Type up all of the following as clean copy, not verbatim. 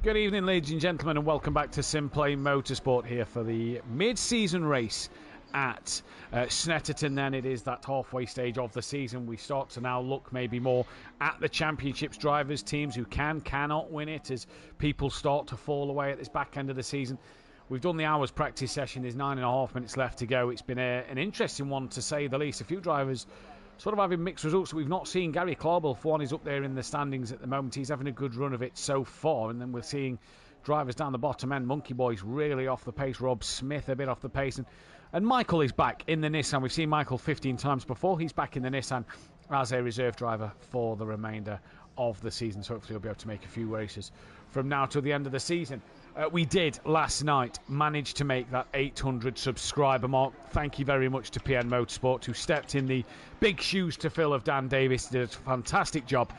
Good evening, ladies and gentlemen, and welcome back to SimPlay Motorsport here for the mid-season race at Snetterton. Then it is that halfway stage of the season. We start to now look maybe more at the championships drivers, teams who cannot win it as people start to fall away at this back end of the season. We've done the hours practice session. There's 9.5 minutes left to go. It's been an interesting one, to say the least. A few drivers sort of having mixed results that we've not seen. Gary Clarbell, for one, is up there in the standings at the moment. He's having a good run of it so far. And then we're seeing drivers down the bottom end. Monkey Boy's really off the pace. Rob Smith a bit off the pace. And Michael is back in the Nissan. We've seen Michael 15 times before. He's back in the Nissan as a reserve driver for the remainder of the season. So hopefully he'll be able to make a few races from now till the end of the season. We did last night manage to make that 800 subscriber mark. Thank you very much to PN Motorsport, who stepped in the big shoes to fill of Dan Davis. Did a fantastic job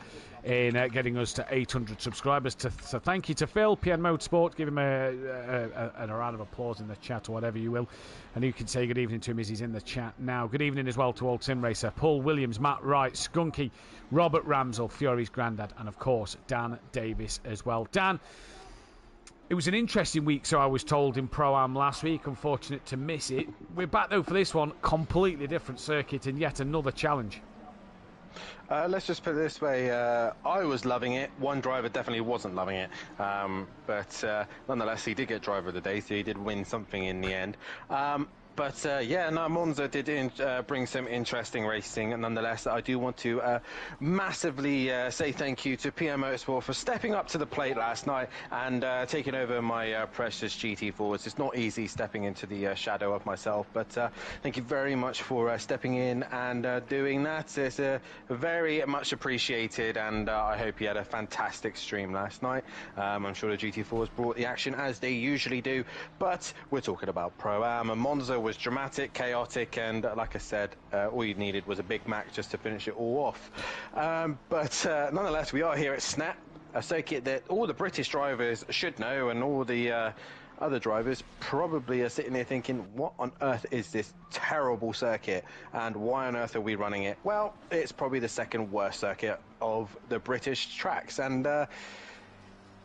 in getting us to 800 subscribers. So thank you to Phil, PN Motorsport. Give him a round of applause in the chat or whatever you will. And you can say good evening to him as he's in the chat now. Good evening as well to Old Sim Racer, Paul Williams, Matt Wright, Skunky, Robert Ramsell, Fury's granddad, and of course Dan Davis as well. Dan, it was an interesting week, so I was told, in Pro-Am last week. Unfortunate to miss it. We're back, though, for this one. Completely different circuit and yet another challenge. Let's just put it this way. I was loving it. One driver definitely wasn't loving it. But nonetheless, he did get driver of the day, so he did win something in the end. Monza did bring some interesting racing. And nonetheless, I do want to massively say thank you to PM Motorsport for stepping up to the plate last night and taking over my precious GT4s. It's not easy stepping into the shadow of myself, but thank you very much for stepping in and doing that. It's very much appreciated, and I hope you had a fantastic stream last night. I'm sure the GT4s brought the action as they usually do, but we're talking about Pro-Am, and Monza was dramatic, chaotic, and like I said, all you needed was a Big Mac just to finish it all off. Nonetheless, we are here at Snet, a circuit that all the British drivers should know, and all the other drivers probably are sitting there thinking, what on earth is this terrible circuit, and why on earth are we running it? Well, it's probably the second worst circuit of the British tracks, and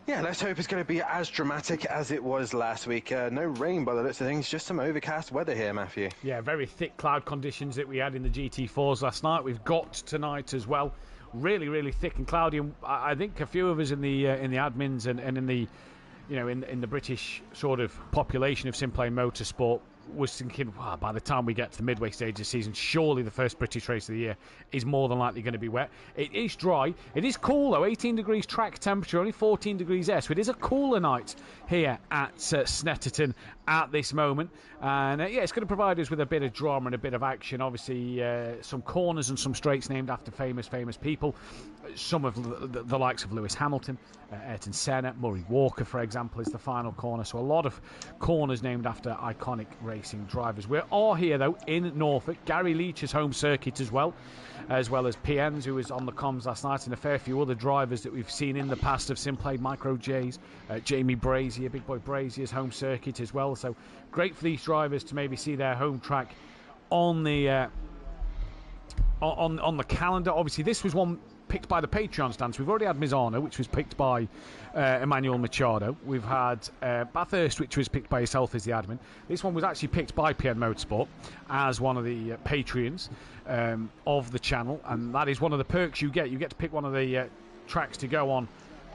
yeah, let's hope it's going to be as dramatic as it was last week. No rain by the looks of things, just some overcast weather here, Matthew. Yeah, very thick cloud conditions that we had in the GT4s last night. We've got tonight as well. Really, really thick and cloudy. And I think a few of us in the admins and in the, you know, in the British sort of population of SimPlay Motorsport was thinking, wow, by the time we get to the midway stage of the season, surely the first British race of the year is more than likely going to be wet. It is dry. It is cool, though. 18 degrees track temperature, only 14 degrees air. So it is a cooler night here at Snetterton at this moment. And yeah, it's going to provide us with a bit of drama and a bit of action. Obviously, some corners and some straights named after famous people. Some of the likes of Lewis Hamilton, Ayrton Senna, Murray Walker, for example, is the final corner. So a lot of corners named after iconic racing drivers. We are here, though, in Norfolk, Gary Leach's home circuit as well as PN's, who was on the comms last night, and a fair few other drivers that we've seen in the past have SimPlayed Micro J's, Jamie Brazier, Big Boy Brazier's home circuit as well. So great for these drivers to maybe see their home track on the on the calendar. Obviously, this was one picked by the Patreon stance. We've already had Misano, which was picked by Emmanuel Machado. We've had Bathurst, which was picked by yourself as the admin. This one was actually picked by PN Motorsport as one of the Patreons of the channel, and that is one of the perks you get. You get to pick one of the tracks to go on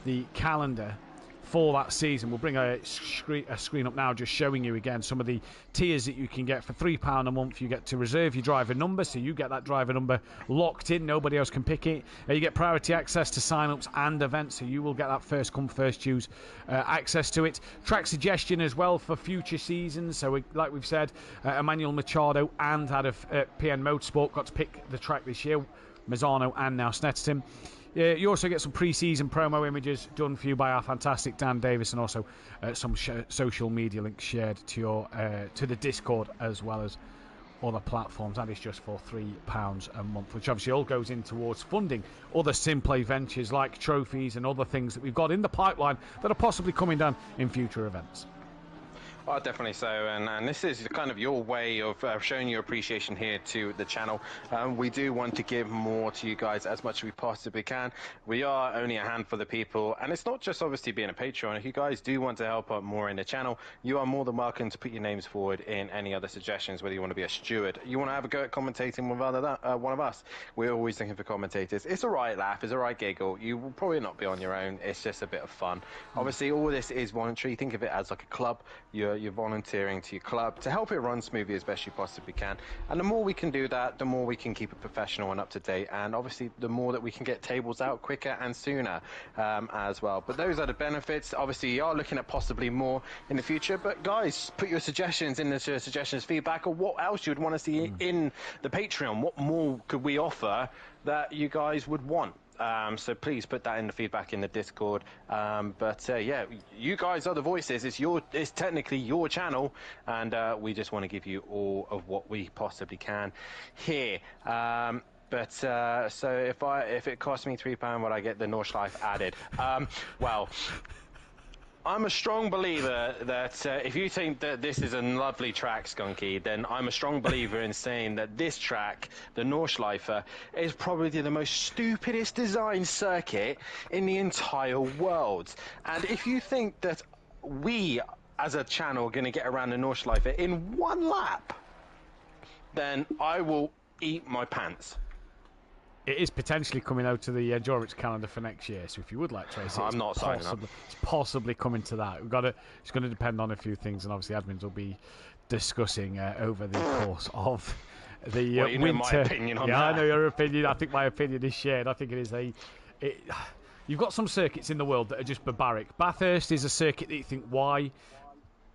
the calendar for that season. We'll bring a screen up now just showing you again some of the tiers that you can get. For £3 a month you get to reserve your driver number, so you get that driver number locked in, nobody else can pick it. You get priority access to sign-ups and events, so you will get that first come first choose access to it. Track suggestion as well for future seasons, so like we've said, Emmanuel Machado and out of PN Motorsport got to pick the track this year, Misano and now Snetterton. You also get some pre-season promo images done for you by our fantastic Dan Davis, and also some social media links shared to your to the Discord as well as other platforms. That is just for £3 a month, which obviously all goes in towards funding other SimPlay ventures like trophies and other things that we've got in the pipeline that are possibly coming down in future events. Oh, definitely so, and this is kind of your way of showing your appreciation here to the channel. We do want to give more to you guys as much as we possibly can. We are only a handful of people, and it's not just obviously being a Patreon. If you guys do want to help out more in the channel, you are more than welcome to put your names forward in any other suggestions, whether you want to be a steward, you want to have a go at commentating with one of us. We're always looking for commentators. It's a right laugh, it's a right giggle. You will probably not be on your own. It's just a bit of fun. Obviously, all this is voluntary. Think of it as like a club. You're volunteering to your club to help it run smoothly as best you possibly can. And the more we can do that, the more we can keep it professional and up to date. And obviously, the more that we can get tables out quicker and sooner as well. But those are the benefits. Obviously, you are looking at possibly more in the future. But guys, put your suggestions in the suggestions feedback, or what else you would want to see in the Patreon. What more could we offer that you guys would want? So please put that in the feedback in the Discord. Yeah, you guys are the voices. It's technically your channel, and we just want to give you all of what we possibly can here. So if it costs me £3, would I get the Nordschleife added? Well, I'm a strong believer that if you think that this is a lovely track, Skunky, then I'm a strong believer in saying that this track, the Nordschleife, is probably the most stupidest designed circuit in the entire world. And if you think that we, as a channel, are going to get around the Nordschleife in one lap, then I will eat my pants. It is potentially coming out to the endurance calendar for next year, so if you would like to race it, I'm not signing up. It's possibly coming to that. It's going to depend on a few things, and obviously admins will be discussing over the course of the well, you winter. know my opinion on that. I know your opinion. I think my opinion is shared. I think it is you've got some circuits in the world that are just barbaric. Bathurst is a circuit that you think, why?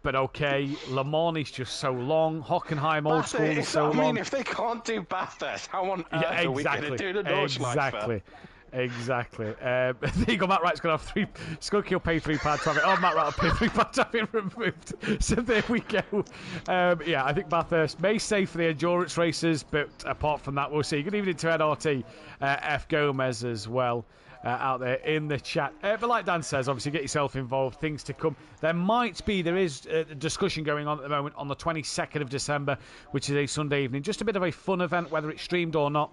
But okay, Le Mans is just so long. Hockenheim Old School is so long. I mean, if they can't do Bathurst, how on earth are we going to do the Nordschleife? Exactly. There you go. Matt Wright's going to have Skunky will pay £3 to have it. Oh, Matt Wright will pay £3 to have it removed. So there we go. Yeah, I think Bathurst may stay for the endurance races, but apart from that, we'll see. Good evening to NRT, F Gomez as well. Out there in the chat. But like Dan says, obviously get yourself involved, things to come. There is a discussion going on at the moment on the 22nd of December, which is a Sunday evening. Just a bit of a fun event, whether it's streamed or not.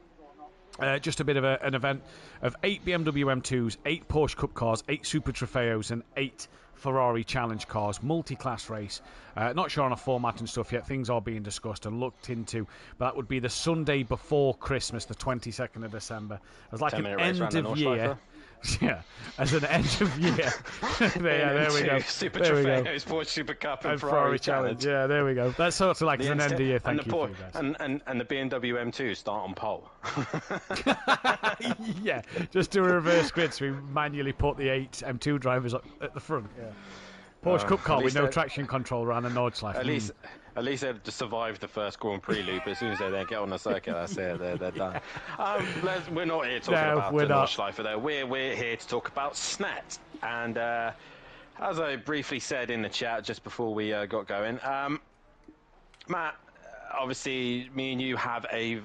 Just a bit of an event of 8 BMW M2s, 8 Porsche Cup cars, 8 Super Trofeos and 8 Ferrari Challenge cars, multi-class race. Not sure on a format and stuff yet. Things are being discussed and looked into. But that would be the Sunday before Christmas, the 22nd of December. As like an end of year. Yeah, as an end of year. there we go. Super Trofeos, Porsche Super Cup and Ferrari Challenge. Yeah, there we go. That's sort of like an end of year. Thank you, guys. And the BMW M2 start on pole. Yeah, just do a reverse grid so we manually put the 8 M2 drivers up at the front. Yeah. Porsche Cup car with no traction control around a Nordschleife. At least they've survived the first Grand Prix loop. As soon as they then get on the circuit, that's it. They're done. We're not here talking about the Nordschleife, though. We're here to talk about Snet. And as I briefly said in the chat just before we got going, Matt, obviously, me and you have a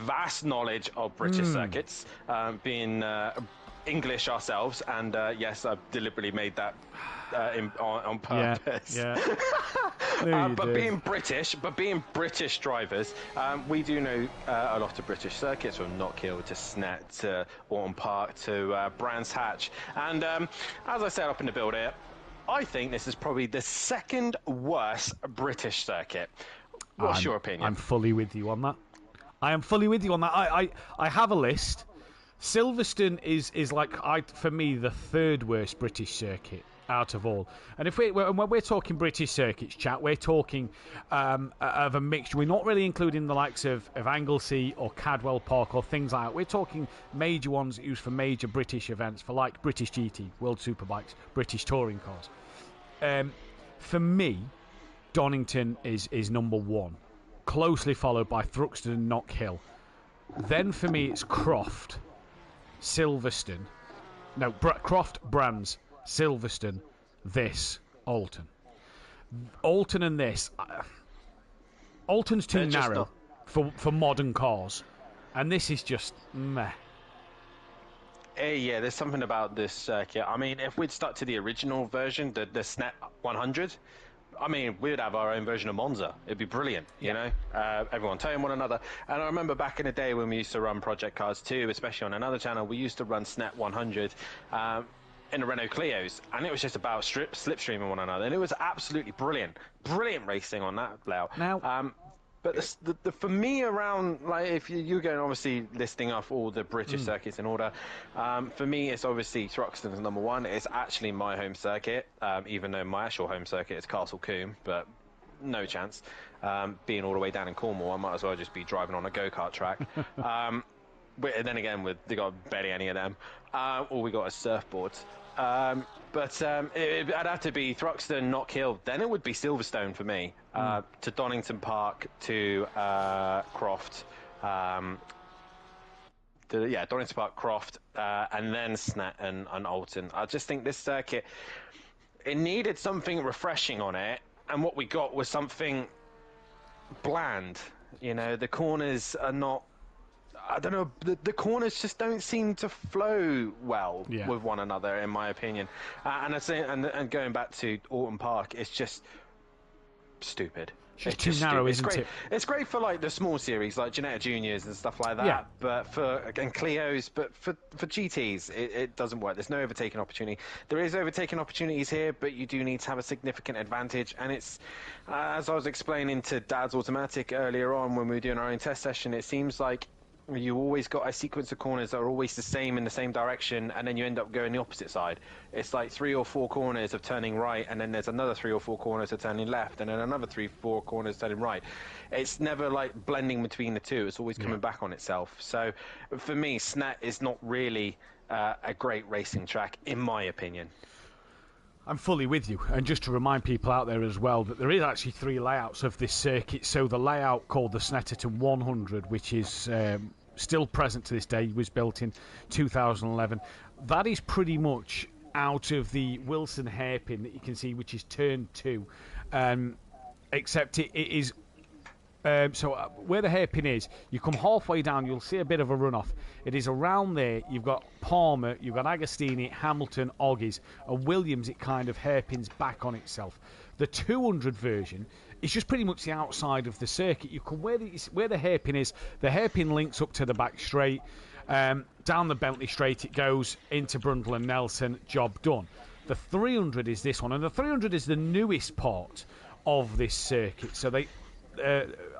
vast knowledge of British circuits, being English ourselves, and yes, I've deliberately made that on purpose. Yeah. But being British drivers, we do know a lot of British circuits, from Knockhill to Snet to Autumn Park to Brands Hatch, and as I said up in the build here, I think this is probably the second worst British circuit. What's your opinion? I'm fully with you on that. I have a list. Silverstone is like, for me, the third worst British circuit out of all. And when we're talking British circuits, chat, we're talking of a mixture. We're not really including the likes of Anglesey or Cadwell Park or things like that. We're talking major ones used for major British events, for like British GT, World Superbikes, British touring cars. For me, Donington is number one, closely followed by Thruxton and Knockhill. Then for me, it's Croft, Silverstone. No, Croft, Brands, Silverstone, this, Alton. Alton and this. Alton's too narrow for modern cars. And this is just meh. Yeah, there's something about this circuit. I mean, if we'd stuck to the original version, the Snet 100, I mean, we'd have our own version of Monza. It'd be brilliant, you know? Everyone towing one another. And I remember back in the day when we used to run Project Cars 2, especially on another channel, we used to run Snet 100 in the Renault Clios, and it was just about slipstreaming one another. And it was absolutely brilliant. Brilliant racing on that layout. Now, but for me around, like, if you're going obviously listing off all the British circuits in order, for me it's obviously Thruxton's number one. It's actually my home circuit, even though my actual home circuit is Castle Combe, but no chance. Being all the way down in Cornwall, I might as well just be driving on a go-kart track. But then again, they got barely any of them. All we got is surfboards. But it'd have to be Thruxton, Knock Hill. Then it would be Silverstone for me. To Donington Park, to Croft. Donington Park, Croft, and then Snet and Alton. I just think this circuit, it needed something refreshing on it, and what we got was something bland. You know, the corners are not. I don't know, the corners just don't seem to flow well with one another, in my opinion. And I say, and going back to Alton Park, it's just stupid. It's too narrow, isn't it? It's great for like the small series, like Janetta Juniors and stuff like that. But and Clios, but for GTs, it doesn't work. There's no overtaking opportunity. There is overtaking opportunities here, but you do need to have a significant advantage. And it's as I was explaining to Dad's Automatic earlier on when we were doing our own test session, it seems like you always got a sequence of corners that are always the same in the same direction, and then you end up going the opposite side. It's like 3 or 4 corners of turning right, and then there's another 3 or 4 corners of turning left, and then another 3 or 4 corners turning right. It's never like blending between the two. It's always coming back on itself. So for me, Snet is not really a great racing track, in my opinion. I'm fully with you, and just to remind people out there as well that there is actually 3 layouts of this circuit. So the layout called the Snetterton 100, which is still present to this day, was built in 2011. That is pretty much out of the Wilson hairpin that you can see, which is turn 2, except it is where the hairpin is, you come halfway down, you'll see a bit of a runoff. It is around there. You've got Palmer, you've got Agostini, Hamilton, Oggies, and Williams. It kind of hairpins back on itself. The 200 version is just pretty much the outside of the circuit. You can where the hairpin is. The hairpin links up to the back straight. Down the Bentley Straight it goes into Brundle and Nelson. Job done. The 300 is this one, and the 300 is the newest part of this circuit. So they.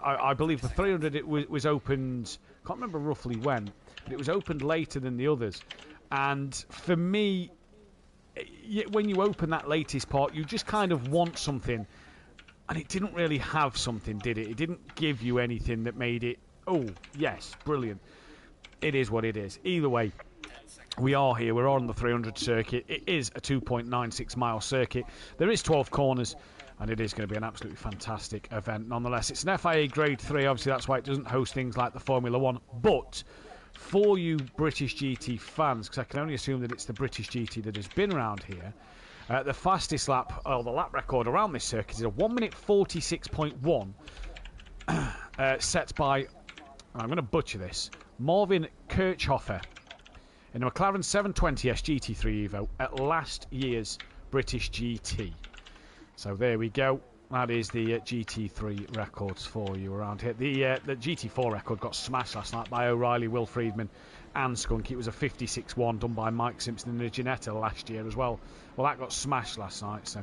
I believe the 300 it was opened, can't remember roughly when, but it was opened later than the others. And for me, when you open that latest part, you just kind of want something, and it didn't really have something, did it? It didn't give you anything that made it, oh, yes, brilliant. It is what it is. Either way, we are here. We're on the 300 circuit. It is a 2.96 mile circuit. There is 12 corners. And it is going to be an absolutely fantastic event nonetheless. It's an FIA Grade 3, obviously that's why it doesn't host things like the Formula 1. But for you British GT fans, because I can only assume that it's the British GT that has been around here, the fastest lap, or the lap record around this circuit is a 1 minute 46.1, set by, I'm going to butcher this, Marvin Kirchhofer in a McLaren 720S GT3 Evo at last year's British GT. So there we go. That is the GT3 records for you around here. The GT4 record got smashed last night by O'Reilly, Will Friedman and Skunk. It was a 56-1 done by Mike Simpson in the Ginetta last year as well. Well, that got smashed last night, so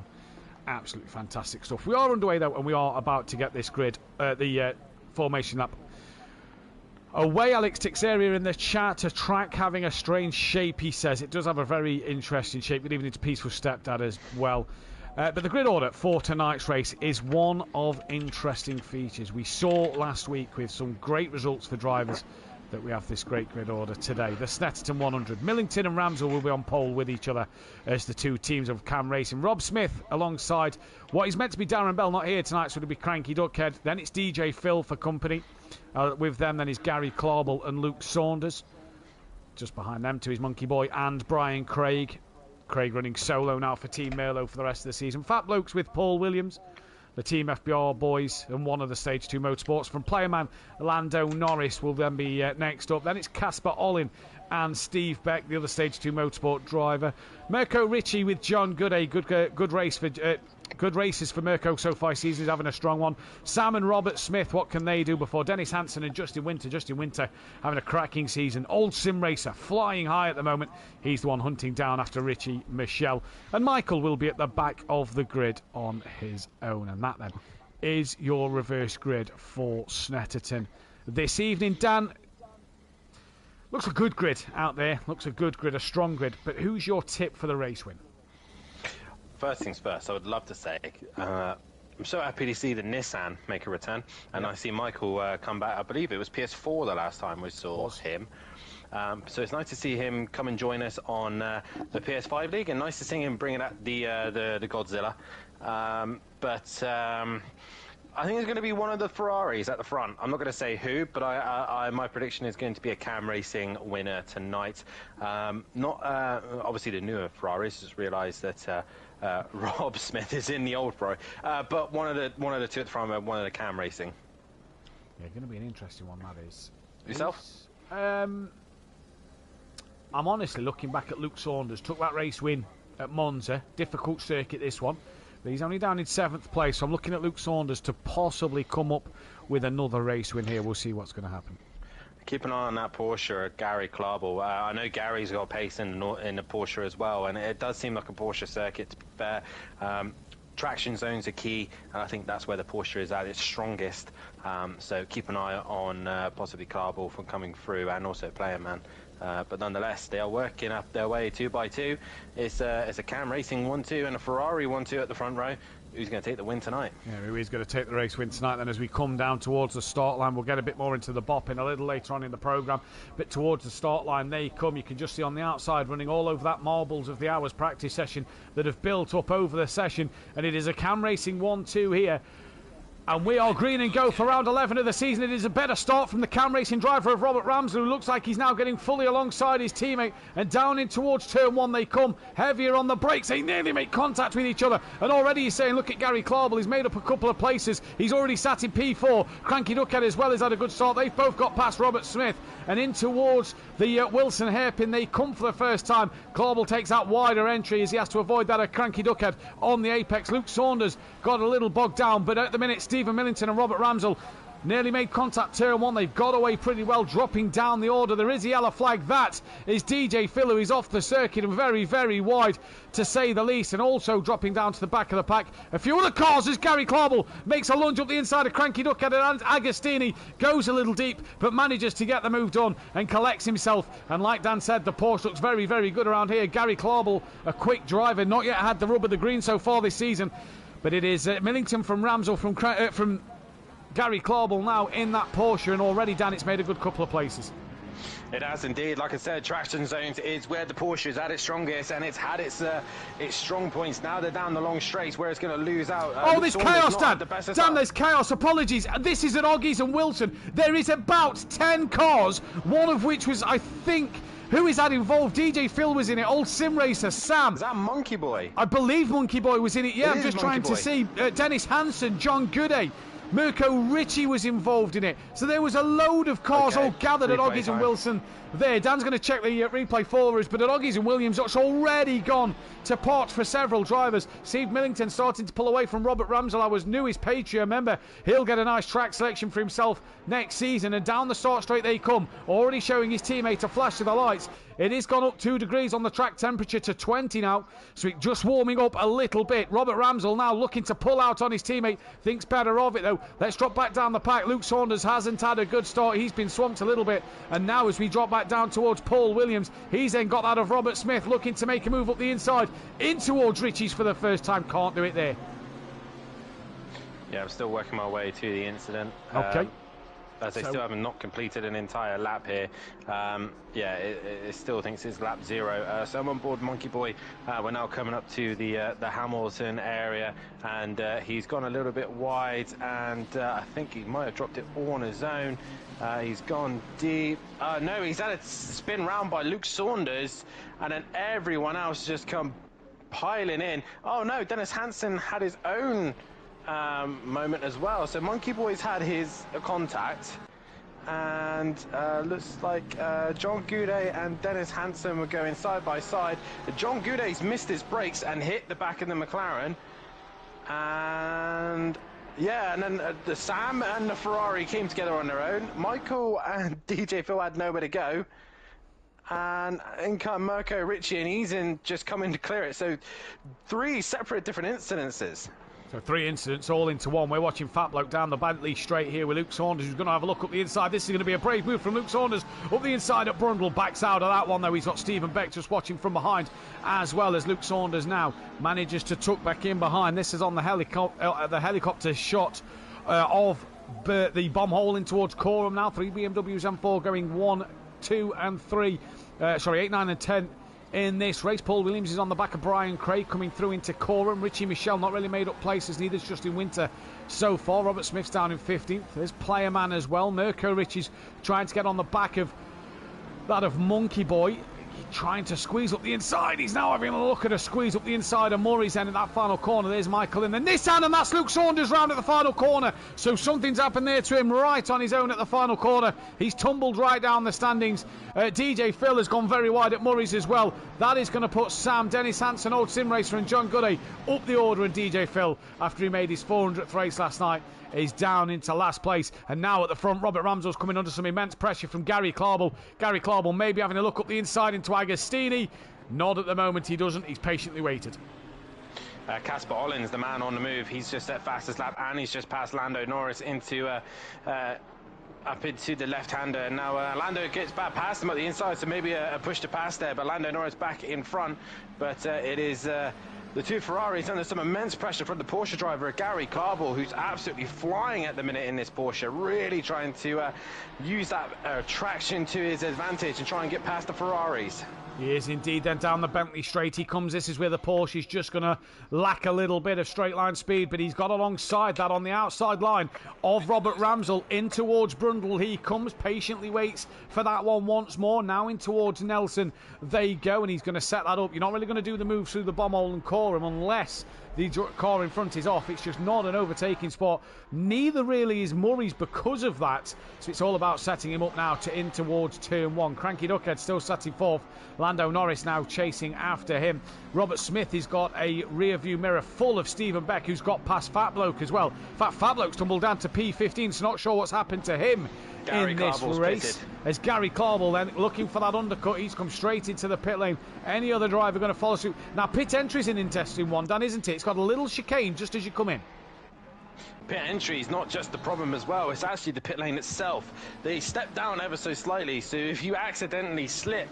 absolutely fantastic stuff. We are underway, though, and we are about to get this grid, the formation lap. Away, Alex Tixeria in the chat. A track having a strange shape, he says. It does have a very interesting shape. Good evening to Peaceful Stepdad as well. But the grid order for tonight's race is one of interesting features. We saw last week with some great results for drivers that we have this great grid order today. The Snetterton 100. Millington and Ramsell will be on pole with each other as the two teams of Cam Racing. Rob Smith alongside what is meant to be Darren Bell, not here tonight, so it'll be Cranky Duckhead. Then it's DJ Phil for company. With them then is Gary Clarbell and Luke Saunders. Just behind them two is Monkey Boy and Brian Craig. Craig running solo now for Team Merlot for the rest of the season. Fat Blokes with Paul Williams, the Team FBR boys, and one of the Stage 2 Motorsports. From Playerman, Lando Norris will then be next up. Then it's Casper Ollin and Steve Beck, the other Stage 2 Motorsport driver. Mirko Ricci with John Good, a good race for Good races for Mirko so far. He's having a strong one. Sam and Robert Smith, what can they do before Dennis Hansen and Justin Winter? Justin Winter having a cracking season. Old sim racer, flying high at the moment. He's the one hunting down after Richie Michelle. And Michael will be at the back of the grid on his own. And that then is your reverse grid for Snetterton this evening. Dan, looks a good grid out there. Looks a good grid, a strong grid. But who's your tip for the race win? First things first, I would love to say I'm so happy to see the Nissan make a return, and I see Michael come back. I believe it was PS4 the last time we saw him. So it's nice to see him come and join us on the PS5 League, and nice to see him bringing out the Godzilla. But I think it's going to be one of the Ferraris at the front. I'm not going to say who, but my prediction is going to be a Cam Racing winner tonight. Not obviously the newer Ferraris. Just realised that Rob Smith is in the old Ferrari, but one of the two at the front, one of the Cam Racing. Yeah, going to be an interesting one, that is. Yourself? I'm honestly looking back at Luke Saunders. Took that race win at Monza. Difficult circuit, this one. But he's only down in 7th place, so I'm looking at Luke Saunders to possibly come up with another race win here. We'll see what's going to happen. Keep an eye on that Porsche, Gary Klarbel. I know Gary's got pace in the Porsche as well, and it does seem like a Porsche circuit, to be fair. Traction zones are key, and I think that's where the Porsche is at its strongest. So keep an eye on possibly Klarbel from coming through, and also Player Man. But nonetheless, they are working up their way 2 by 2. It's a Cam Racing 1-2 and a Ferrari 1-2 at the front row. Who's going to take the win tonight? Yeah, who is going to take the race win tonight? Then, as we come down towards the start line, we'll get a bit more into the bopping a little later on in the programme. But towards the start line, they come. You can just see on the outside, running all over that marbles of the hours practice session that have built up over the session. And it is a Cam Racing 1-2 here. And we are green and go for round 11 of the season. It is a better start from the Cam Racing driver of Robert Ramsey, who looks like he's now getting fully alongside his teammate. And down in towards turn 1 they come. Heavier on the brakes. They nearly make contact with each other. And already he's saying, look at Gary Klarbel. He's made up a couple of places. He's already sat in P4. Cranky Duckhead as well has had a good start. They've both got past Robert Smith. And in towards the Wilson hairpin they come for the first time. Klarbel takes that wider entry as he has to avoid that Cranky Duckhead on the apex. Luke Saunders got a little bogged down, but at the minute Stephen Millington and Robert Ramsell nearly made contact turn 1. They've got away pretty well, dropping down the order. There is a yellow flag. That is DJ Phil, who is off the circuit and very, very wide, to say the least, and also dropping down to the back of the pack. A few other cars as Gary Klarbel makes a lunge up the inside of Cranky Duckhead, and Agostini goes a little deep, but manages to get the move done and collects himself. And like Dan said, the Porsche looks very, very good around here. Gary Klarbel, a quick driver, not yet had the rub of the green so far this season, but it is Millington from Ramsell from Gary Klarbel now in that Porsche, and already, Dan, it's made a good couple of places. It has indeed. Like I said, traction zones is where the Porsche is at its strongest, and it's had its strong points. Now they're down the long straights where it's going to lose out. There's chaos, Dan. Dan, there's chaos. Apologies. This is at Oggies and Wilson. There is about 10 cars, one of which was, I think... Who is that involved? DJ Phil was in it. Old sim racer Sam. Is that Monkey Boy? I believe Monkey Boy was in it. Yeah, I'm just trying to see. Dennis Hansen, John Gooday, Mirko Ritchie was involved in it. So there was a load of cars all gathered at Oggies and Wilson there. Dan's going to check the replay for us, but at Oggies and Williams, it's already gone to pot for several drivers. Steve Millington starting to pull away from Robert Ramsell, our newest Patreon member. He'll get a nice track selection for himself next season, and down the start straight they come, already showing his teammate a flash of the lights. It is gone up 2 degrees on the track temperature to 20 now, so it's just warming up a little bit. Robert Ramsell now looking to pull out on his teammate, thinks better of it though. Let's drop back down the pack. Luke Saunders hasn't had a good start. He's been swamped a little bit, and now as we drop back down towards Paul Williams, he's then got that of Robert Smith, looking to make a move up the inside in towards Ritchie's for the first time. Can't do it there. Yeah, I'm still working my way to the incident. Okay. As they still haven't not completed an entire lap here. Yeah, it still thinks it's lap 0. So I'm on board Monkey Boy. We're now coming up to the Hamilton area, and he's gone a little bit wide, and I think he might have dropped it all on his own. He's gone deep. No, he's had a spin round by Luke Saunders, and then everyone else just come piling in. Oh no, Dennis Hansen had his own moment as well. So Monkey Boy's had his contact, and looks like John Goudet and Dennis Hansen were going side by side. John Goudet's missed his brakes and hit the back of the McLaren, And yeah, and then the Sam and the Ferrari came together on their own. Michael and DJ Phil had nowhere to go. And in come Mirko Ricci, and he's just coming to clear it. So 3 separate different incidences. So 3 incidents all into one. We're watching Fat Bloke down the Bentley straight here with Luke Saunders, who's going to have a look up the inside. This is going to be a brave move from Luke Saunders up the inside at Brundle. Backs out of that one, though. He's got Stephen Beck just watching from behind, as well as Luke Saunders now manages to tuck back in behind. This is on the helicopter shot of the bomb hole in towards Coram now. 3 BMWs M4 going 1, 2 and 3. 8, 9 and 10 in this race. Paul Williams is on the back of Brian Craig coming through into Coram. Richie Michelle not really made up places, neither's Justin Winter so far. Robert Smith's down in 15th. There's Player Man as well. Mirko Ricci's trying to get on the back of that of Monkey Boy. Trying to squeeze up the inside. He's now having a look at a squeeze up the inside of Murray's end in that final corner. There's Michael in the Nissan, and that's Luke Saunders round at the final corner. So something's happened there to him right on his own at the final corner. He's tumbled right down the standings. DJ Phil has gone very wide at Murray's as well. That is going to put Sam, Dennis Hansen, Old Sim Racer and John Goodey up the order, and DJ Phil, after he made his 400th race last night, is down into last place. And now at the front, Robert Ramsell's coming under some immense pressure from Gary Clarbel. Gary Clarbel maybe having a look up the inside into Agostini. Not at the moment, he doesn't. He's patiently waited. Casper Ollins, the man on the move, he's just at fastest lap, and he's just passed Lando Norris into up into the left-hander. And now Lando gets back past him at the inside, so maybe a push to pass there, but Lando Norris back in front. But it is the 2 Ferraris under some immense pressure from the Porsche driver, Gary Clarbel, who's absolutely flying at the minute in this Porsche, really trying to use that traction to his advantage and try and get past the Ferraris. He is indeed. Then down the Bentley straight he comes. This is where the Porsche is just going to lack a little bit of straight line speed, but he's got alongside that on the outside line of Robert Ramsell. In towards Brundle he comes, patiently waits for that one once more. Now in towards Nelson they go, and he's going to set that up. You're not really going to do the move through the bomb hole and Coram unless the car in front is off. It's just not an overtaking spot. Neither really is Murray's because of that. So it's all about setting him up now to in towards turn 1. Cranky Duckhead still sat in 4th. Lando Norris now chasing after him. Robert Smith has got a rear view mirror full of Stephen Beck, who's got past Fat Bloke as well. In fact, Fat Bloke's tumbled down to P15, so not sure what's happened to him in this race. Pitted. As Gary Clarbel then looking for that undercut, he's come straight into the pit lane. Any other driver going to follow suit? Now pit entry's an interesting one, Dan, isn't it? It's got a little chicane just as you come in. Pit entry is not just the problem as well, it's actually the pit lane itself. They step down ever so slightly, so if you accidentally slip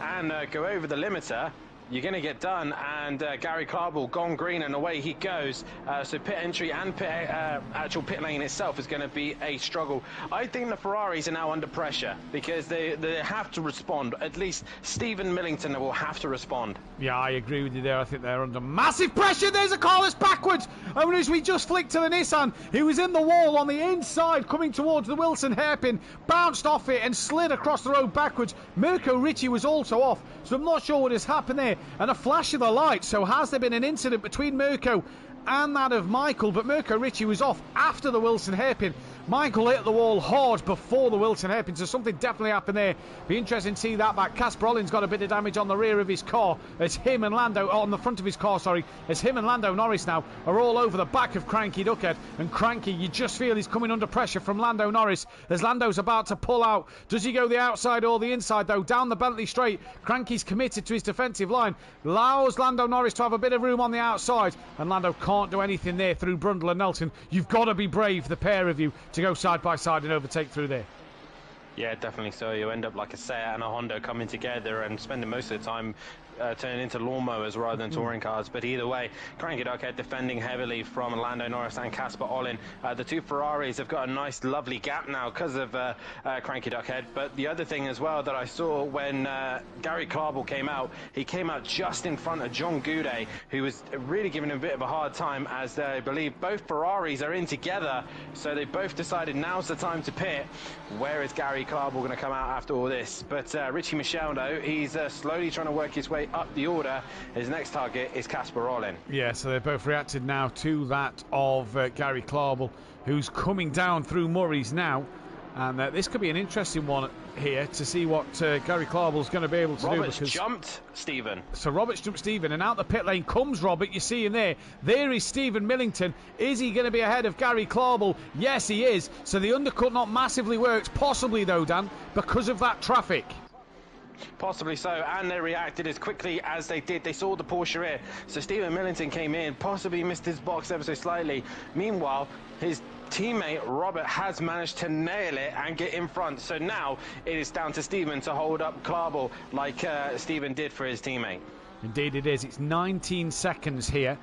and go over the limiter, you're going to get done. And Gary Clarbel gone green, and away he goes. So pit entry and actual pit lane itself is going to be a struggle. I think the Ferraris are now under pressure because they have to respond. At least Stephen Millington will have to respond. Yeah, I agree with you there. I think they're under massive pressure. There's a Carlos backwards. And as we just flicked to the Nissan, he was in the wall on the inside coming towards the Wilson hairpin, bounced off it and slid across the road backwards. Mirko Ricci was also off, so I'm not sure what has happened there. And a flash of the light. So has there been an incident between Mirko and that of Michael? But Mirko Ricci was off after the Wilson hairpin. Michael hit the wall hard before the Wilson hairpin, so something definitely happened there. Be interesting to see that back. Casper Ollin's got a bit of damage on the rear of his car as him and Lando, on the front of his car, sorry, as him and Lando Norris now are all over the back of Cranky Duckhead. And Cranky, you just feel he's coming under pressure from Lando Norris as Lando's about to pull out. Does he go the outside or the inside though? Down the Bentley straight, Cranky's committed to his defensive line, allows Lando Norris to have a bit of room on the outside, and Lando can't do anything there through Brundle and Nelson. You've got to be brave, the pair of you, to go side by side and overtake through there. Yeah, definitely so. You end up like a Seat and a Honda coming together and spending most of the time turning into lawnmowers rather than touring cars. But either way, Cranky Duckhead defending heavily from Lando Norris and Casper Ollin. The 2 Ferraris have got a nice lovely gap now because of Cranky Duckhead. But the other thing as well that I saw when Gary Clarbel came out, he came out just in front of John Goodey, who was really giving him a bit of a hard time, as I believe both Ferraris are in together, so they both decided now's the time to pit. Where is Gary Clarbel going to come out after all this? But Richie Michelle, though, he's slowly trying to work his way up the order. His next target is Casper Ollin. Yeah, so they've both reacted now to that of Gary Clarbel, who's coming down through Murray's now. And this could be an interesting one here to see what Gary Clarble's going to be able to do. Roberts jumped Stephen. So Roberts jumped Stephen, and out the pit lane comes Robert. You see him there. There is Stephen Millington. Is he going to be ahead of Gary Clarble? Yes, he is. So the undercut not massively works. Possibly, though, Dan, because of that traffic. Possibly so, and they reacted as quickly as they did. They saw the Porsche here, so Stephen Millington came in, possibly missed his box ever so slightly. Meanwhile, his teammate Robert has managed to nail it and get in front. So now it is down to Stephen to hold up Clarble like Stephen did for his teammate. Indeed it is. It's 19 seconds here.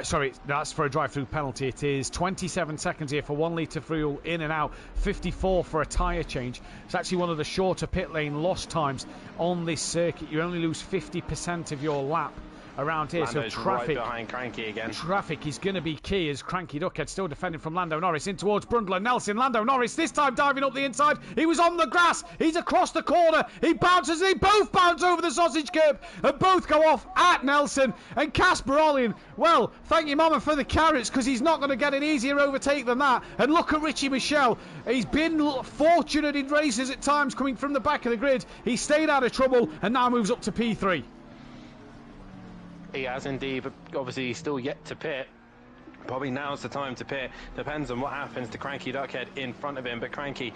Sorry, that's for a drive-through penalty. It is 27 seconds here for 1 litre fuel in and out, 54 for a tyre change. It's actually one of the shorter pit lane loss times on this circuit. You only lose 50% of your lap around here. Lando's so traffic right behind Cranky again. Traffic is going to be key as Cranky Duckhead still defending from Lando Norris in towards Brundle and Nelson. Lando Norris this time diving up the inside. He was on the grass. He's across the corner. He bounces. They both bounce over the sausage curb and both go off at Nelson. And Casper Olin, well, thank you mama for the carrots, because he's not going to get an easier overtake than that. And look at Richie Michelle. He's been fortunate in races at times coming from the back of the grid. He stayed out of trouble and now moves up to P3. He has indeed, but obviously he's still yet to pit. Probably now's the time to pit. Depends on what happens to Cranky Duckhead in front of him. But Cranky,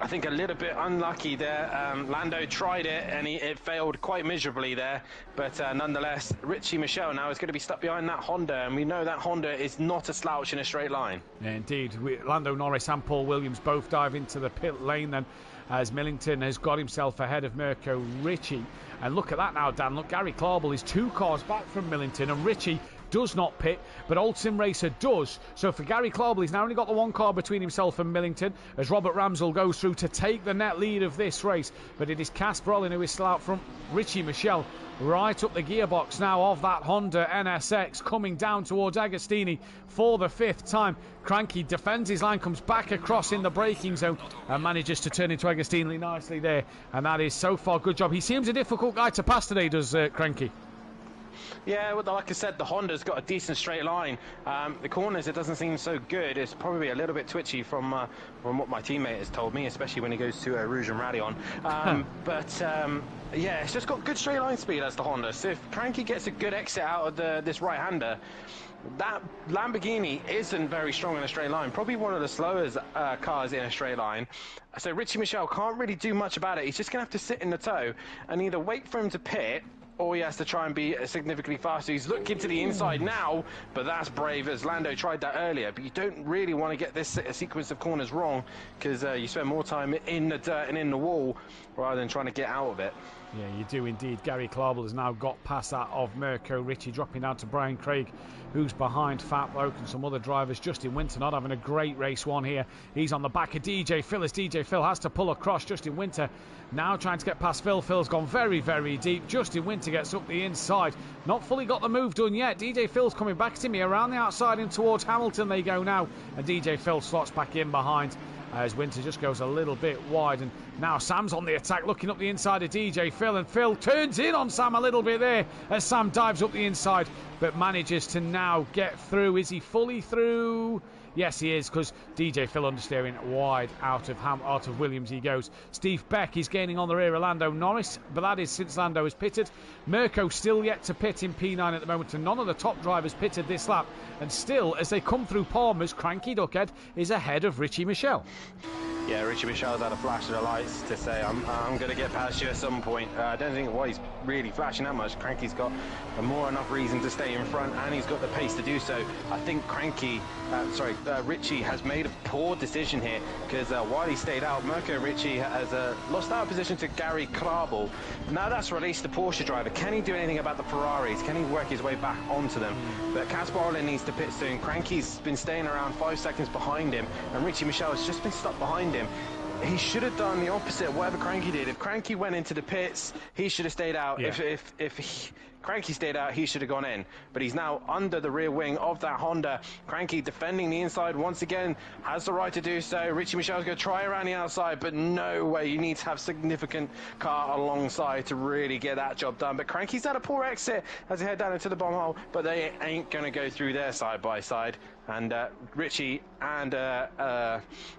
I think, a little bit unlucky there. Lando tried it and it failed quite miserably there. But nonetheless, Richie Michelle now is going to be stuck behind that Honda. And we know that Honda is not a slouch in a straight line. Yeah, indeed. Lando Norris and Paul Williams both dive into the pit lane then, as Millington has got himself ahead of Mirko Ritchie. And look at that now, Dan. Look, Gary Clarble is 2 cars back from Millington, and Ritchie does not pit, but Old Sim Racer does. So for Gary Clarble, he's now only got the 1 car between himself and Millington, as Robert Ramsell goes through to take the net lead of this race. But it is Casper Olin who is still out front. Richie Michelle right up the gearbox now of that Honda NSX, coming down towards Agostini for the 5th time. Cranky defends his line, comes back across in the braking zone and manages to turn into Agostini nicely there. And that is so far good job. He seems a difficult guy to pass today, does Cranky. Yeah, well, like I said, the Honda's got a decent straight line. The corners, it doesn't seem so good. It's probably a little bit twitchy from what my teammate has told me, especially when he goes to Rouge and Radion. Yeah, it's just got good straight line speed as the Honda. So if Cranky gets a good exit out of this right-hander, that Lamborghini isn't very strong in a straight line. Probably one of the slowest cars in a straight line. So Richie Michelle can't really do much about it. He's just going to have to sit in the tow and either wait for him to pit, or he has to try and be significantly faster. He's looking to the inside now, but that's brave, as Lando tried that earlier. But you don't really want to get this sequence of corners wrong, because you spend more time in the dirt and in the wall rather than trying to get out of it. Yeah, you do indeed. Gary Clarble has now got past that of Mirko Ritchie, dropping down to Brian Craig, who's behind Fat Bloke and some other drivers. Justin Winter not having a great race one here. He's on the back of DJ Phil, as DJ Phil has to pull across. Justin Winter now trying to get past Phil. Phil's gone very, very deep. Justin Winter gets up the inside. Not fully got the move done yet. DJ Phil's coming back to me around the outside and towards Hamilton they go now. And DJ Phil slots back in behind, as Winter just goes a little bit wide. And now Sam's on the attack, looking up the inside of DJ Phil, and Phil turns in on Sam a little bit there as Sam dives up the inside, but manages to now get through. Is he fully through? Yes, he is, because DJ Phil understeering wide out of Williams he goes. Steve Beck is gaining on the rear of Lando Norris, but that is since Lando has pitted. Mirko still yet to pit in P9 at the moment, and none of the top drivers pitted this lap. And still, as they come through Palmer's, Cranky Duckhead is ahead of Richie Michelle. Yeah, Richie Michelle's had a flash of the lights to say, I'm going to get past you at some point. I don't think he's really flashing that much. Cranky's got enough reason to stay in front, and he's got the pace to do so. I think Richie has made a poor decision here, because while he stayed out, Mirko Ritchie has lost out position to Gary Clarble. Now that's released the Porsche driver. Can he do anything about the Ferraris? Can he work his way back onto them? But Casper Olin needs to pit soon. Cranky's been staying around 5 seconds behind him, and Richie Michelle has just been stuck behind him. He should have done the opposite of whatever Cranky did. If Cranky went into the pits, he should have stayed out. Yeah. If Cranky stayed out, he should have gone in. But he's now under the rear wing of that Honda. Cranky defending the inside once again, has the right to do so. Richie Michel's going to try around the outside, but no way. You need to have significant car alongside to really get that job done. But Cranky's had a poor exit as he head down into the bomb hole, but they ain't going to go through there side by side. And Richie and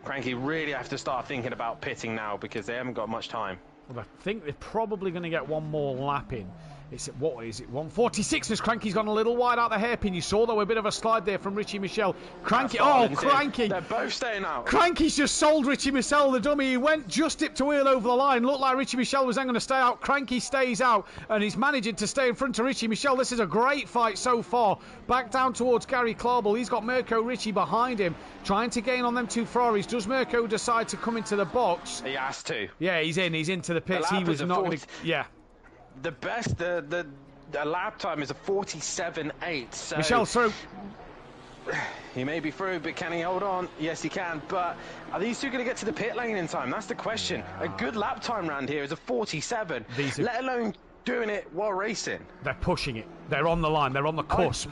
Cranky really have to start thinking about pitting now because they haven't got much time. Well, I think they're probably going to get one more lap in. It's what is it? 146 as Cranky's gone a little wide out the hairpin. You saw though a bit of a slide there from Richie Michel. Cranky, Cranky! They're both staying out. Cranky's just sold Richie Michel the dummy. He went just dipped a wheel over the line. Looked like Richie Michel was then going to stay out. Cranky stays out and he's managing to stay in front of Richie Michel. This is a great fight so far. Back down towards Gary Clarball. He's got Mirko Ricci behind him, trying to gain on them two Ferraris. Does Mirko decide to come into the box? He has to. Yeah, he's in. He's into the pits. He was not going to. Yeah. The best, the lap time is a 47.8. So Michel's through. He may be through, but can he hold on? Yes, he can. But are these two going to get to the pit lane in time? That's the question. A good lap time round here is a 47, let alone doing it while racing. They're pushing it. They're on the line. They're on the cusp.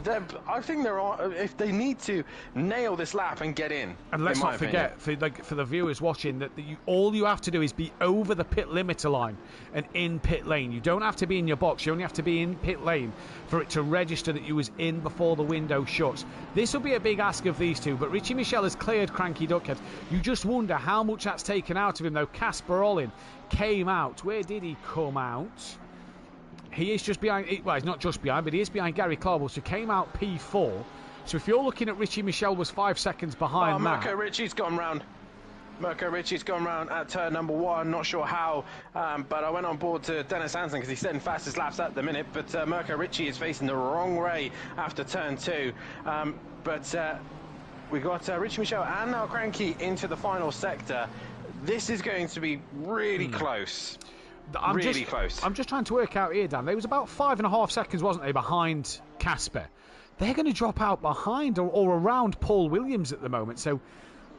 I think they're on. If they need to nail this lap and get in. And let's not forget, for the viewers watching, that all you have to do is be over the pit limiter line and in pit lane. You don't have to be in your box. You only have to be in pit lane for it to register that you was in before the window shuts. This will be a big ask of these two, but Richie Michel has cleared Cranky Duckhead. You just wonder how much that's taken out of him, though. Casper Ollin came out. Where did he come out? He is just behind, well, he's not just behind, but he is behind Gary Clarball, so came out P4. So if you're looking at Richie Michel was 5 seconds behind that. Mirko Ricci's gone round. Mirko Ricci's gone round at turn number 1, not sure how, but I went on board to Dennis Hansen because he's setting fastest laps at the minute, but Mirko Ricci is facing the wrong way after turn 2. We got Richie Michel and now Cranky into the final sector. This is going to be really close. Really close. I'm just trying to work out here, Dan. They was about 5.5 seconds, wasn't they, behind Casper? They're going to drop out behind or around Paul Williams at the moment, so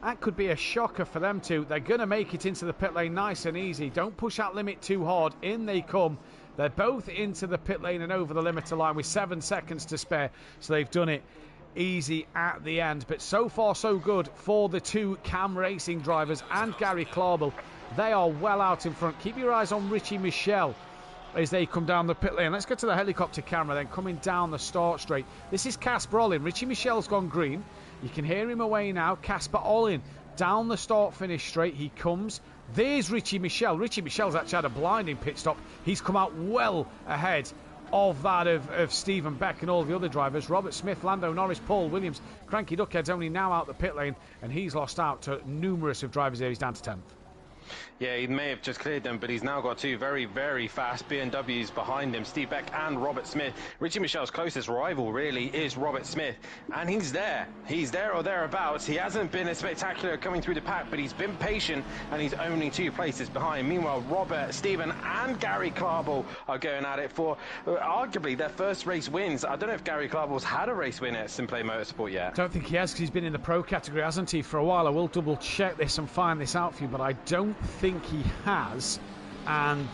that could be a shocker for them too. They're going to make it into the pit lane nice and easy. Don't push that limit too hard. In they come. They're both into the pit lane and over the limiter line with 7 seconds to spare, so they've done it easy at the end. But so far so good for the two Cam Racing drivers and Gary Clarball. They are well out in front. Keep your eyes on Richie Michel as they come down the pit lane. Let's get to the helicopter camera then, coming down the start straight. This is Casper Ollin. Richie Michel's gone green. You can hear him away now. Casper Ollin down the start finish straight. He comes. There's Richie Michel. Richie Michel's actually had a blinding pit stop. He's come out well ahead of that of Stephen Beck and all the other drivers. Robert Smith, Lando Norris, Paul Williams. Cranky Duckhead's only now out the pit lane, and he's lost out to numerous of drivers here. He's down to 10th. Yeah, he may have just cleared them, but he's now got two very, very fast BMWs behind him, Steve Beck and Robert Smith. Richie Michel's closest rival, really, is Robert Smith, and he's there. He's there or thereabouts. He hasn't been as spectacular coming through the pack, but he's been patient, and he's only 2 places behind. Meanwhile, Robert, Stephen, and Gary Clarball are going at it for, arguably, their first race wins. I don't know if Gary Clarball's had a race win at SimPlay Motorsport yet. Don't think he has, because he's been in the pro category, hasn't he, for a while. I will double-check this and find this out for you, but I don't think he has. And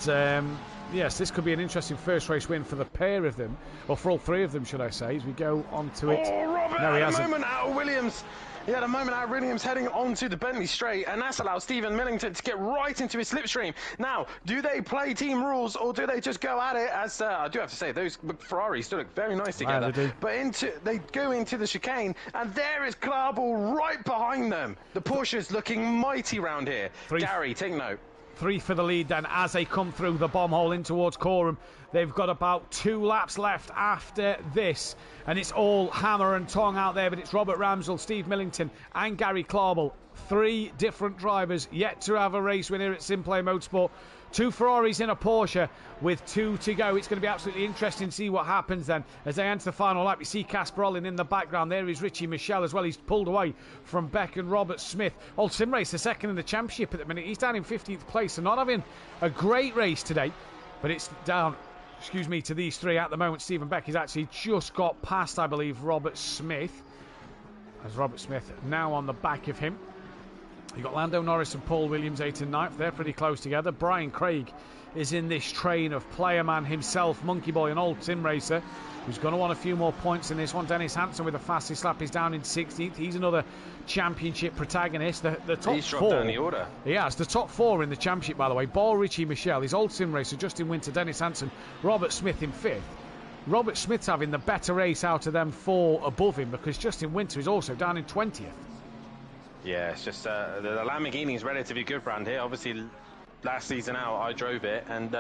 yes, this could be an interesting first race win for the pair of them, or for all 3 of them, should I say, as we go on to it. Oh, Robert had a moment out of Williams. He had a moment out of Williams heading onto the Bentley straight, and that's allowed Stephen Millington to get right into his slipstream. Now, do they play team rules, or do they just go at it? As I do have to say, those Ferraris do look very nice together. They do. But they go into the chicane, and there is Clarball right behind them. The Porsche's looking mighty round here. Gary, take note. 3 for the lead then as they come through the bomb hole in towards Coram. They've got about 2 laps left after this, and it's all hammer and tong out there, but it's Robert Ramsell, Steve Millington and Gary Clarball. 3 different drivers yet to have a race win here at SimPlay Motorsport. 2 Ferraris in a Porsche with 2 to go. It's going to be absolutely interesting to see what happens then as they enter the final lap. You see Casper Ollin in the background. There is Richie Michel as well. He's pulled away from Beck and Robert Smith. Old Simrace, the second in the championship at the minute. He's down in 15th place, so not having a great race today, but it's down, to these 3 at the moment. Stephen Beck has actually just got past, I believe, Robert Smith, as Robert Smith now on the back of him. You've got Lando Norris and Paul Williams 8th and 9th. They're pretty close together. Brian Craig is in this train of player man himself, Monkey Boy, an old sim racer, who's going to want a few more points in this one. Dennis Hansen with the fastest lap is down in 16th. He's another championship protagonist. The top He's four. dropped down the order. He has. The top four in the championship, by the way. Ball, Richie Michelle, his old sim racer, Justin Winter, Dennis Hansen, Robert Smith in 5th. Robert Smith's having the better race out of them four above him because Justin Winter is also down in 20th. Yeah, it's just the Lamborghini is relatively good brand here. Obviously, last season out, I drove it, and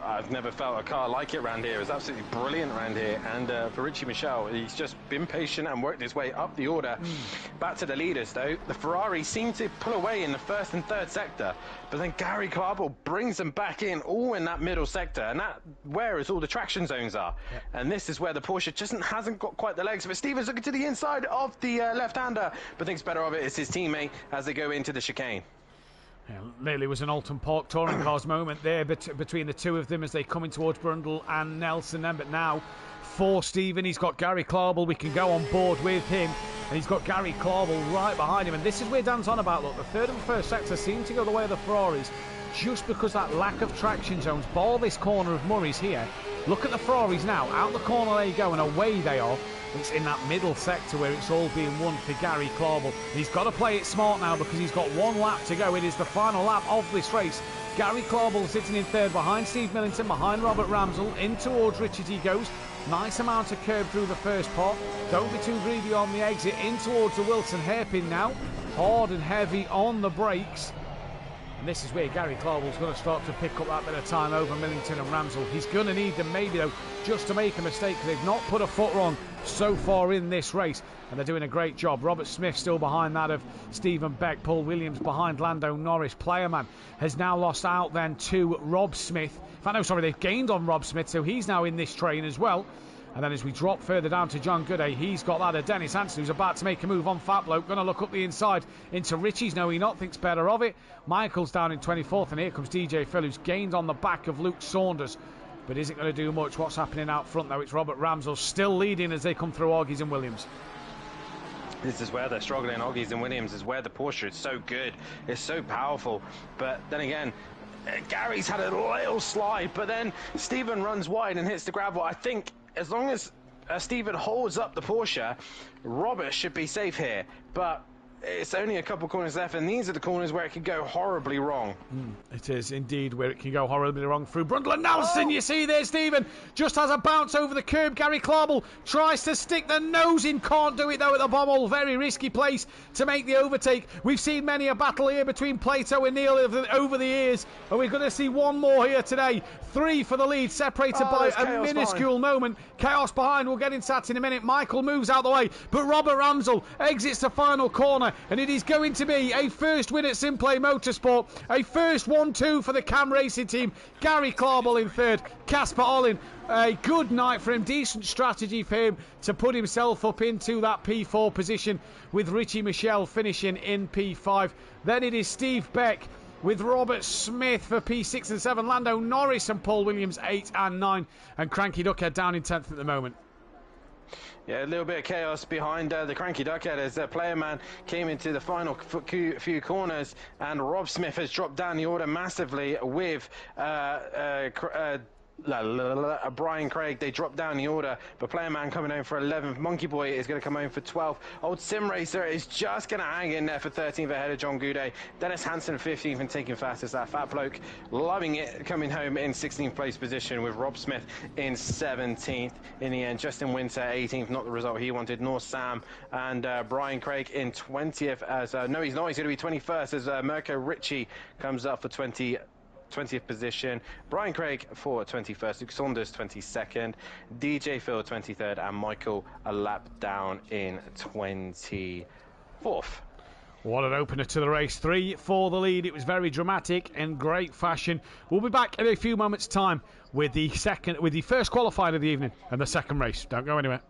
I've never felt a car like it around here. It's absolutely brilliant around here. And for Richie Michelle, he's just been patient and worked his way up the order. Back to the leaders, though. The Ferrari seemed to pull away in the first and third sector, but then Gary Clarball brings them back in, all in that middle sector, and that where is all the traction zones are. Yep. And this is where the Porsche just hasn't got quite the legs. But Stevens looking to the inside of the left-hander, but thinks better of it. It's his teammate as they go into the chicane. Yeah, nearly was an Alton Park touring cars moment there between the two of them as they come in towards Brundle and Nelson then. But now for Stephen, he's got Gary Clarball. We can go on board with him, and he's got Gary Clarball right behind him. And this is where Dan's on about. Look, the third and first sector seem to go the way of the Ferraris just because that lack of traction zones. Ball this corner of Murray's here. Look at the Ferraris now. Out the corner they go, and away they are. It's in that middle sector where it's all being won for Gary Clarball. He's got to play it smart now because he's got one lap to go. It is the final lap of this race. Gary Clarball sitting in third behind Steve Millington, behind Robert Ramsell. In towards Richard he goes. Nice amount of curb through the first part. Don't be too greedy on the exit. In towards the Wilson hairpin now. Hard and heavy on the brakes. And this is where Gary Clarball's going to start to pick up that bit of time over Millington and Ramsell. He's going to need them maybe, though, just to make a mistake because they've not put a foot wrong so far in this race. And they're doing a great job. Robert Smith still behind that of Stephen Beck. Paul Williams behind Lando Norris. Playerman has now lost out then to Rob Smith. In fact, no, sorry, they've gained on Rob Smith, so he's now in this train as well. And then as we drop further down to John Gooday, he's got that of Dennis Hansen, who's about to make a move on Fat Bloke. Going to look up the inside into Richie's. No, he not thinks better of it. Michael's down in 24th, and here comes DJ Phil, who's gained on the back of Luke Saunders. But isn't going to do much. What's happening out front, though? It's Robert Ramsell still leading as they come through Augies and Williams. This is where they're struggling. Augies and Williams is where the Porsche is so good. It's so powerful. But then again, Gary's had a little slide, but then Stephen runs wide and hits the gravel. I think as long as Stephen holds up the Porsche, Robert should be safe here. But it's only a couple corners left, and these are the corners where it could go horribly wrong. It is indeed where it can go horribly wrong through Brundle and Nelson. You see there, Stephen just has a bounce over the curb. Gary Clarball tries to stick the nose in, can't do it though at the bommel. Very risky place to make the overtake. We've seen many a battle here between Plato and Neil over the years, and we're going to see one more here today. 3 for the lead, separated by a minuscule moment. Chaos behind, we'll get into that in a minute. Michael moves out the way, but Robert Ramsell exits the final corner, and it is going to be a first win at SimPlay Motorsport, a first 1-2 for the Cam Racing team. Gary Clarball in third, Casper Ollin, a good night for him, decent strategy for him to put himself up into that P4 position, with Richie Michelle finishing in P5. Then it is Steve Beck with Robert Smith for P6 and 7, Lando Norris and Paul Williams 8 and 9, and Cranky Duckhead down in 10th at the moment. Yeah, a little bit of chaos behind the Cranky Duckhead as the player man came into the final few corners, and Rob Smith has dropped down the order massively with Brian Craig. They dropped down the order, but player man coming home for 11th. Monkey Boy is going to come home for 12th. Old Sim Racer is just going to hang in there for 13th ahead of John Goudet. Dennis Hansen 15th and taking fastest. That Fat Bloke loving it, coming home in 16th place position with Rob Smith in 17th. In the end, Justin Winter 18th, not the result he wanted, nor Sam, and Brian Craig in 20th as no, he's not, he's going to be 21st as Mirko Ritchie comes up for 20th position, Brian Craig for 21st, Luke Saunders 22nd, DJ Phil 23rd, and Michael a lap down in 24th. What an opener to the race. 3 for the lead. It was very dramatic in great fashion. We'll be back in a few moments' time with the first qualifying of the evening and the second race. Don't go anywhere.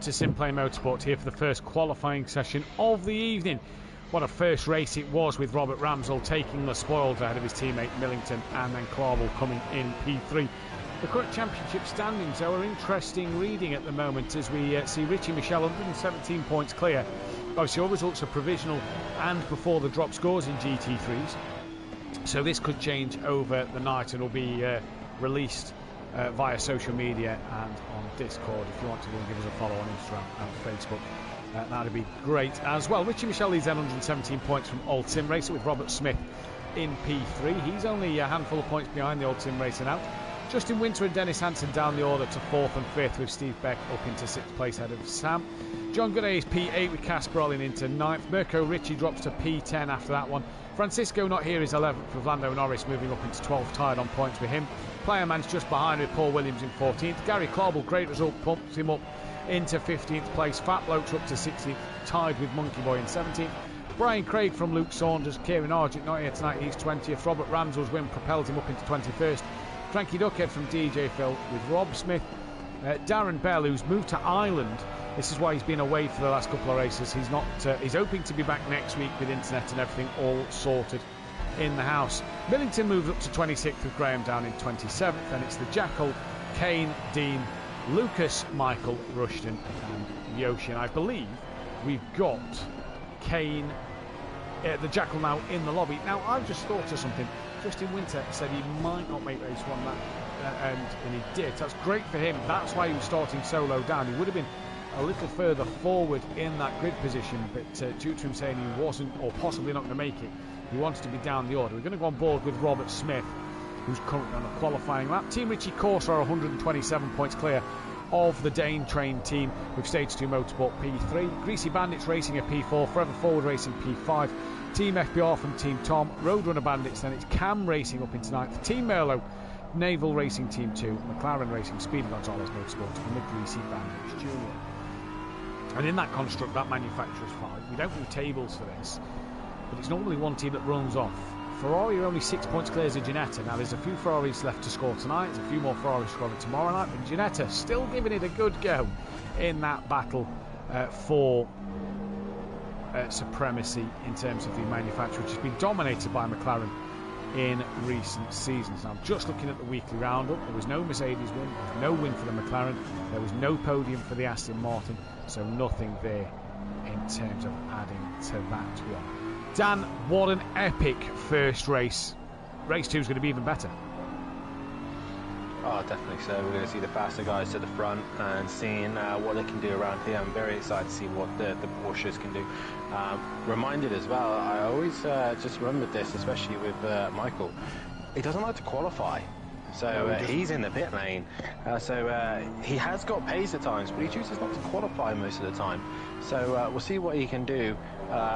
To SimPlay Motorsport here for the first qualifying session of the evening. What a first race it was, with Robert Ramsell taking the spoils ahead of his teammate Millington, and then Clarwell coming in P3. The current championship standings are interesting reading at the moment, as we see Richie Michelle 117 points clear. Obviously all results are provisional and before the drop scores in GT3s, so this could change over the night and will be released via social media and on Discord. If you want to, give us a follow on Instagram and Facebook. That'd be great as well. Richie Michelle leads 117 points from Old Sim Racer, with Robert Smith in P3. He's only a handful of points behind the Old Sim Racing out. Justin Winter and Dennis Hansen down the order to 4th and 5th, with Steve Beck up into 6th place ahead of Sam. John Gooday is P8 with Casper Olin into 9th. Mirko Ritchie drops to P10 after that one. Francisco not here is 11th, with Lando Norris moving up into 12th, tied on points with him. Playerman's just behind with Paul Williams in 14th. Gary Clarwell, great result, pumps him up into 15th place. Fat Bloke's up to 16th, tied with Monkey Boy in 17th. Brian Craig from Luke Saunders. Kieran Argent not here tonight, he's 20th. Robert Ramsell's win propelled him up into 21st. Cranky Duckhead from DJ Phil with Rob Smith. Darren Bell, who's moved to Ireland. This is why he's been away for the last couple of races. He's not. He's hoping to be back next week with internet and everything all sorted in the house. Millington moves up to 26th with Graham down in 27th. And it's the Jackal, Kane, Dean, Lucas, Michael, Rushton and Yoshi. And I believe we've got Kane, the Jackal, now in the lobby. Now, I've just thought of something. Justin Winter said he might not make race one, and he did. That's great for him. That's why he was starting so low down. He would have been a little further forward in that grid position, but due to him saying he wasn't, or possibly not going to make it, he wanted to be down the order. We're going to go on board with Robert Smith, who's currently on a qualifying lap. Team Richie Corsa are 127 points clear of the Dane Train team, with Stage 2 Motorsport P3. Greasy Bandits Racing at P4, Forever Forward Racing P5. Team FBR from Team Tom, Roadrunner Bandits, then it's Cam Racing up into 9th. Team Merlot, Naval Racing Team 2, McLaren Racing, Speedy Gonzalez Motorsport, and the Greasy Bandits Junior. And in that construct, that manufacturer's 5. We don't do tables for this, but it's normally one team that runs off. Ferrari are only 6 points clear as a Ginetta. Now, there's a few Ferraris left to score tonight. There's a few more Ferraris scoring tomorrow night. But Ginetta still giving it a good go in that battle for supremacy in terms of the manufacturer, which has been dominated by McLaren in recent seasons. Now, just looking at the weekly roundup, there was no Mercedes win, there was no win for the McLaren, there was no podium for the Aston Martin, so nothing there in terms of adding to that one. Dan, what an epic first race. Race 2 is going to be even better. Oh, definitely so. We're going to see the faster guys to the front and seeing what they can do around here. I'm very excited to see what the Porsches can do. Reminded as well, I always just remembered this, especially with Michael. He doesn't like to qualify. So he's in the pit lane. He has got pace at times, but he chooses not to qualify most of the time. So we'll see what he can do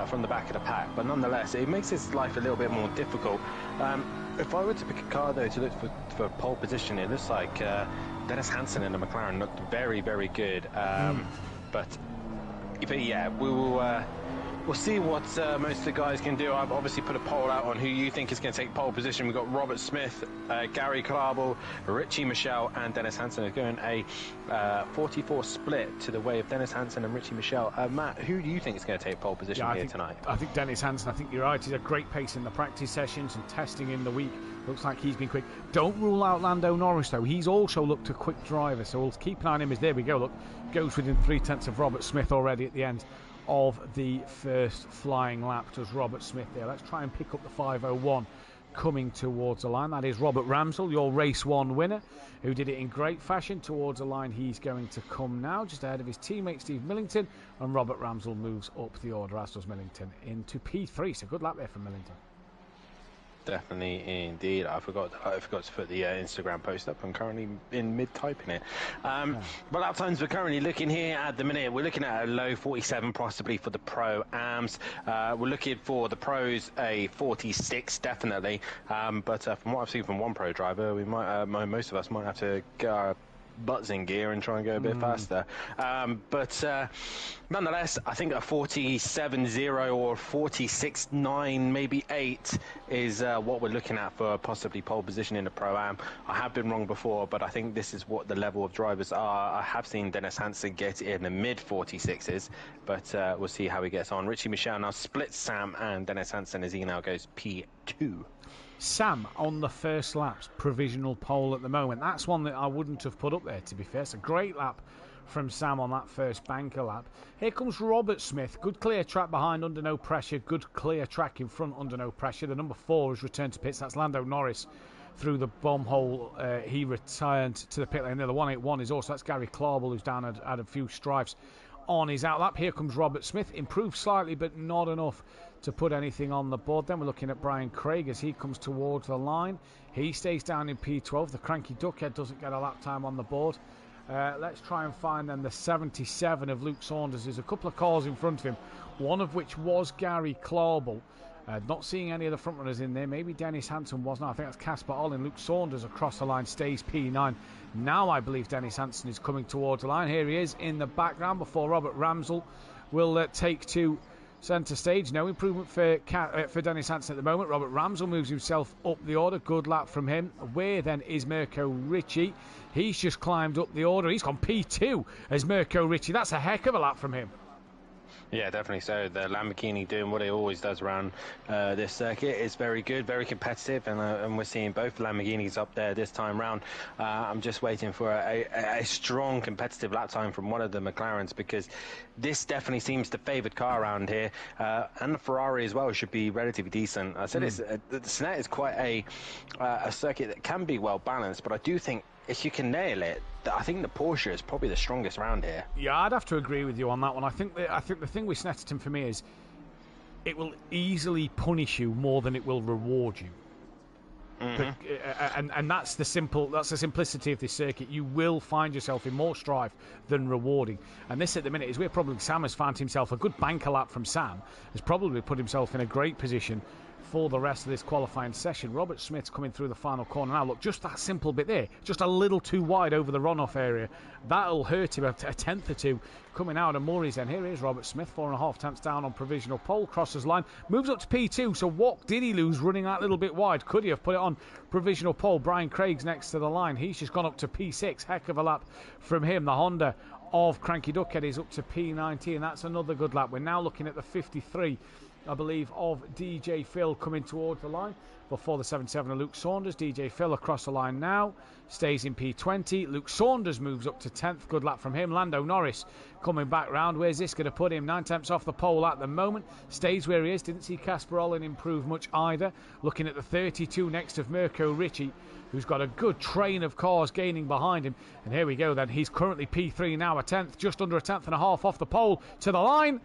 from the back of the pack. But nonetheless, it makes his life a little bit more difficult. If I were to pick a car, though, to look for pole position, it looks like Dennis Hansen in the McLaren looked very, very good. But yeah, we'll see what most of the guys can do. I've obviously put a poll out on who you think is going to take pole position. We've got Robert Smith, Gary Clarwell, Richie Michelle and Dennis Hansen. Are going a 44 split to the way of Dennis Hansen and Richie Michelle. Matt, who do you think is going to take pole position tonight? I think Dennis Hansen. I think you're right. He's had great pace in the practice sessions and testing in the week. Looks like he's been quick. Don't rule out Lando Norris, though. He's also looked a quick driver, so we'll keep an eye on him. As there we go, look, goes within 3/10 of Robert Smith already at the end of the first flying lap. Does Robert Smith there? Let's try and pick up the 5:01 coming towards the line. That is Robert Ramsell, your race 1 winner, who did it in great fashion. Towards the line he's going to come now, just ahead of his teammate Steve Millington, and Robert Ramsell moves up the order, as does Millington, into P3. So good lap there from Millington. Definitely, indeed. I forgot to put the Instagram post up. I'm currently in mid-typing it. But lap times we're currently looking here at the minute. We're looking at a low 47 possibly for the Pro-Ams. We're looking for the Pros a 46 definitely. But from what I've seen from one Pro driver, we might most of us might have to butts in gear and try and go a bit faster. But nonetheless, I think a 47.0 or 46.9, maybe 8 is what we're looking at for possibly pole position in the Pro-Am. I have been wrong before, but I think this is what the level of drivers are. I have seen Dennis Hansen get in the mid 46s, but we'll see how he gets on. Richie Michel now splits Sam and Dennis Hansen as he now goes P2. Sam on the first lap's provisional pole at the moment. That's one that I wouldn't have put up there, to be fair. It's a great lap from Sam on that first banker lap. Here comes Robert Smith. Good clear track behind under no pressure. Good clear track in front under no pressure. The number 4 has returned to pits. That's Lando Norris through the bomb hole. He returned to the pit lane there. The 181 is also, that's Gary Clarbel, who's down had a few strifes on his outlap. Here comes Robert Smith. Improved slightly, but not enough to put anything on the board. Then we're looking at Brian Craig as he comes towards the line. He stays down in P12. The cranky duckhead doesn't get a lap time on the board. Let's try and find then the 77 of Luke Saunders. There's a couple of cars in front of him, one of which was Gary Clarbel. Not seeing any of the front runners in there. Maybe Dennis Hansen was. No, I think that's Casper Olin. Luke Saunders across the line stays P9. Now I believe Dennis Hansen is coming towards the line. Here he is in the background before Robert Ramsell will take to centre stage. No improvement for Dennis Hansen at the moment. Robert Ramsell moves himself up the order. Good lap from him. Where then is Mirko Ricci? He's just climbed up the order. He's gone P2 as Mirko Ricci. That's a heck of a lap from him. Yeah, definitely so. The Lamborghini doing what it always does around this circuit is very good, very competitive, and we're seeing both Lamborghinis up there this time round. I'm just waiting for a strong competitive lap time from one of the McLarens, because this definitely seems the favoured car around here, and the Ferrari as well should be relatively decent. I said the Snet is quite a circuit that can be well balanced, but I do think if you can nail it, I think the Porsche is probably the strongest round here. Yeah, I'd have to agree with you on that one. I think the thing with Snetterton for me is it will easily punish you more than it will reward you. But, and that's the simplicity of this circuit. You will find yourself in more strife than rewarding. And this at the minute is where probably Sam has found himself. A good banker lap from Sam has probably put himself in a great position for the rest of this qualifying session. Robert Smith's coming through the final corner now. Look, just that simple bit there, just a little too wide over the runoff area. That'll hurt him a tenth or two coming out of Murray's end. Here is Robert Smith, 4.5 tenths down on provisional pole, crosses line, moves up to P2. So what did he lose running that little bit wide? Could he have put it on provisional pole? Brian Craig's next to the line. He's just gone up to P6. Heck of a lap from him. The Honda of Cranky Duckhead is up to P19. That's another good lap. We're now looking at the 53, I believe, of DJ Phil coming towards the line before the 77 of Luke Saunders. DJ Phil across the line now, stays in P20. Luke Saunders moves up to 10th. Good lap from him. Lando Norris coming back round. Where's this going to put him? 9 tenths off the pole at the moment. Stays where he is. Didn't see Casper Olin improve much either. Looking at the 32 next of Mirko Ricci, who's got a good train of cars gaining behind him. And here we go then. He's currently P3 now, a tenth, just under a tenth and a half off the pole to the line.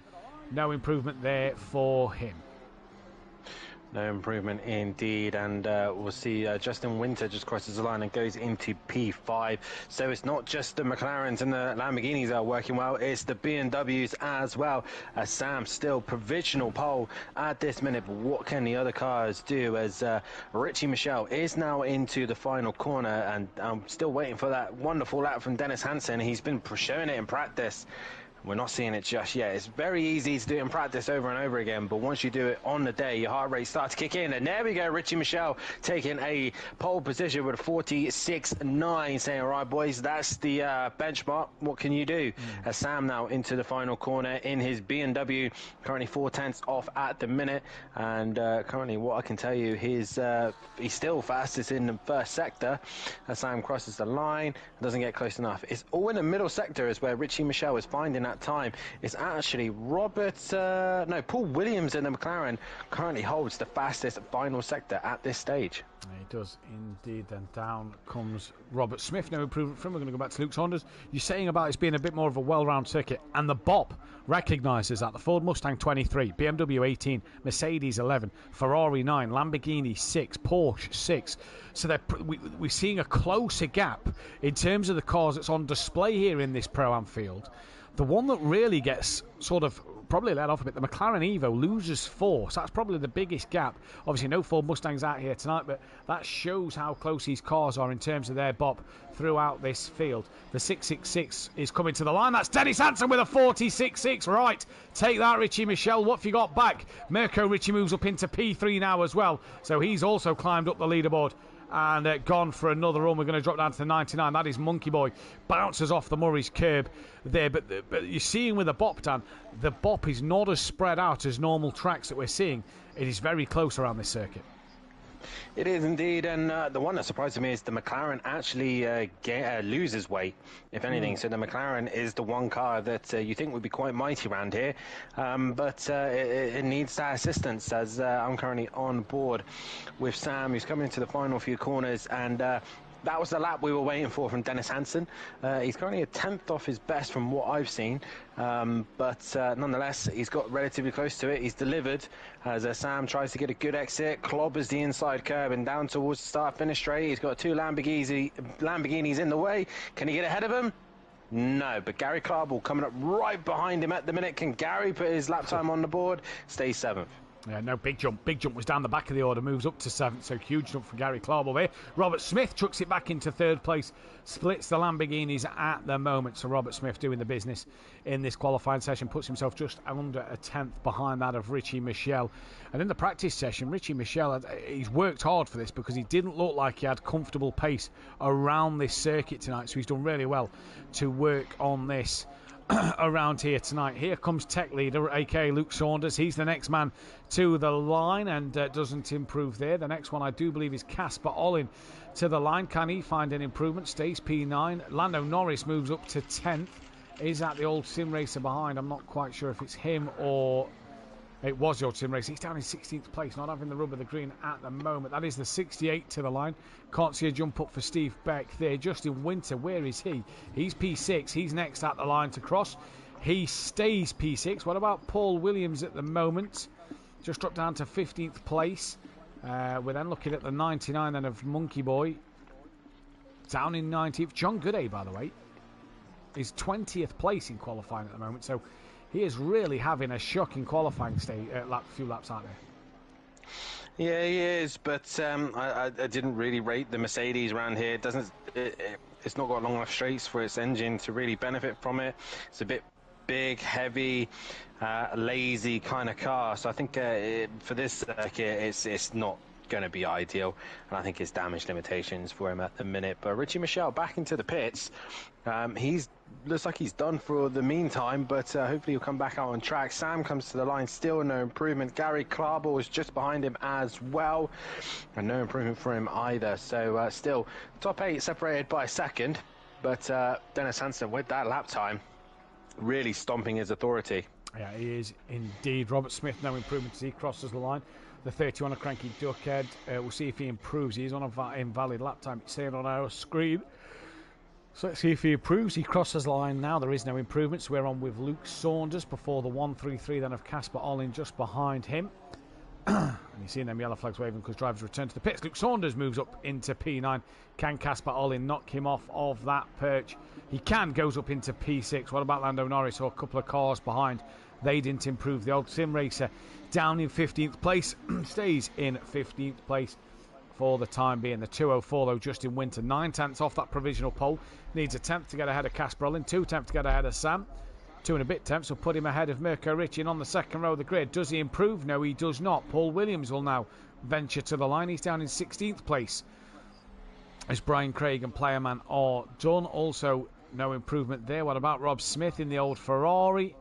No improvement there for him. No improvement indeed, and we'll see Justin Winter just crosses the line and goes into P5. So it's not just the McLarens and the Lamborghinis that are working well, it's the BMWs as well. As Sam still provisional pole at this minute, but what can the other cars do as Richie Michel is now into the final corner, and I'm still waiting for that wonderful lap from Dennis Hansen. He's been showing it in practice. We're not seeing it just yet. It's very easy to do it in practice over and over again, but once you do it on the day, your heart rate starts to kick in. And there we go, Richie Michel taking a pole position with a 46.9, saying, all right, boys, that's the benchmark. What can you do? As Sam now into the final corner in his BMW, currently 4 tenths off at the minute. And currently, what I can tell you, he's still fastest in the first sector. As Sam crosses the line, doesn't get close enough. It's all in the middle sector is where Richie Michel is finding that time. It's actually Paul Williams in the McLaren currently holds the fastest final sector at this stage. He does indeed. Then down comes Robert Smith. No improvement from him. We're going to go back to Luke Saunders. You're saying about it being a bit more of a well-rounded circuit, and the BOP recognises that. The Ford Mustang 23, BMW 18, Mercedes 11, Ferrari 9, Lamborghini 6, Porsche 6. So we're seeing a closer gap in terms of the cars that's on display here in this Pro-Am field. The one that really gets sort of probably let off a bit. The McLaren Evo loses 4, so that's probably the biggest gap. Obviously, no Ford Mustangs out here tonight, but that shows how close these cars are in terms of their bop throughout this field. The 666 is coming to the line. That's Dennis Hansen with a 46.6. Right, take that, Richie Michelle. What have you got back? Mirko Richie moves up into P3 now as well, so he's also climbed up the leaderboard and gone for another run. We're going to drop down to the 99. That is Monkey Boy. Bounces off the Murray's curb there. But you're seeing with the bop, Dan, the bop is not as spread out as normal tracks that we're seeing. It is very close around this circuit. It is indeed, and the one that surprised me is the McLaren actually loses weight, if anything. So the McLaren is the one car that you think would be quite mighty around here, but it needs that assistance, as I'm currently on board with Sam, who's coming into the final few corners, and that was the lap we were waiting for from Dennis Hansen. He's currently a 10th off his best from what I've seen, but nonetheless, he's got relatively close to it. He's delivered as Sam tries to get a good exit, clobbers the inside curb and down towards the start-finish straight. He's got 2 Lamborghinis in the way. Can he get ahead of him? No, but Gary Clarble coming up right behind him at the minute. Can Gary put his lap time on the board? Stays 7th. Yeah, no, big jump. Big jump was down the back of the order, moves up to 7th, so huge jump for Gary Clarble there. Robert Smith chucks it back into 3rd place, splits the Lamborghinis at the moment. So Robert Smith doing the business in this qualifying session, puts himself just under a 10th behind that of Richie Michelle. And in the practice session, Richie Michelle, he's worked hard for this because he didn't look like he had comfortable pace around this circuit tonight, so he's done really well to work on this around here tonight. Here comes tech leader, aka Luke Saunders. He's the next man to the line and doesn't improve there. The next one I do believe is Casper Ollin to the line. Can he find an improvement? Stays P9. Lando Norris moves up to 10th. Is that the old sim racer behind? I'm not quite sure if it's him or it was the old sim racer. He's down in 16th place, not having the rub of the green at the moment. That is the 68 to the line. Can't see a jump up for Steve Beck there. Justin Winter, where is he? He's P6. He's next at the line to cross. He stays P6. What about Paul Williams at the moment? Just dropped down to 15th place. We're then looking at the 99 then of Monkey Boy. Down in 19th. John Gooday, by the way, is 20th place in qualifying at the moment. So he is really having a shocking qualifying few laps out there. Yeah, he is, but I didn't really rate the Mercedes around here. It's not got long enough straights for its engine to really benefit from it. It's a bit big, heavy, lazy kind of car. So I think for this circuit, it's not going to be ideal, and I think it's damage limitations for him at the minute. But Richie Michelle back into the pits. He's looks like he's done for the meantime, but hopefully he'll come back out on track. Sam comes to the line, still no improvement. Gary Clarble is just behind him as well, and no improvement for him either. So still top 8 separated by a second, but Dennis Hansen with that lap time really stomping his authority. Yeah, he is indeed. Robert Smith, no improvement as he crosses the line. The 31 of Cranky Duckhead. We'll see if he improves. He's on an invalid lap time. It's saying on our screen. So let's see if he improves. He crosses the line now. There is no improvement. So we're on with Luke Saunders before the 133 then of Casper Ollin just behind him. And you're seeing them yellow flags waving because drivers return to the pits. Luke Saunders moves up into P9. Can Casper Ollin knock him off of that perch? He can. Goes up into P6. What about Lando Norris, or a couple of cars behind? They didn't improve. The old sim racer down in 15th place. Stays in 15th place for the time being. The 204 though, Justin Winter, 9/10 off that provisional pole. Needs a 10th to get ahead of Casper Ollin, 2 tenths to get ahead of Sam. 2 and a bit tenths will put him ahead of Mirko Richie on the second row of the grid. Does he improve? No, he does not. Paul Williams will now venture to the line. He's down in 16th place as Brian Craig and Playerman are done. Also, no improvement there. What about Rob Smith in the old Ferrari?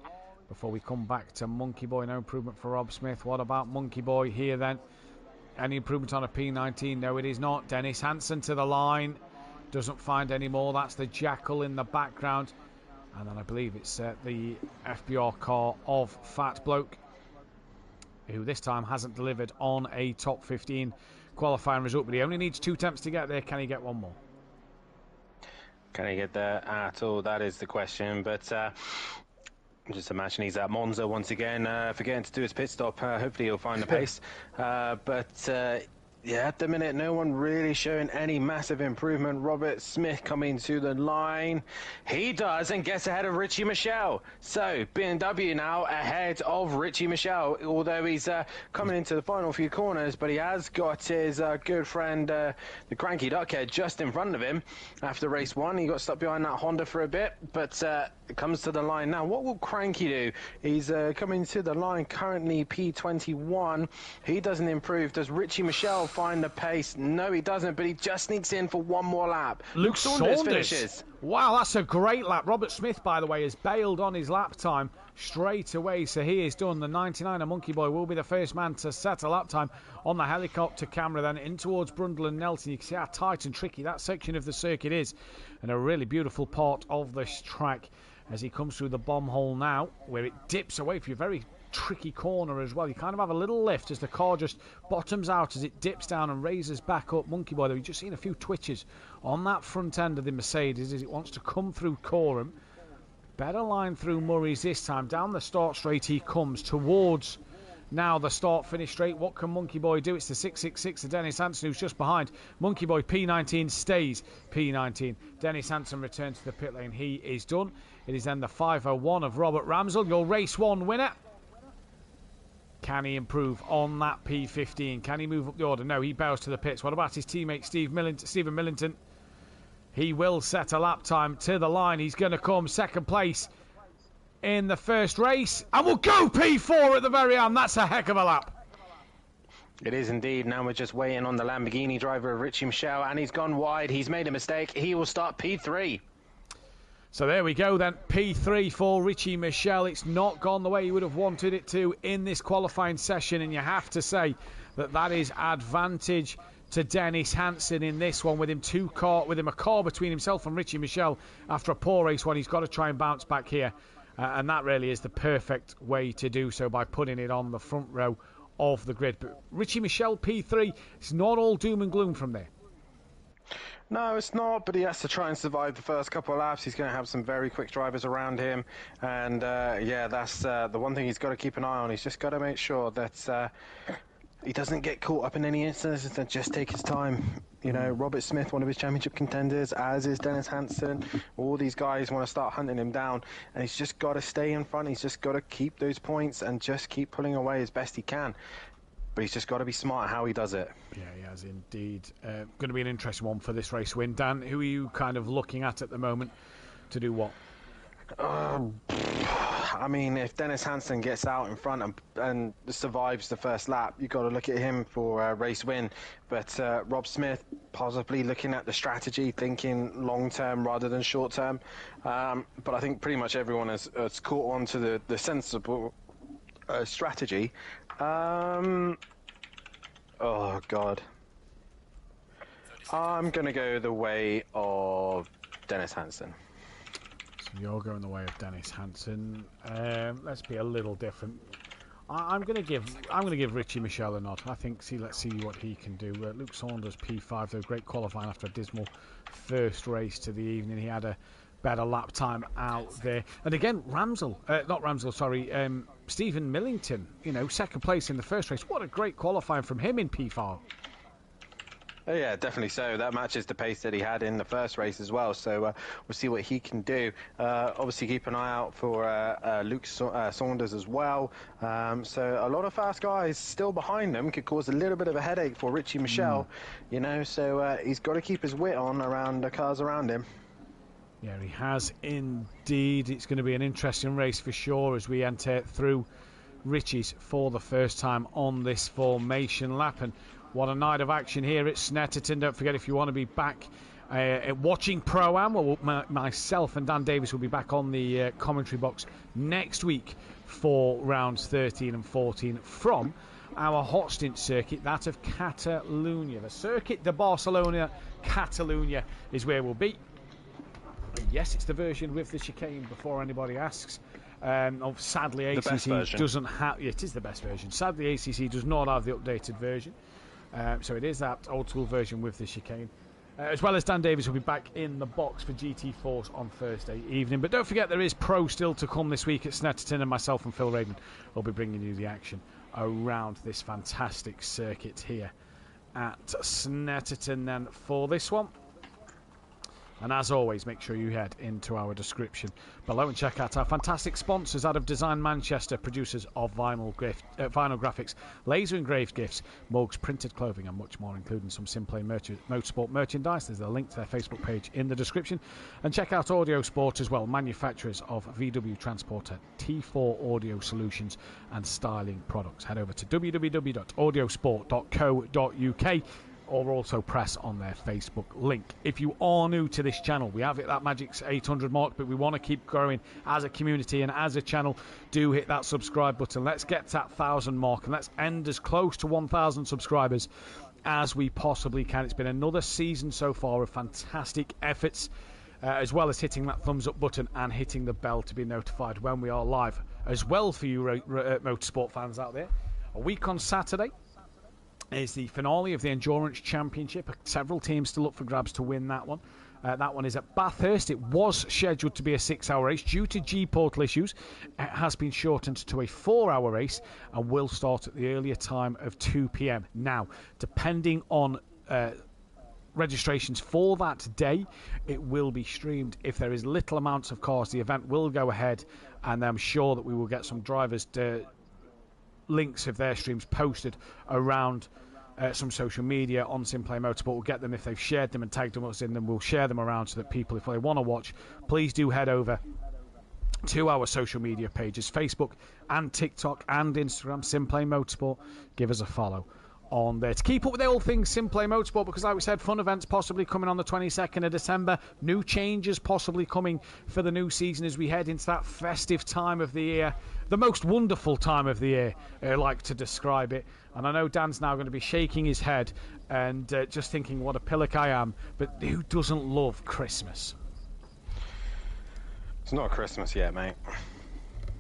Before we come back to Monkey Boy, no improvement for Rob Smith. What about Monkey Boy here then? Any improvement on a P19? No, it is not. Dennis Hansen to the line. Doesn't find any more. That's the Jackal in the background. And then I believe it's the FBR car of Fat Bloke, who this time hasn't delivered on a top 15 qualifying result. But he only needs 2 attempts to get there. Can he get one more? Can he get there at all? That is the question. But just imagine he's at Monza once again, forgetting to do his pit stop. Hopefully he'll find the pace. But Yeah, at the minute, no one really showing any massive improvement. Robert Smith coming to the line. He does and gets ahead of Richie Michelle. So, BMW now ahead of Richie Michelle, although he's coming into the final few corners, but he has got his good friend, the Cranky Duckhead, just in front of him. After race one, he got stuck behind that Honda for a bit, but it comes to the line now. What will Cranky do? He's coming to the line, currently P21. He doesn't improve. Does Richie Michelle find the pace? No, he doesn't, but he just sneaks in for one more lap. Luke Saunders finishes. Wow, that's a great lap. Robert Smith, by the way, has bailed on his lap time straight away, so he is done. The 99er Monkey Boy will be the first man to set a lap time on the helicopter camera, then in towards Brundle and Nelson. You can see how tight and tricky that section of the circuit is, and a really beautiful part of this track as he comes through the bomb hole now, where it dips away for you. Very tricky corner as well. You kind of have a little lift as the car just bottoms out as it dips down and raises back up. Monkey Boy, though, you've just seen a few twitches on that front end of the Mercedes as it wants to come through Coram. Better line through Murray's this time. Down the start straight he comes towards now the start-finish straight. What can Monkey Boy do? It's the 666 of Dennis Hansen who's just behind. Monkey Boy P19 stays P19. Dennis Hansen returns to the pit lane. He is done. It is then the 501 of Robert Ramsell, your race one winner. Can he improve on that P15? Can he move up the order? No, he bows to the pits. What about his teammate Stephen Millington? He will set a lap time to the line. He's going to come second place in the first race. And we'll go P4 at the very end. That's a heck of a lap. It is indeed. Now we're just waiting on the Lamborghini driver of Richie Michelle, and he's gone wide. He's made a mistake. He will start P3. So there we go then, P3 for Richie Michelle. It's not gone the way you would have wanted it to in this qualifying session, and you have to say that that is advantage to Dennis Hansen in this one, with him a car between himself and Richie Michelle after a poor race one. He's got to try and bounce back here, and that really is the perfect way to do so, by putting it on the front row of the grid. But Richie Michelle P3, it's not all doom and gloom from there. No, it's not, but he has to try and survive the first couple of laps. He's going to have some very quick drivers around him, and yeah, that's the one thing he's got to keep an eye on. He's just got to make sure that he doesn't get caught up in any instances and just take his time. You know, Robert Smith, one of his championship contenders, as is Dennis Hansen. All these guys want to start hunting him down, and he's just got to stay in front. He's just got to keep those points and just keep pulling away as best he can. But he's just got to be smart how he does it. Yeah, he has indeed. Going to be an interesting one for this race win. Dan, who are you kind of looking at the moment to do what? I mean, if Dennis Hansen gets out in front and survives the first lap, you've got to look at him for a race win. But Rob Smith, possibly looking at the strategy, thinking long-term rather than short-term. But I think pretty much everyone has caught on to the sensible strategy. Oh, God. I'm going to go the way of Dennis Hansen. So you're going the way of Dennis Hansen. Let's be a little different. I'm going to give Richie Michelle a nod. I think. Let's see what he can do. Luke Saunders P5, though, great qualifying after a dismal first race to the evening. He had a better lap time out there. And again, Stephen Millington, you know, second place in the first race. What a great qualifying from him in P4. Oh, yeah, definitely so. That matches the pace that he had in the first race as well. So we'll see what he can do. Obviously, keep an eye out for Luke Saunders as well. So a lot of fast guys still behind him could cause a little bit of a headache for Richie Michelle. You know, so he's got to keep his wit on around the cars around him. Yeah, he has indeed. It's going to be an interesting race for sure as we enter through Richie's for the first time on this formation lap. And what a night of action here at Snetterton. Don't forget, if you want to be back watching Pro-Am, well, myself and Dan Davis will be back on the commentary box next week for rounds 13 and 14 from our hot stint circuit, that of Catalunya. The Circuit de Barcelona, Catalunya is where we'll be. Yes, it's the version with the chicane, before anybody asks. Sadly, ACC doesn't have... It is the best version. Sadly, ACC does not have the updated version. So it is that old school version with the chicane. As well as Dan Davis will be back in the box for GT Force on Thursday evening. But don't forget, there is Pro still to come this week at Snetterton, and myself and Phil Raven will be bringing you the action around this fantastic circuit here at Snetterton then for this one. And as always, make sure you head into our description below and check out our fantastic sponsors out of Design Manchester, producers of vinyl graphics, laser engraved gifts, mugs, printed clothing, and much more, including some SimPlay Motorsport merchandise. There's a link to their Facebook page in the description. And check out Audio Sport as well, manufacturers of VW Transporter, T4 audio solutions, and styling products. Head over to www.audiosport.co.uk. or also press on their Facebook link. If you are new to this channel, we have hit that magic 800 mark, but we want to keep growing as a community and as a channel. Do hit that subscribe button. Let's get to that 1,000 mark, and let's end as close to 1,000 subscribers as we possibly can. It's been another season so far of fantastic efforts, as well as hitting that thumbs up button and hitting the bell to be notified when we are live. As well, for you motorsport fans out there, a week on Saturday is the finale of the Endurance Championship. Several teams still up for grabs to win that one. That one is at Bathurst. It was scheduled to be a 6-hour race. Due to G-Portal issues, it has been shortened to a 4-hour race and will start at the earlier time of 2 p.m. Now, depending on registrations for that day, it will be streamed. If there is little amounts of cars, the event will go ahead, and I'm sure that we will get some drivers links of their streams posted around some social media on SimPlay Motorsport. We'll get them if they've shared them and tagged us in them. We'll share them around so that people, if they want to watch, please do head over to our social media pages, Facebook and TikTok and Instagram, SimPlay Motorsport. Give us a follow on there to keep up with all things SimPlay Motorsport, because like we said, fun events possibly coming on the 22nd of December, new changes possibly coming for the new season as we head into that festive time of the year, the most wonderful time of the year, I like to describe it. And I know Dan's now going to be shaking his head and just thinking what a pillock I am, but who doesn't love Christmas? It's not Christmas yet, mate.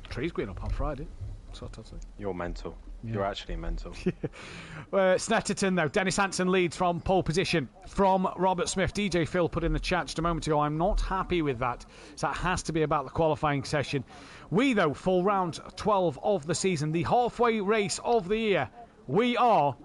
Tree's going up on Friday. That's what I'll say. You're mental. Yeah. You're actually mental. Snetterton, though. Dennis Hansen leads from pole position from Robert Smith. DJ Phil put in the chat just a moment ago, I'm not happy with that. So that has to be about the qualifying session. We, though, for round 12 of the season, the halfway race of the year, we are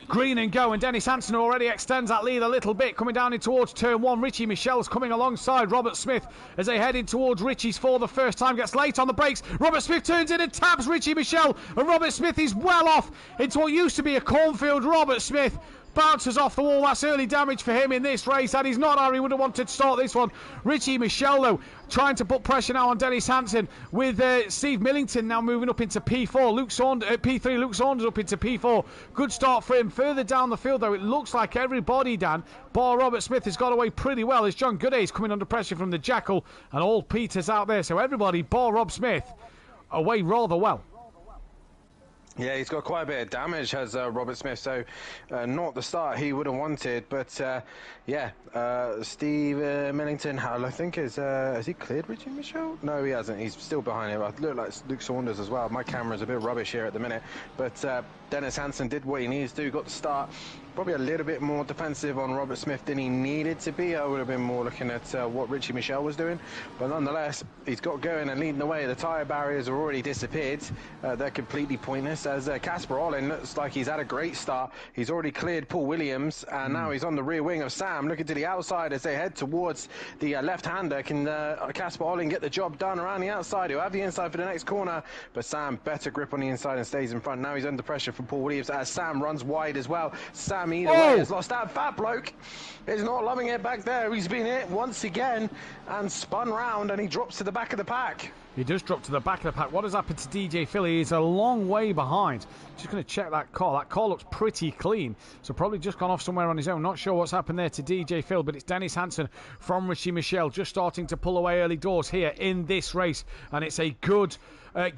green and go, and Dennis Hansen already extends that lead a little bit, coming down in towards turn 1. Richie Michel's coming alongside Robert Smith as they head in towards Richie's for the first time. Gets late on the brakes. Robert Smith turns in and taps Richie Michel, and Robert Smith is well off into what used to be a cornfield. Robert Smith bounces off the wall. That's early damage for him in this race. That is not how he would have wanted to start this one. Richie Michel, though, trying to put pressure now on Dennis Hansen, with Steve Millington now moving up into P4. P3, Luke Saunders up into P4. Good start for him. Further down the field, though, it looks like everybody, Dan, bar Robert Smith, has got away pretty well as John Gooday is coming under pressure from the Jackal, and all Peters out there. So everybody, bar Rob Smith, away rather well. Yeah, he's got quite a bit of damage, has Robert Smith, so not the start he would have wanted. But Steve Millington, I think, has he cleared Richie Michel? No, he hasn't. He's still behind him. I look like Luke Saunders as well. My camera's a bit rubbish here at the minute. But Dennis Hansen did what he needs to do, got the start. Probably a little bit more defensive on Robert Smith than he needed to be. I would have been more looking at what Richie Michel was doing. But nonetheless, he's got going and leading the way. The tyre barriers are already disappeared. They're completely pointless, as Casper Olin looks like he's had a great start. He's already cleared Paul Williams, and now he's on the rear wing of Sam, looking to the outside as they head towards the left-hander. Can Casper Olin get the job done around the outside? He'll have the inside for the next corner, but Sam, better grip on the inside and stays in front. Now he's under pressure from Paul Williams as Sam runs wide as well. Sam either way has lost that fat bloke. He's not loving it back there. He's been hit once again and spun round, and he drops to the back of the pack. He does drop to the back of the pack. What has happened to DJ Philly? He's a long way behind. Just going to check that car. That car looks pretty clean. So probably just gone off somewhere on his own. Not sure what's happened there to DJ Phil, but it's Dennis Hansen from Richie Michel just starting to pull away early doors here in this race. And it's a good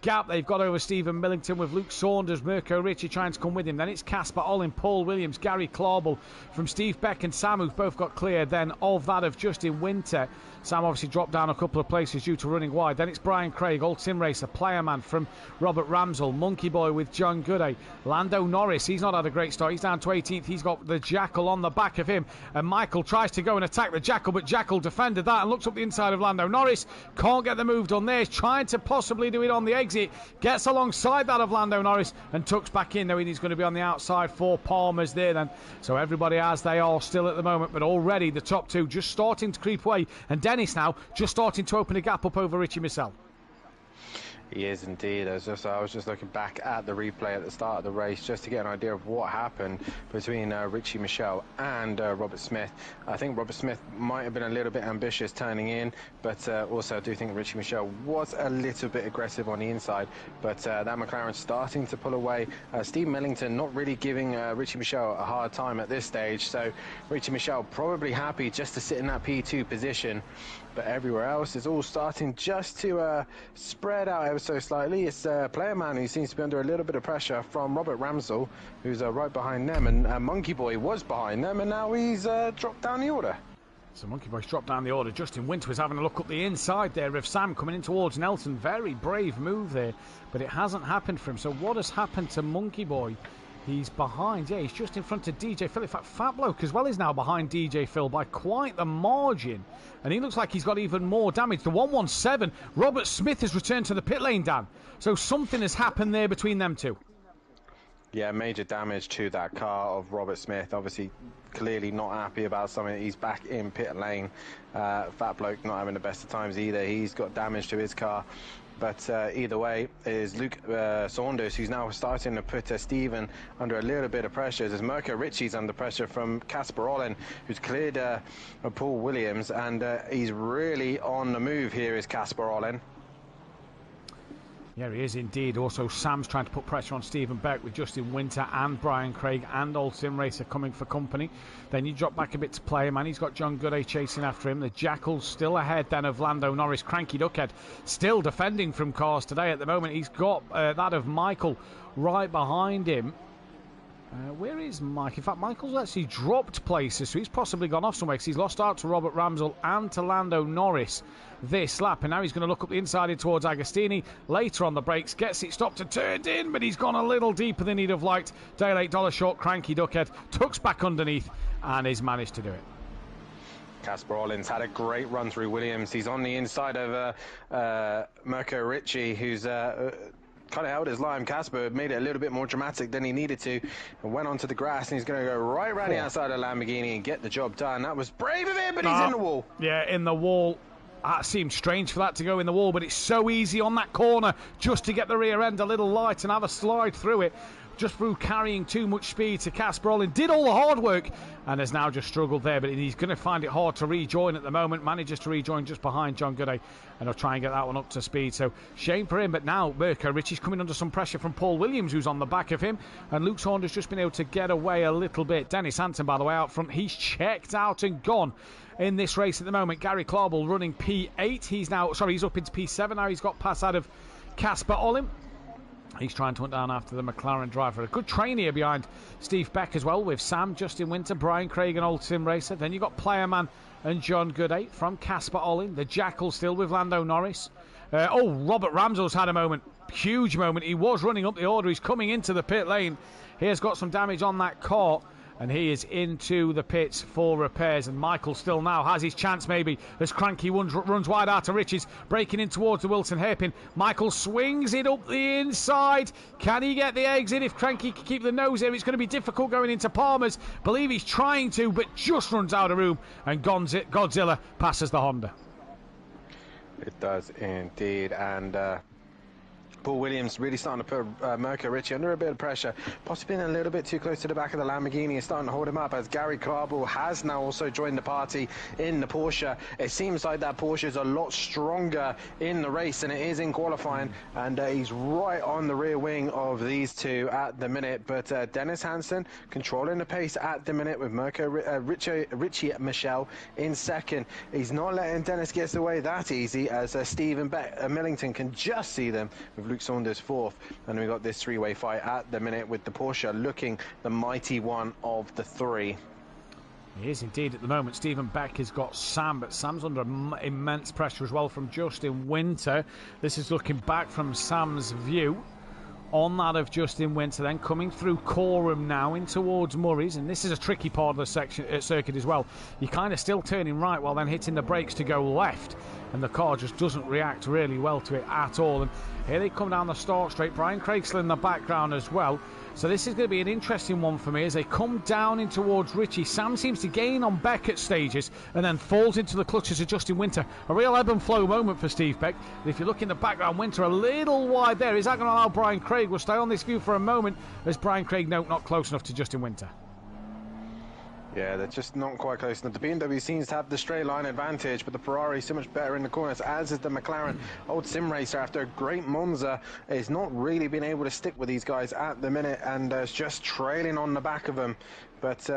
gap they've got over Stephen Millington, with Luke Saunders, Mirko Ritchie trying to come with him. Then it's Casper Olin, Paul Williams, Gary Clarbel from Steve Beck and Sam, who've both got clear then of that of Justin Winter. Sam obviously dropped down a couple of places due to running wide. Then it's Brian Brian Craig, Old Sim Racer, Player Man from Robert Ramsell, Monkey Boy with John Gooday, Lando Norris, he's not had a great start, he's down to 18th, he's got the Jackal on the back of him, and Michael tries to go and attack the Jackal, but Jackal defended that and looks up the inside of Lando Norris, can't get the move done there, he's trying to possibly do it on the exit, gets alongside that of Lando Norris and tucks back in, knowing he's going to be on the outside for Palmer's there then. So everybody as they are still at the moment, but already the top two just starting to creep away, and Dennis now just starting to open a gap up over Richie Missel. He is indeed. I was just looking back at the replay at the start of the race just to get an idea of what happened between Richie Michelle and Robert Smith. I think Robert Smith might have been a little bit ambitious turning in, but also I do think Richie Michelle was a little bit aggressive on the inside, but that McLaren starting to pull away. Steve Millington not really giving Richie Michelle a hard time at this stage, so Richie Michelle probably happy just to sit in that P2 position, but everywhere else is all starting just to spread out ever so slightly. It's Player Man who seems to be under a little bit of pressure from Robert Ramsell, who's right behind them, and Monkey Boy was behind them, and now he's dropped down the order. So Monkey Boy's dropped down the order. Justin Winter was having a look up the inside there of Sam coming in towards Nelson. Very brave move there, but it hasn't happened for him. So what has happened to Monkey Boy? He's behind, yeah, he's just in front of DJ Phil. In fact, Fat Bloke as well is now behind DJ Phil by quite the margin. And he looks like he's got even more damage. The 117, Robert Smith has returned to the pit lane, Dan. So something has happened there between them two. Yeah, major damage to that car of Robert Smith. Obviously, clearly not happy about something. He's back in pit lane. Fat Bloke not having the best of times either. He's got damage to his car. But either way, is Luke Saunders, who's now starting to put Stephen under a little bit of pressure. There's Mirko Ritchie's under pressure from Casper Olin, who's cleared Paul Williams, and he's really on the move here is Casper Olin. Yeah, he is indeed. Also, Sam's trying to put pressure on Stephen Beck with Justin Winter and Brian Craig and Old Sim Racer coming for company. Then you drop back a bit to Player Man. He's got John Gooday chasing after him. The Jackal's still ahead then of Lando Norris. Cranky Duckhead still defending from cars today at the moment. He's got that of Michael right behind him. Where is Mike? In fact, Michael's actually dropped places, so he's possibly gone off somewhere because he's lost out to Robert Ramsell and to Lando Norris this lap. And now he's going to look up the inside in towards Agostini. Later on the brakes, gets it stopped and turned in, but he's gone a little deeper than he'd have liked. Dale $8 short, Cranky Duckhead tucks back underneath and has managed to do it. Casper Olin's had a great run through Williams. He's on the inside of Mirko Ritchie, who's kind of held his line. Casper made it a little bit more dramatic than he needed to and went onto the grass, and he's going to go right around the outside of the Lamborghini and get the job done. That was brave of him, but he's in the wall. Yeah, in the wall. That seems strange for that to go in the wall, but it's so easy on that corner just to get the rear end a little light and have a slide through it. Just through carrying too much speed to Casper Olin. Did all the hard work and has now just struggled there, but he's going to find it hard to rejoin at the moment. Manages to rejoin just behind John Gooday, and he'll try and get that one up to speed. So shame for him, but now Mirko Ritchie's coming under some pressure from Paul Williams, who's on the back of him, and Luke Saunders just been able to get away a little bit. Dennis Hansen, by the way, out front, he's checked out and gone in this race at the moment. Gary Clarble running P8. He's up into P7 now. He's got past out of Casper Olin. He's trying to hunt down after the McLaren driver. A good train here behind Steve Beck as well, with Sam, Justin Winter, Brian Craig and Old Sim Racer. Then you've got Player Man and John Gooday from Casper Olin. The Jackal still with Lando Norris. Robert Ramsell's had a moment. Huge moment. He was running up the order. He's coming into the pit lane. He has got some damage on that car, and he is into the pits for repairs. And Michael still now has his chance maybe as Cranky runs wide out to Riches, breaking in towards the Wilson hairpin. Michael swings it up the inside. Can he get the exit if Cranky can keep the nose here? It's going to be difficult going into Palmer's. Believe he's trying to, but just runs out of room, and Godzilla passes the Honda. It does indeed, and Paul Williams really starting to put Mirko Ritchie under a bit of pressure, possibly been a little bit too close to the back of the Lamborghini and starting to hold him up, as Gary Clarble has now also joined the party in the Porsche. It seems like that Porsche is a lot stronger in the race than it is in qualifying, and he's right on the rear wing of these two at the minute. But Dennis Hansen controlling the pace at the minute with Mirko Ritchie Michelle in second. He's not letting Dennis get away that easy, as Stephen Millington can just see them with Luke Saunders fourth, and we've got this three-way fight at the minute with the Porsche looking the mighty one of the three. He is indeed at the moment. Stephen Beck has got Sam, but Sam's under immense pressure as well from Justin Winter. This is looking back from Sam's view on that of Justin Winter, then coming through Coram now in towards Murray's, and this is a tricky part of the circuit as well. You're kind of still turning right while then hitting the brakes to go left, and the car just doesn't react really well to it at all. And here they come down the start straight. Brian Craig's still in the background as well. So this is going to be an interesting one for me as they come down in towards Richie. Sam seems to gain on Beck at stages and then falls into the clutches of Justin Winter. A real ebb and flow moment for Steve Beck. And if you look in the background, Winter a little wide there. Is that going to allow Brian Craig? We'll stay on this view for a moment as Brian Craig, no, not close enough to Justin Winter. Yeah, they're just not quite close enough. The BMW seems to have the straight line advantage, but the Ferrari is so much better in the corners, as is the McLaren. Old sim racer, after a great Monza, is not really been able to stick with these guys at the minute, and is just trailing on the back of them. But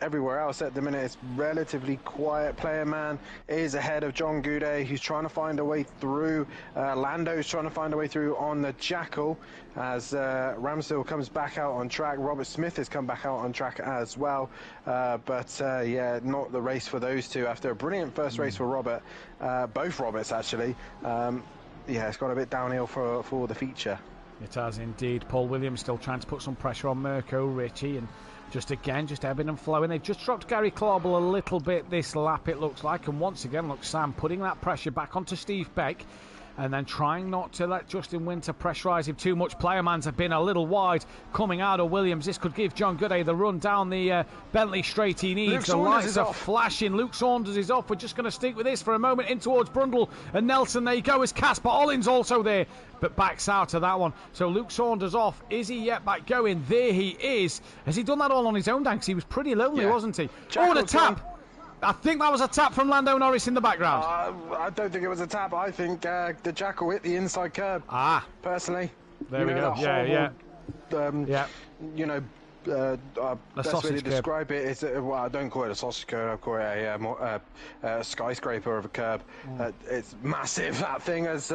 everywhere else at the minute it's relatively quiet. Player Man is ahead of John Goudet, who's trying to find a way through. Lando's trying to find a way through on the Jackal as Ramsdale comes back out on track. Robert Smith has come back out on track as well, but yeah, not the race for those two after a brilliant first race for Robert, both Roberts actually. Yeah, it's got a bit downhill for the feature. It has indeed. Paul Williams still trying to put some pressure on Mirko Ritchie, and just ebbing and flowing. They've just dropped Gary Clauble a little bit this lap, it looks like. And once again, look, Sam putting that pressure back onto Steve Beck and then trying not to let Justin Winter pressurise him too much. Player Man's have been a little wide coming out of Williams. This could give John Goudet the run down the Bentley straight he needs. The lights are flashing. Luke Saunders is off. We're just going to stick with this for a moment in towards Brundle and Nelson. There you go, as Casper Ollins also there, but backs out of that one. So Luke Saunders off. Is he yet back going? There he is. Has he done that all on his own, Dan? Because he was pretty lonely, wasn't he? Oh, the tap. I think that was a tap from Lando Norris in the background. I don't think it was a tap. I think the Jackal hit the inside curb. Personally. There we go. Yeah. You know, best way to describe it is, well, I don't call it a sausage curb, I call it a skyscraper of a curb. It's massive, that thing, as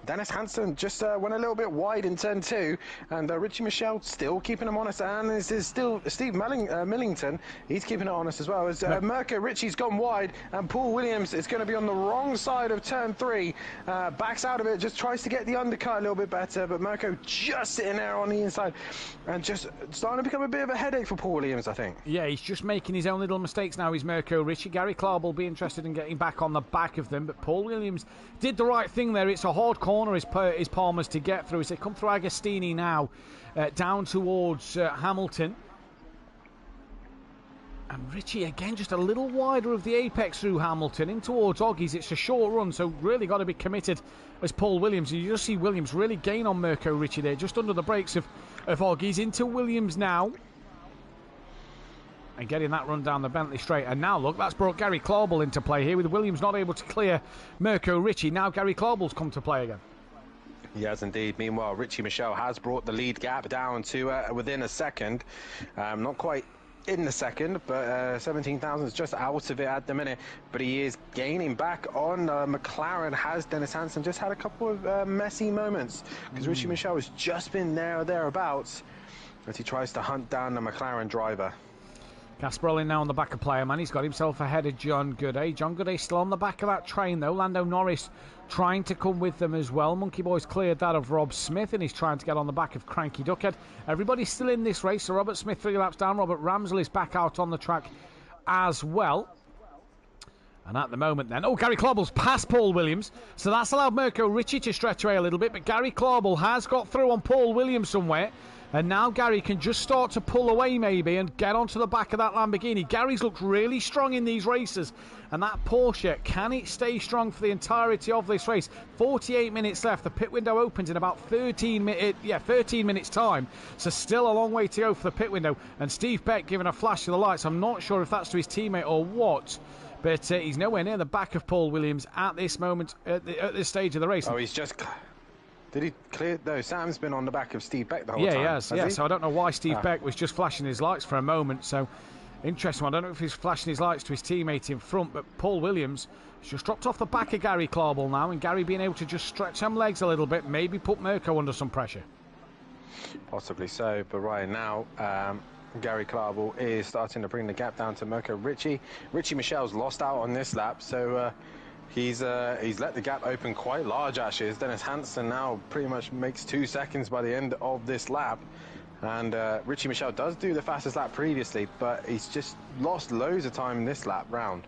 Dennis Hansen just went a little bit wide in turn 2, and Richie Michelle still keeping him honest, and this is still Steve Millington, he's keeping it honest as well, as Mirko Ritchie's gone wide, and Paul Williams is going to be on the wrong side of turn 3, backs out of it, just tries to get the undercut a little bit better, but Mirko just sitting there on the inside, and just starting to become a bit of a headache for Paul Williams, I think. Yeah, he's just making his own little mistakes now. He's Mirko Ritchie. Gary Clark will be interested in getting back on the back of them, but Paul Williams did the right thing there. It's a hard corner, his Palmer's to get through. As they come through Agostini now, down towards Hamilton. And Ritchie again just a little wider of the apex through Hamilton in towards Oggies. It's a short run, so really got to be committed as Paul Williams. You just see Williams really gain on Mirko Ritchie there, just under the brakes of Oggies. Into Williams now, and getting that run down the Bentley straight. And now look, that's brought Gary Clauble into play here, with Williams not able to clear Mirko Ritchie. Now Gary Clauble's come to play again. Yes, indeed. Meanwhile, Richie Michelle has brought the lead gap down to within a second. Not quite in the second, but 17,000 is just out of it at the minute, but he is gaining back on McLaren. Has Dennis Hansen just had a couple of messy moments, because Richie Michelle has just been there or thereabouts as he tries to hunt down the McLaren driver. Casper Ollin now on the back of Player Man. He's got himself ahead of John Goudet. John Goudet still on the back of that train though. Lando Norris trying to come with them as well. Monkey Boy's cleared that of Rob Smith, and he's trying to get on the back of Cranky Duckhead. Everybody's still in this race, so Robert Smith 3 laps down. Robert Ramsdell is back out on the track as well. And at the moment then, Gary Clauble's past Paul Williams, so that's allowed Mirko Ritchie to stretch away a little bit, but Gary Clauble has got through on Paul Williams somewhere. And now Gary can just start to pull away maybe and get onto the back of that Lamborghini. Gary's looked really strong in these races. And that Porsche, can it stay strong for the entirety of this race? 48 minutes left. The pit window opens in about 13 minutes time. So still a long way to go for the pit window. And Steve Beck giving a flash of the lights. I'm not sure if that's to his teammate or what. But he's nowhere near the back of Paul Williams at this moment, at this stage of the race. Oh, he's just... Did he clear? No, Sam's been on the back of Steve Beck the whole time. Yeah, he has. Yeah, so I don't know why Steve Beck was just flashing his lights for a moment. So, interesting. I don't know if he's flashing his lights to his teammate in front, but Paul Williams has just dropped off the back of Gary Clauble now, and Gary being able to just stretch them legs a little bit, maybe put Mirko under some pressure. Possibly so, but right now, Gary Clarble is starting to bring the gap down to Mirko Richie. Richie Michel's lost out on this lap, so he's let the gap open quite large, actually, as Dennis Hansen now pretty much makes 2 seconds by the end of this lap. And Richie Michel does do the fastest lap previously, but he's just lost loads of time in this lap round.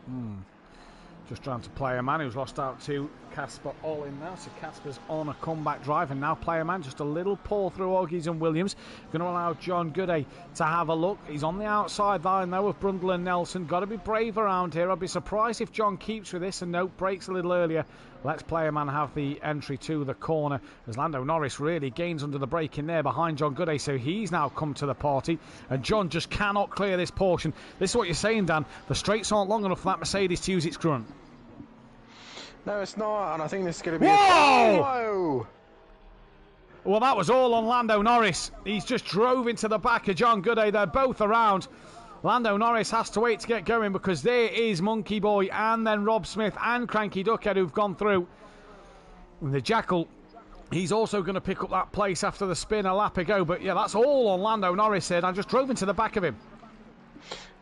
Just trying to play a man who's lost out to Casper Olin now. So Casper's on a comeback drive, and now player man just a little pull through Oggies and Williams. Going to allow John Gooday to have a look. He's on the outside line now with Brundle and Nelson. Got to be brave around here. I'd be surprised if John keeps with this and no breaks a little earlier. Let's player man have the entry to the corner as Lando Norris really gains under the brake in there behind John Gooday, so he's now come to the party, and John just cannot clear this portion. This is what you're saying, Dan. The straights aren't long enough for that Mercedes to use its grunt. No, it's not, and I think this is going to be Whoa! Well, that was all on Lando Norris. He's just drove into the back of John Gooday. They're both around. Lando Norris has to wait to get going because there is Monkey Boy and then Rob Smith and Cranky Duckhead who've gone through. And the Jackal, he's also going to pick up that place after the spin a lap ago. But yeah, that's all on Lando Norris here. I just drove into the back of him.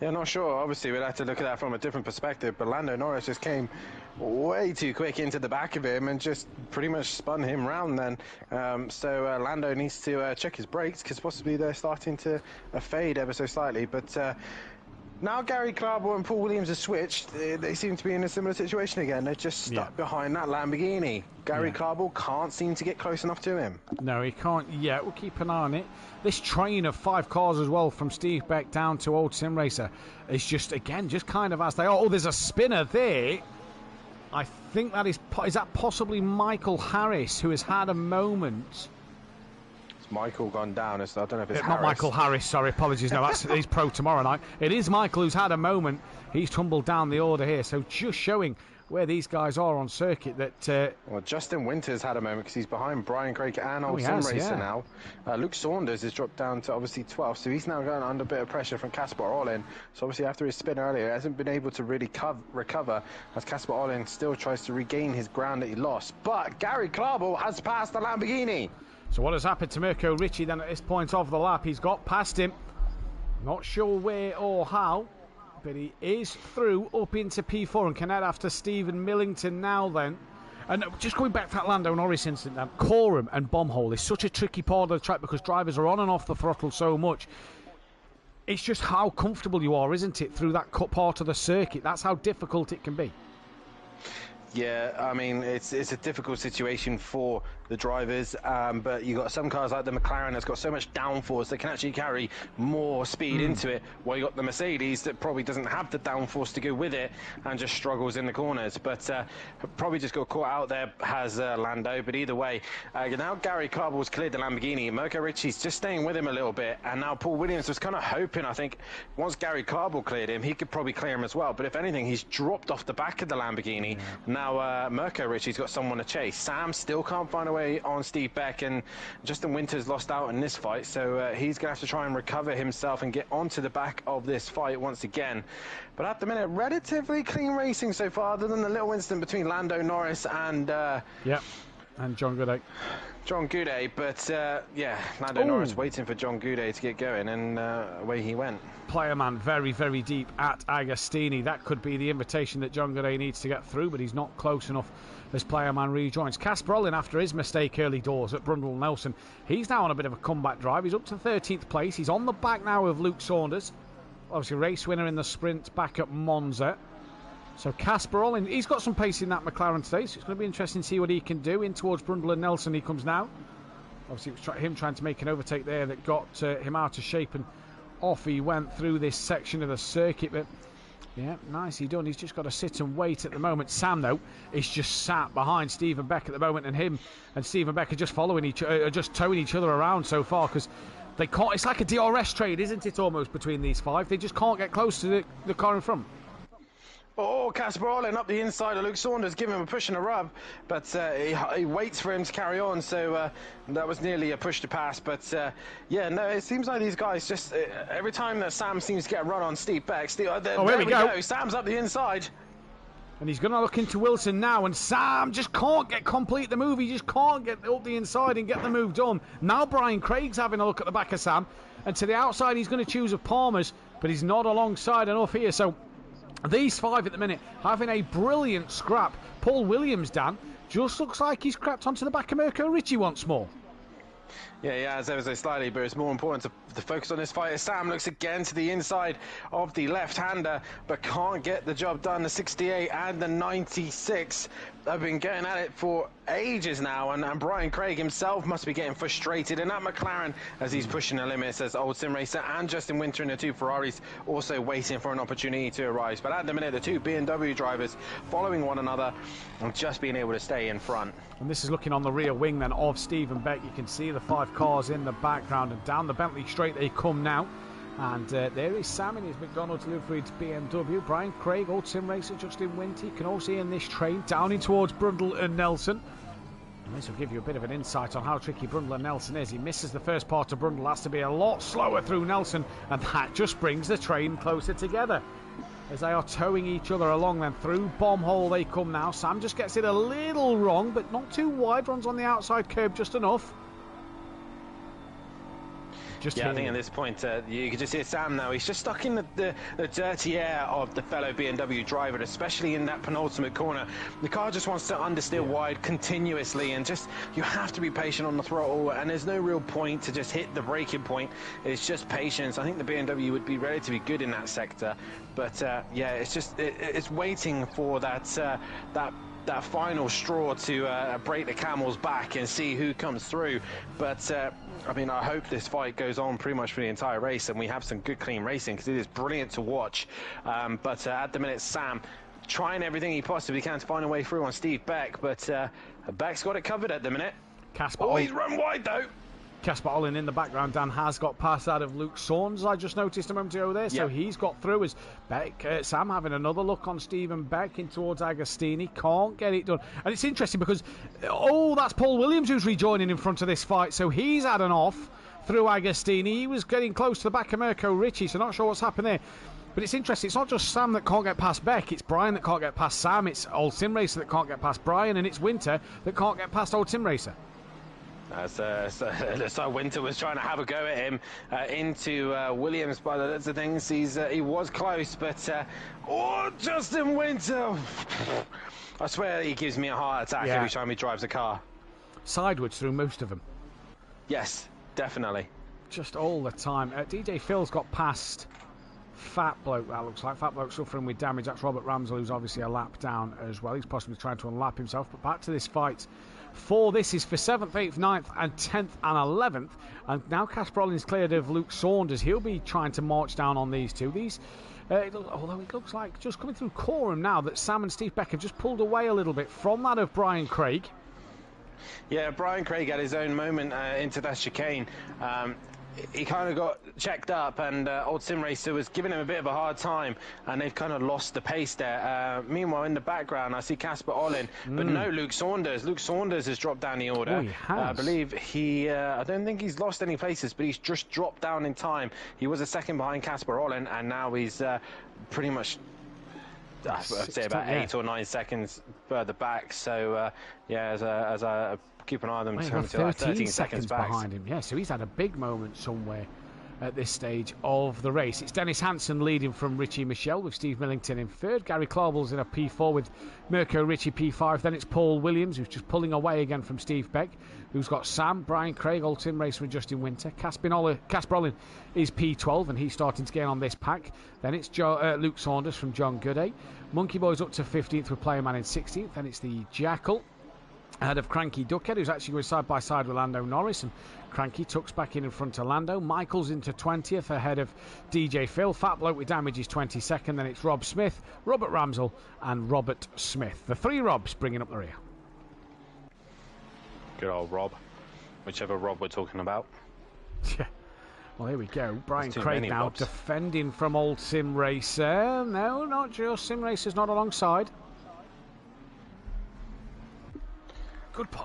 Yeah, not sure. Obviously, we'd have to look at that from a different perspective. But Lando Norris just came way too quick into the back of him and just pretty much spun him round then. So Lando needs to check his brakes because possibly they're starting to fade ever so slightly. But now Gary Clarble and Paul Williams have switched. They seem to be in a similar situation again. They're just stuck behind that Lamborghini. Gary Clarble can't seem to get close enough to him. No, he can't yet. We'll keep an eye on it. This train of 5 cars as well, from Steve Beck down to Old Sim Racer, is just, again, just kind of as they are. Oh, there's a spinner there. I think that is that possibly Michael Harris, who has had a moment. Michael gone down. I don't know if it's not Harris. Michael Harris, sorry, apologies. No, he's pro tomorrow night. It is Michael who's had a moment. He's tumbled down the order here, so just showing where these guys are on circuit. That well, Justin Winters had a moment because he's behind Brian Craig and Old Sim Racer now. Luke Saunders has dropped down to obviously 12th, so he's now going under a bit of pressure from Casper Olin. So obviously after his spin earlier, he hasn't been able to really recover as Casper Olin still tries to regain his ground that he lost. But Gary Clarble has passed the Lamborghini. So what has happened to Mirko Richie then at this point of the lap? He's got past him. Not sure where or how, but he is through up into P4 and can head after Stephen Millington now then. And just going back to that Lando Norris incident, Coram and Bombhole is such a tricky part of the track because drivers are on and off the throttle so much. It's just how comfortable you are, isn't it, through that cut part of the circuit. That's how difficult it can be. Yeah, I mean, it's a difficult situation for the drivers, but you've got some cars like the McLaren that's got so much downforce that can actually carry more speed into it, while you got the Mercedes that probably doesn't have the downforce to go with it and just struggles in the corners. But probably just got caught out there has Lando, but either way, now Gary Carble's cleared the Lamborghini. Mirko Richie's just staying with him a little bit, and now Paul Williams was kind of hoping, I think, once Gary Carble cleared him, he could probably clear him as well. But if anything, he's dropped off the back of the Lamborghini. Now Mirko Richie's got someone to chase. Sam still can't find a way on Steve Beck, and Justin Winters lost out in this fight, so he's going to have to try and recover himself and get onto the back of this fight once again. But at the minute, relatively clean racing so far, other than the little incident between Lando Norris and and John Gooday. John Gooday, but Lando Norris waiting for John Gooday to get going, and away he went. Player man very, very deep at Agostini. That could be the invitation that John Gooday needs to get through, but he's not close enough as player man rejoins. Casper Olin, after his mistake early doors at Brundle Nelson, he's now on a bit of a comeback drive. He's up to 13th place. He's on the back now of Luke Saunders, obviously race winner in the sprint back at Monza. So Casper Olin, he's got some pace in that McLaren today, so it's going to be interesting to see what he can do. In towards Brundle and Nelson he comes now. Obviously it was him trying to make an overtake there that got him out of shape, and off he went through this section of the circuit. But yeah, nicely done. He's just got to sit and wait at the moment. Sam, though, is just sat behind Stephen Beck at the moment, and him and Stephen Beck are just following just towing each other around so far, because they can't. It's like a DRS trade, isn't it, almost, between these five? They just can't get close to the car in front. Oh, Casper Olin up the inside of Luke Saunders, giving him a push and a rub, but he waits for him to carry on, so that was nearly a push to pass. But it seems like these guys just, every time that Sam seems to get a run on Steve Beck, there we go, Sam's up the inside. And he's going to look into Wilson now, and Sam just can't complete the move. He just can't get up the inside and get the move done. Now Brian Craig's having a look at the back of Sam. And to the outside, he's going to choose a Palmer's, but he's not alongside enough here. So these 5 at the minute having a brilliant scrap. Paul Williams, Dan, just looks like he's crept onto the back of Mirko Ricci once more. Yeah, he has ever so slightly, but it's more important to focus on this fight. As Sam looks again to the inside of the left-hander, but can't get the job done. The 68 and the 96 have been getting at it for ages now, and Brian Craig himself must be getting frustrated in that McLaren as he's pushing the limits, as Old Sim Racer and Justin Winter in the 2 Ferraris also waiting for an opportunity to arise. But at the minute, the 2 BMW drivers following one another and just being able to stay in front. And this is looking on the rear wing then of Stephen Beck. You can see the 5 cars in the background, and down the Bentley straight they come now. And there is Sam in his McDonald's livery BMW. Brian Craig, Old Sim Racer, Justin Winter. You can all see in this train down in towards Brundle and Nelson. And this will give you a bit of an insight on how tricky Brundle and Nelson is. He misses the first part of Brundle, has to be a lot slower through Nelson, and that just brings the train closer together as they are towing each other along. Then through Bomb Hole they come now. Sam just gets it a little wrong, but not too wide, runs on the outside curb just enough. I think at this point you can just hear Sam now. He's just stuck in the dirty air of the fellow BMW driver, especially in that penultimate corner. The car just wants to understeer wide continuously, and just you have to be patient on the throttle, and there's no real point to just hit the braking point. It's just patience. I think the BMW would be relatively good in that sector, but yeah, it's just it's waiting for that final straw to break the camel's back and see who comes through. But I mean, I hope this fight goes on pretty much for the entire race, and we have some good clean racing, because it is brilliant to watch. But at the minute, Sam trying everything he possibly can to find a way through on Steve Beck, but Beck's got it covered at the minute. He's run wide though. Casper Olin in the background, Dan, has got past out of Luke Saunders, I just noticed a moment ago there. So he's got through as Beck. Sam having another look on Stephen Beck in towards Agostini. Can't get it done. And it's interesting because, that's Paul Williams who's rejoining in front of this fight. So he's had an off through Agostini. He was getting close to the back of Mirko Ricci, so not sure what's happened there. But it's interesting, it's not just Sam that can't get past Beck, it's Brian that can't get past Sam, it's Old Sim Racer that can't get past Brian, and it's Winter that can't get past Old Sim Racer. As Winter was trying to have a go at him into Williams by the looks of things. He was close, but Justin Winter! I swear he gives me a heart attack every time he drives a car. Sideways through most of them. Yes, definitely. Just all the time. DJ Phil's got past Fat Bloke, that looks like. Fat Bloke suffering with damage. That's Robert Ramsell, who's obviously a lap down as well. He's possibly trying to unlap himself. But back to this fight. This is for 7th, 8th, 9th and 10th and 11th. And now Casper Olin's cleared of Luke Saunders. He'll be trying to march down on these two. Although it looks like just coming through Coram now that Sam and Steve Beck have just pulled away a little bit from that of Brian Craig. Yeah, Brian Craig had his own moment into that chicane. He kind of got checked up, and Old Sim Racer was giving him a bit of a hard time, and they've kind of lost the pace there. Meanwhile, in the background, I see Casper Olin, but no Luke Saunders. Luke Saunders has dropped down the order. He has. I believe I don't think he's lost any places, but he's just dropped down in time. He was a second behind Casper Olin, and now he's pretty much, I'd say about 8 or 9 seconds further back. So, as I keep an eye on them, he's got 13 seconds back behind him. Yeah, so he's had a big moment somewhere at this stage of the race. It's Dennis Hansen leading from Richie Michelle with Steve Millington in third. Gary Clarble's in a P4 with Mirko Ricci P5. Then it's Paul Williams, who's just pulling away again from Steve Beck, who's got Sam, Brian Craig, Old Sim Racer and Justin Winter. Casper Olin is P12 and he's starting to get on this pack. Then it's Luke Saunders from John Gooday. Monkey Boy's up to 15th with Player Man in 16th. Then it's the Jackal ahead of Cranky Duckhead, who's actually going side by side with Lando Norris, and Cranky tucks back in front of Lando. Michael's into 20th ahead of DJ Phil. Fat Bloke with damage is 22nd. Then it's Rob Smith, Robert Ramsell and Robert Smith. The 3 Robs bringing up the rear. Good old Rob, whichever Rob we're talking about. Yeah. Well, here we go. Brian Craig now Robs. Defending from Old Sim Racer. No, not just. Sim Racer's not alongside.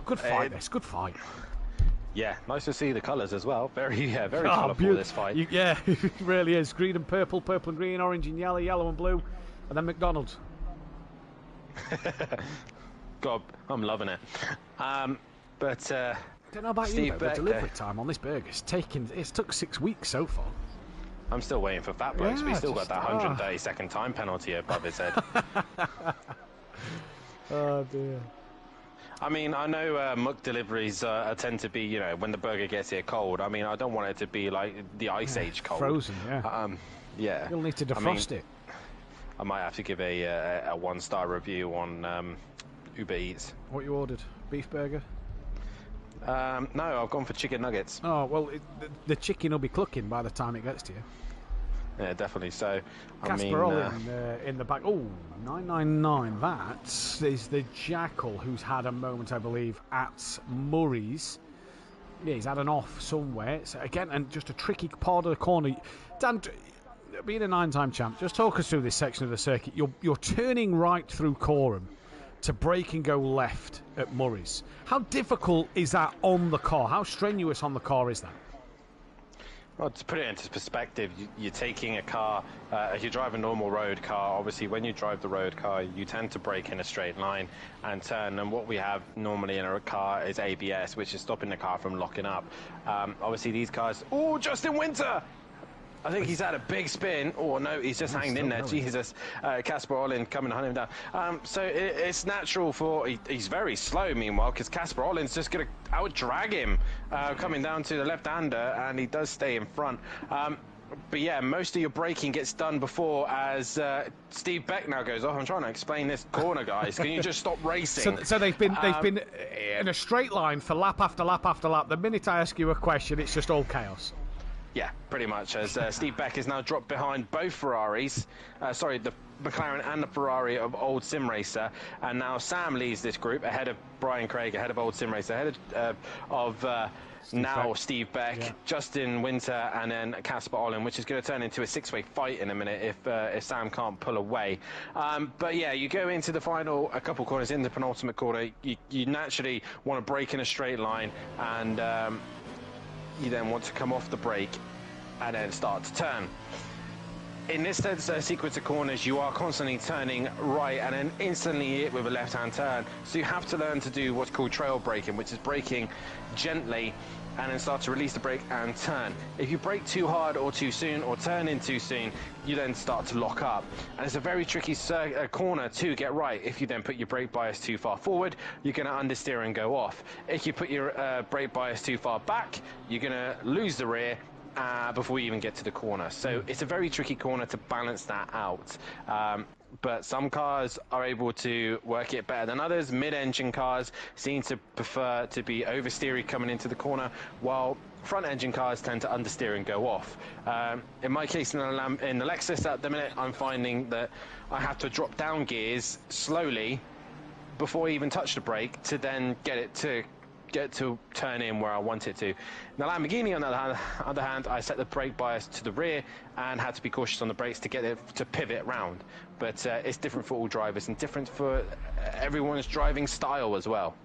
Good fight, this. Good fight. Yeah, nice to see the colours as well. Very colourful, this fight. Yeah, it really is. Green and purple, purple and green, orange and yellow, yellow and blue, and then McDonald's. God, I'm loving it. But don't know about Steve you, but Beck, the delivery time on this burger it's took 6 weeks so far. I'm still waiting for Fat Blokes, but he's still got that 130-second time penalty above his head. Oh, dear. I mean, I know muck deliveries tend to be, you know, when the burger gets here cold. I mean, I don't want it to be like the Ice Age cold. Frozen, yeah. Yeah. You'll need to defrost it. I might have to give a 1-star review on Uber Eats. What you ordered? Beef burger? No, I've gone for chicken nuggets. Oh, well, the chicken will be clucking by the time it gets to you. Yeah, definitely. So, Casper in the back. Oh, 999. That is the Jackal who's had a moment, I believe, at Murray's. Yeah, he's had an off somewhere. So again, and just a tricky part of the corner. Dan, being a 9-time champ, just talk us through this section of the circuit. You're turning right through Corham to break and go left at Murray's. How difficult is that on the car? How strenuous on the car is that? Well, to put it into perspective, you're taking a car, if you drive a normal road car, obviously when you drive the road car, you tend to brake in a straight line and turn, and what we have normally in a car is ABS, which is stopping the car from locking up. Obviously these cars, oh, Justin Winter! I think he's had a big spin. Oh, no, he's just hanging in there. Going. Jesus. Casper Olin coming to hunt him down. So it's natural for... He's very slow, meanwhile, because Casper Olin's just going to out-drag him coming down to the left-hander, and he does stay in front. But yeah, most of your braking gets done before as Steve Beck now goes off. I'm trying to explain this corner, guys. Can you just stop racing? So they've been in a straight line for lap after lap after lap. The minute I ask you a question, it's just all chaos. Yeah, pretty much, as Steve Beck is now dropped behind both Ferraris, the McLaren and the Ferrari of Old Sim Racer, and now Sam leads this group ahead of Brian Craig, ahead of Old Sim Racer, ahead of Steve Beck, yeah. Justin Winter, and then Casper Olin, which is going to turn into a 6-way fight in a minute if Sam can't pull away. But yeah, you go into the final, a couple corners, in the penultimate corner, you naturally want to brake in a straight line, and you then want to come off the brake and then start to turn. In this sequence of corners, you are constantly turning right and then instantly hit with a left-hand turn. So you have to learn to do what's called trail braking, which is braking gently and then start to release the brake and turn. If you brake too hard or too soon or turn in too soon, you then start to lock up. And it's a very tricky corner to get right. If you then put your brake bias too far forward, you're going to understeer and go off. If you put your brake bias too far back, you're going to lose the rear before you even get to the corner. So it's a very tricky corner to balance that out. But some cars are able to work it better than others. Mid-engine cars seem to prefer to be oversteery coming into the corner, while front-engine cars tend to understeer and go off. In my case, in the Lexus at the minute, I'm finding that I have to drop down gears slowly before I even touch the brake to then get it to turn in where I want it to. Now, Lamborghini, on the other hand, I set the brake bias to the rear and had to be cautious on the brakes to get it to pivot round. But it's different for all drivers and different for everyone's driving style as well.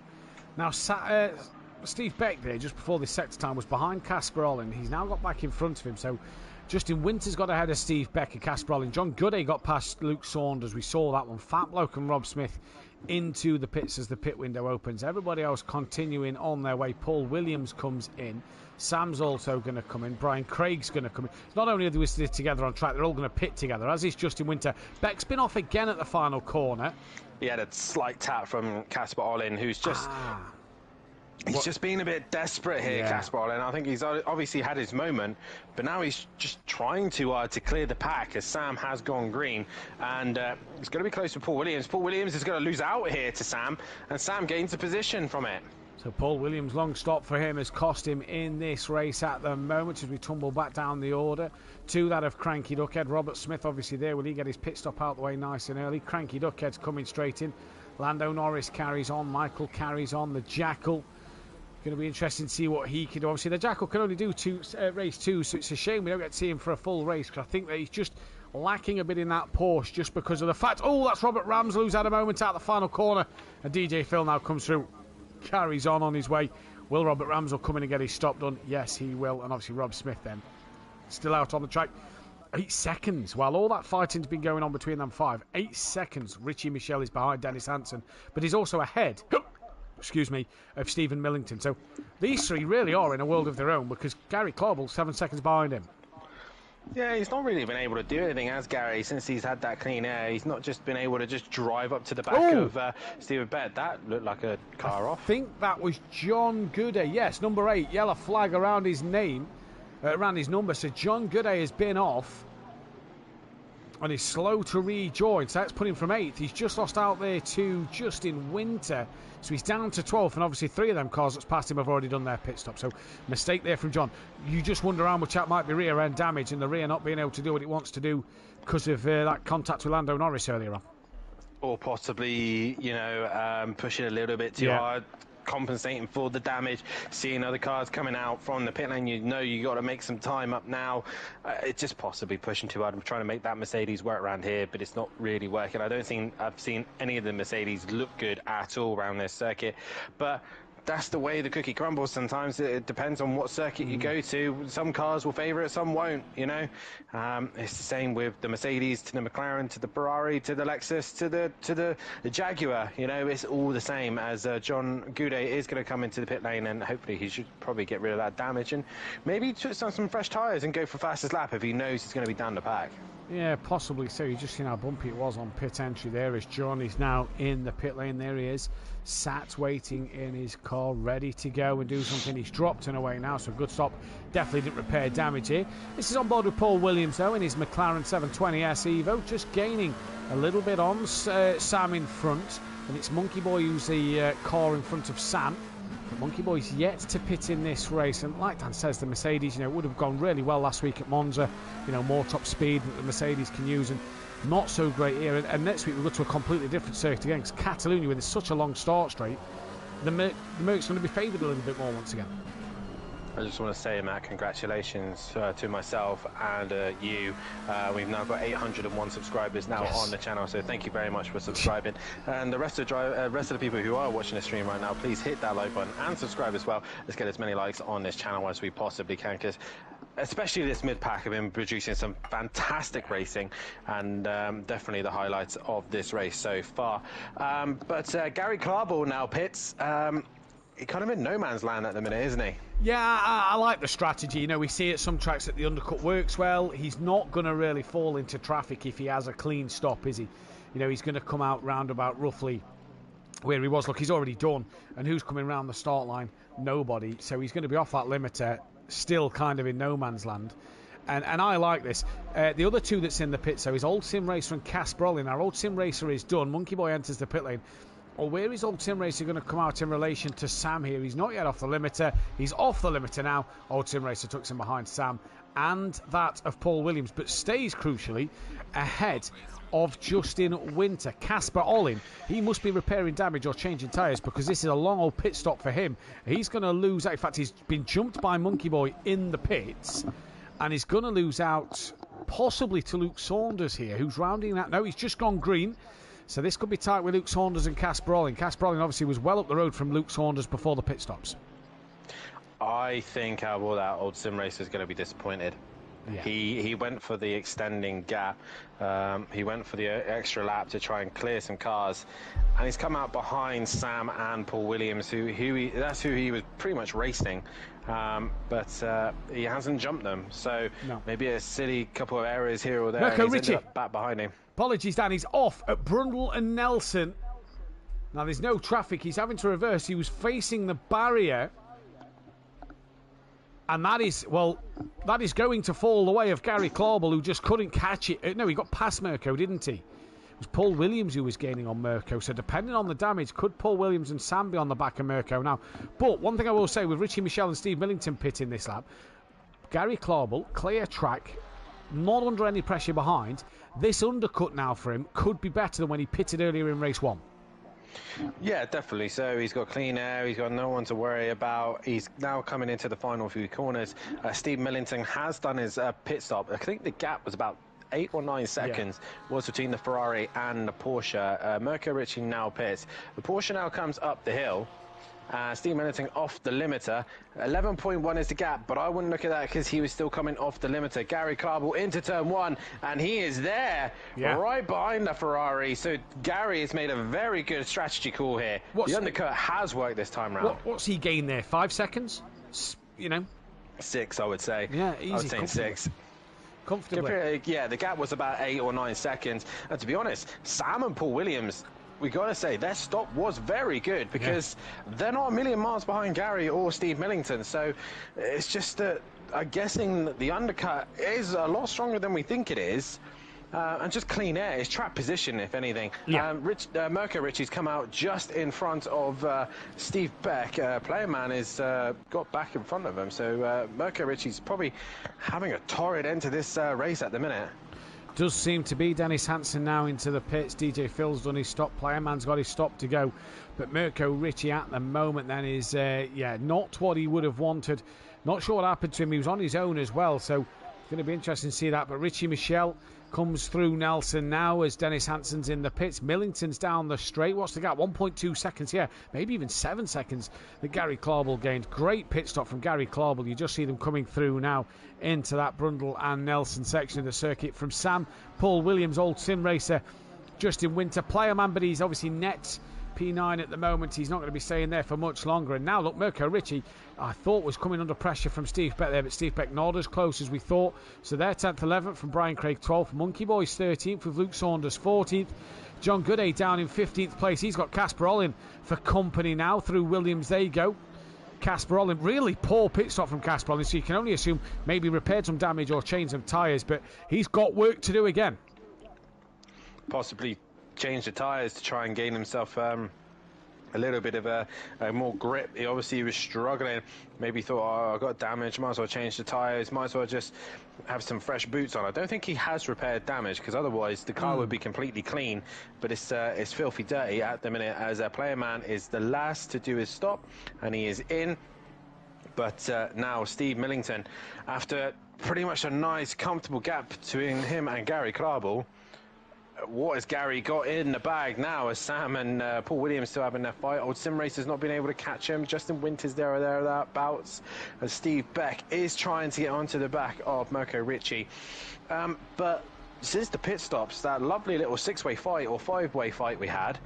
Now, Steve Beck there, just before this sector time, was behind Casper Olin. He's now got back in front of him, so Justin Winter's got ahead of Steve Beck and Casper Olin. John Gooday got past Luke Saunders. We saw that one. Fat Bloke and Rob Smith into the pits as the pit window opens. Everybody else continuing on their way. Paul Williams comes in. Sam's also going to come in. Brian Craig's going to come in. Not only are they together on track, they're all going to pit together, as is Justin Winter. Beck's been off again at the final corner. He had a slight tap from Casper Olin, who's just... He's just being a bit desperate here, Casper Olin. I think he's obviously had his moment, but now he's just trying too hard to clear the pack as Sam has gone green. And it's going to be close to Paul Williams. Paul Williams is going to lose out here to Sam, and Sam gains a position from it. So Paul Williams' long stop for him has cost him in this race at the moment as we tumble back down the order to that of Cranky Duckhead. Robert Smith obviously there. Will he get his pit stop out the way nice and early? Cranky Duckhead's coming straight in. Lando Norris carries on. Michael carries on. The Jackal. Going to be interesting to see what he can do. Obviously, the Jackal can only do race two, so it's a shame we don't get to see him for a full race, because I think that he's just lacking a bit in that Porsche just because of the fact... Oh, that's Robert Ramsell who's had a moment out the final corner. And DJ Phil now comes through, carries on his way. Will Robert Ramsell come in and get his stop done? Yes, he will. And obviously Rob Smith then still out on the track. 8 seconds. While all that fighting's been going on between them 5, 8 seconds. Richie Michelle is behind Dennis Hansen, but he's also ahead excuse me, of Stephen Millington. So these three really are in a world of their own, because Gary Clarball's 7 seconds behind him. Yeah, he's not really been able to do anything, as Gary, since he's had that clean air. He's not just been able to just drive up to the back of Stephen Bett. That looked like a car off. I think that was John Gooday. Yes, number 8, yellow flag around his name, around his number. So John Gooday has been off and is slow to rejoin. So that's put him from 8th. He's just lost out there to Justin Winter. So he's down to 12th, and obviously 3 of them cars that's passed him have already done their pit stop. So mistake there from John. You just wonder how much that might be rear end damage, and the rear not being able to do what it wants to do because of that contact with Lando Norris earlier on. Or possibly, pushing a little bit too hard, compensating for the damage, seeing other cars coming out from the pit lane. You got to make some time up now. It's just possibly pushing too hard. I'm trying to make that Mercedes work around here, but it's not really working. I don't think I've seen any of the Mercedes look good at all around this circuit, but that's the way the cookie crumbles sometimes. It depends on what circuit you go to. Some cars will favour it, some won't, It's the same with the Mercedes, to the McLaren, to the Ferrari, to the Lexus, to the Jaguar. It's all the same, as John Gooday is going to come into the pit lane, and hopefully he should probably get rid of that damage and maybe twist on some fresh tyres and go for fastest lap if he knows he's going to be down the pack. Yeah, possibly so. You just seen how bumpy it was on pit entry there, as John is now in the pit lane. There he is, sat waiting in his car, ready to go and do something. He's dropped and away now, so good stop. Definitely didn't repair damage here. This is on board with Paul Williams, though, in his McLaren 720S Evo, just gaining a little bit on Sam in front, and it's Monkey Boy who's the car in front of Sam. But Monkey Boy's yet to pit in this race, and like Dan says, the Mercedes, would have gone really well last week at Monza. More top speed that the Mercedes can use, and not so great here. And next week we'll go to a completely different circuit again, because Catalonia, with such a long start straight, the Merc's going to be favoured a little bit more once again. I just want to say, Matt, congratulations to myself and you. We've now got 801 subscribers now on the channel, so thank you very much for subscribing. And the rest of the people who are watching the stream right now, please hit that like button and subscribe as well. Let's get as many likes on this channel as we possibly can, because especially this mid-pack have been producing some fantastic racing, and definitely the highlights of this race so far. But Gary Clarball now pits. He's kind of in no man's land at the minute, isn't he? Yeah, I like the strategy. We see at some tracks that the undercut works well. He's not going to really fall into traffic if he has a clean stop, is he? He's going to come out roundabout roughly where he was. Look, he's already done. And who's coming round the start line? Nobody. So he's going to be off that limiter, still kind of in no man's land. And I like this. The other two that's in the pit, so is Old Sim Racer and Casper Olin. Our Old Sim Racer is done. Monkey Boy enters the pit lane. Or where is Old Sim Racer going to come out in relation to Sam here? He's not yet off the limiter. He's off the limiter now. Old Sim Racer tucks him behind Sam and that of Paul Williams, but stays crucially ahead of Justin Winter. Casper Olin, he must be repairing damage or changing tyres, because this is a long old pit stop for him. He's going to lose out. In fact, he's been jumped by Monkey Boy in the pits, and he's going to lose out possibly to Luke Saunders here, who's rounding out. No, he's just gone green. So this could be tight with Luke Saunders and Casper Olin. Casper Olin obviously was well up the road from Luke Saunders before the pit stops. I think that Old Sim Racer is going to be disappointed. Yeah. He went for the extending gap. He went for the extra lap to try and clear some cars, and he's come out behind Sam and Paul Williams, that's who he was pretty much racing. But he hasn't jumped them, so maybe a silly couple of errors here or there. Mirko He's Ritchie, ended up back behind him. Apologies, Dan. He's off at Brundle and Nelson. Now there's no traffic. He's having to reverse. He was facing the barrier, and that is going to fall the way of Gary Clarball, who just couldn't catch it. No, he got past Mirko, didn't he? It was Paul Williams who was gaining on Mirko. So depending on the damage, could Paul Williams and Sam be on the back of Mirko now? But one thing I will say, with Richie Michelle and Steve Millington pitting this lap, Gary Clarball, clear track, not under any pressure behind. This undercut now for him could be better than when he pitted earlier in race 1. Yeah, definitely. So he's got clean air, he's got no one to worry about. He's now coming into the final few corners. Steve Millington has done his pit stop. I think the gap was about 8 or 9 seconds was between the Ferrari and the Porsche. Mirko Ritchie now pits. The Porsche now comes up the hill, Steve Millington off the limiter. 11.1 is the gap, but I wouldn't look at that because he was still coming off the limiter. Gary Clarble into turn 1, and he is there, right behind the Ferrari. So Gary has made a very good strategy call here. The undercut has worked this time round. What's he gained there? 5 seconds? 6, I would say. Yeah, easy. I would say 6. Comfortably. Yeah, the gap was about 8 or 9 seconds. And to be honest, Sam and Paul Williams, we got to say, their stop was very good because they're not a million miles behind Gary or Steve Millington. So it's just that I'm guessing that the undercut is a lot stronger than we think it is. And just clean air. It's track position, if anything. Yeah. Mirko Ritchie's come out just in front of Steve Beck. Playerman has got back in front of him. So Mirko Ritchie's probably having a torrid end to this race at the minute. Does seem to be. Dennis Hansen now into the pits. DJ Phil's done his stop. Playerman's got his stop to go. But Mirko Ritchie at the moment then is, not what he would have wanted. Not sure what happened to him. He was on his own as well. So it's going to be interesting to see that. But Richie Michel comes through Nelson now as Dennis Hansen's in the pits. Millington's down the straight. What's the gap? 1.2 seconds. Yeah, maybe even 7 seconds that Gary Clarble gained. Great pit stop from Gary Clarble. You just see them coming through now into that Brundle and Nelson section of the circuit. From Sam, Paul Williams, old sim racer, Justin Winter, Playerman, but he's obviously net P9 at the moment. He's not going to be staying there for much longer. And now look, Mirko Ritchie, I thought was coming under pressure from Steve Beck there, but Steve Beck not as close as we thought. So they're 10th, 11th from Brian Craig 12th, Monkey Boys 13th with Luke Saunders 14th. John Gooday down in 15th place. He's got Casper Olin for company now through Williams. There you go. Casper Olin, really poor pit stop from Casper Olin, so you can only assume maybe repaired some damage or changed some tyres, but he's got work to do again. Possibly change the tyres to try and gain himself a little bit of a more grip. He obviously was struggling. Maybe thought, oh, I got damage, might as well change the tyres, might as well just have some fresh boots on. I don't think he has repaired damage because otherwise the car would be completely clean, but it's filthy dirty at the minute as Playerman is the last to do his stop and he is in. But now Steve Millington, after pretty much a nice comfortable gap between him and Gary Clarble, what has Gary got in the bag now as Sam and Paul Williams still having their fight? Old Sim Racer's not been able to catch him. Justin Winters there or thereabouts. As Steve Beck is trying to get onto the back of Mirko Ritchie. But since the pit stops, that lovely little 6-way fight or 5-way fight we had,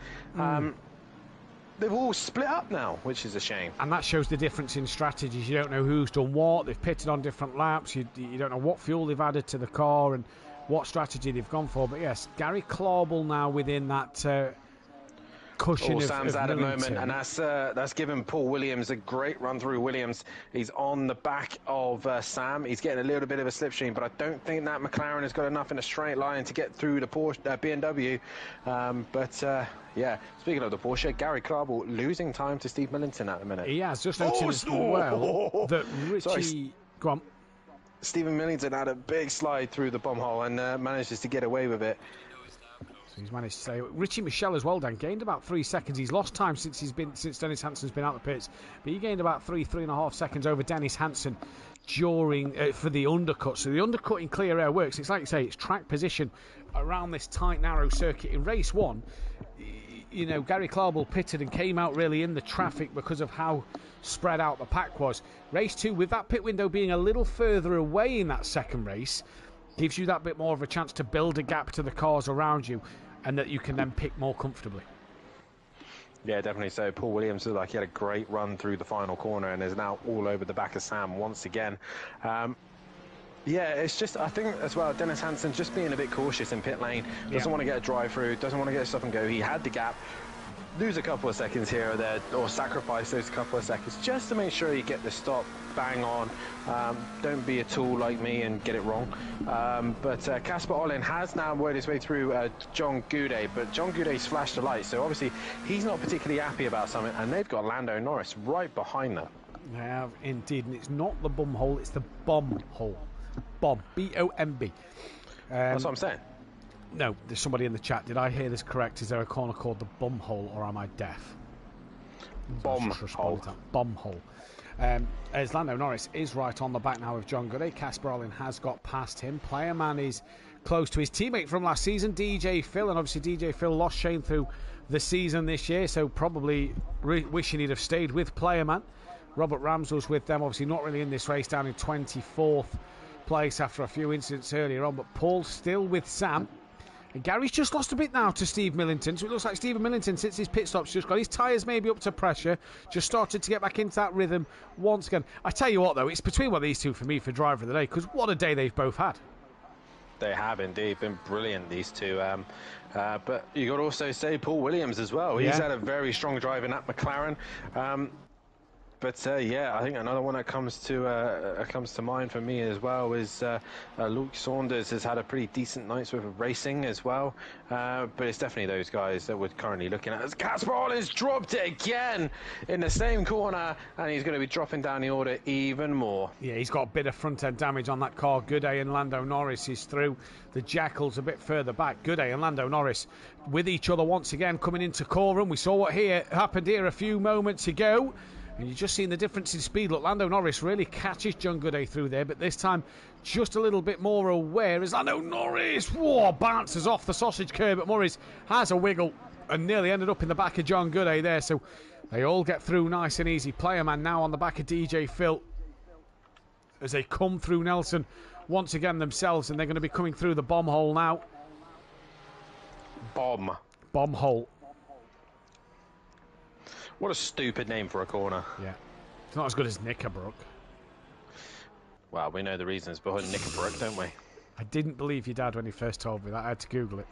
they've all split up now, which is a shame. And that shows the difference in strategies. You don't know who's done what. They've pitted on different laps. You don't know what fuel they've added to the car and what strategy they've gone for. But yes, Gary Clarble now within that cushion of Sam's at a moment, and that's given Paul Williams a great run through. Williams, he's on the back of Sam. He's getting a little bit of a slipstream, but I don't think that McLaren has got enough in a straight line to get through the Porsche, BMW. Yeah, speaking of the Porsche, Gary Clarble losing time to Steve Millington at the minute. He has just noticed as well that Richie... Go on. Stephen Millington had a big slide through the bomb hole and manages to get away with it. So he's managed to say Richie Michel as well, Dan, gained about 3 seconds. He's lost time since Dennis Hansen's been out the pits, but he gained about 3.5 seconds over Dennis Hansen during for the undercut. So the undercut in clear air works. It's like you say, it's track position around this tight, narrow circuit. In race one, you know, Gary Clarble pitted and came out really in the traffic because of how spread out the pack was. Race 2, with that pit window being a little further away in that second race, gives you that bit more of a chance to build a gap to the cars around you and that you can then pick more comfortably. Yeah, definitely so. Paul Williams looked like he had a great run through the final corner and is now all over the back of Sam once again. Yeah, it's just, I think as well, Dennis Hansen just being a bit cautious in pit lane, doesn't want to get a drive through, doesn't want to get a stop and go. He had the gap, lose a couple of seconds here or there, or sacrifice those couple of seconds just to make sure you get the stop bang on. Don't be a tool like me and get it wrong. But Casper Olin has now worked his way through John Gooday, but John Gooday's flashed a light, so obviously he's not particularly happy about something, and they've got Lando Norris right behind them. They have indeed, and it's not the bum hole, it's the bomb hole. Bomb, B-O-M-B. That's what I'm saying. No, there's somebody in the chat. Did I hear this correct? Is there a corner called the bum hole, or am I deaf? Bomb hole. Bomb hole. As Lando Norris is right on the back now of John Gooday. Casper Olin has got past him. Playerman is close to his teammate from last season, DJ Phil, and obviously DJ Phil lost Shane through the season this year, so probably wishing he'd have stayed with Playerman. Robert Rams was with them, obviously not really in this race, down in 24th place after a few incidents earlier on, but Paul's still with Sam. And Gary's just lost a bit now to Steve Millington, so it looks like Stephen Millington, since his pit stop's just got his tyres maybe up to pressure, just started to get back into that rhythm once again. I tell you what, though, it's between these two for me for driver of the day, because what a day they've both had. They have indeed been brilliant, these two. But you got to also say Paul Williams as well. He's had a very strong drive in that McLaren. Yeah, I think another one that comes to mind for me as well is Luke Saunders has had a pretty decent night's worth of racing as well. But it's definitely those guys that we're currently looking at. As Casper Ollins dropped it again in the same corner, and he's going to be dropping down the order even more. Yeah, he's got a bit of front-end damage on that car. Gooday and Lando Norris is through. The Jackals a bit further back. Gooday and Lando Norris with each other once again coming into Coram. We saw what happened here a few moments ago. And you've just seen the difference in speed. Look, Lando Norris really catches John Gooday through there, but this time just a little bit more aware as Lando Norris bounces off the sausage curb, but Morris has a wiggle and nearly ended up in the back of John Gooday there. So they all get through nice and easy. Playerman now on the back of DJ Phil as they come through Nelson once again themselves, and they're going to be coming through the bomb hole now. Bomb hole. What a stupid name for a corner. Yeah. It's not as good as Knickerbrook. Well, we know the reasons behind Knickerbrook, don't we? I didn't believe your dad when he first told me that. I had to Google it.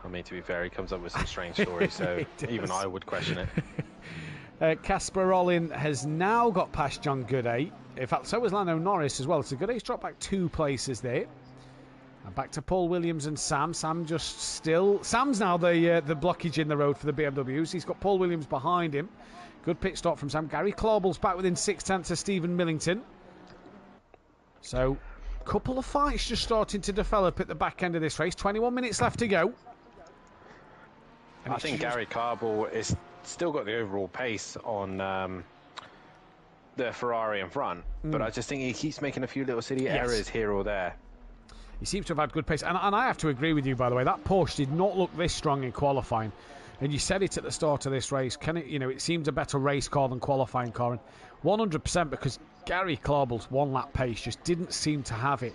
I mean, to be fair, he comes up with some strange stories, so even I would question it. Casper Ollin has now got past John Gooday. In fact, so has Lando Norris as well. So Gooday's dropped back 2 places there. And back to Paul Williams and Sam. Sam's now the blockage in the road for the BMWs. He's got Paul Williams behind him. Good pit stop from Sam. Gary Claubel's back within 6/10 of Stephen Millington. So, couple of fights just starting to develop at the back end of this race. 21 minutes left to go. And I think Gary Claubel is still got the overall pace on the Ferrari in front. But I just think he keeps making a few little silly errors here or there. He seems to have had good pace. And I have to agree with you, by the way. That Porsche did not look this strong in qualifying. And you said it at the start of this race. It seemed a better race car than qualifying car. And 100% because Gary Claubel's one-lap pace just didn't seem to have it.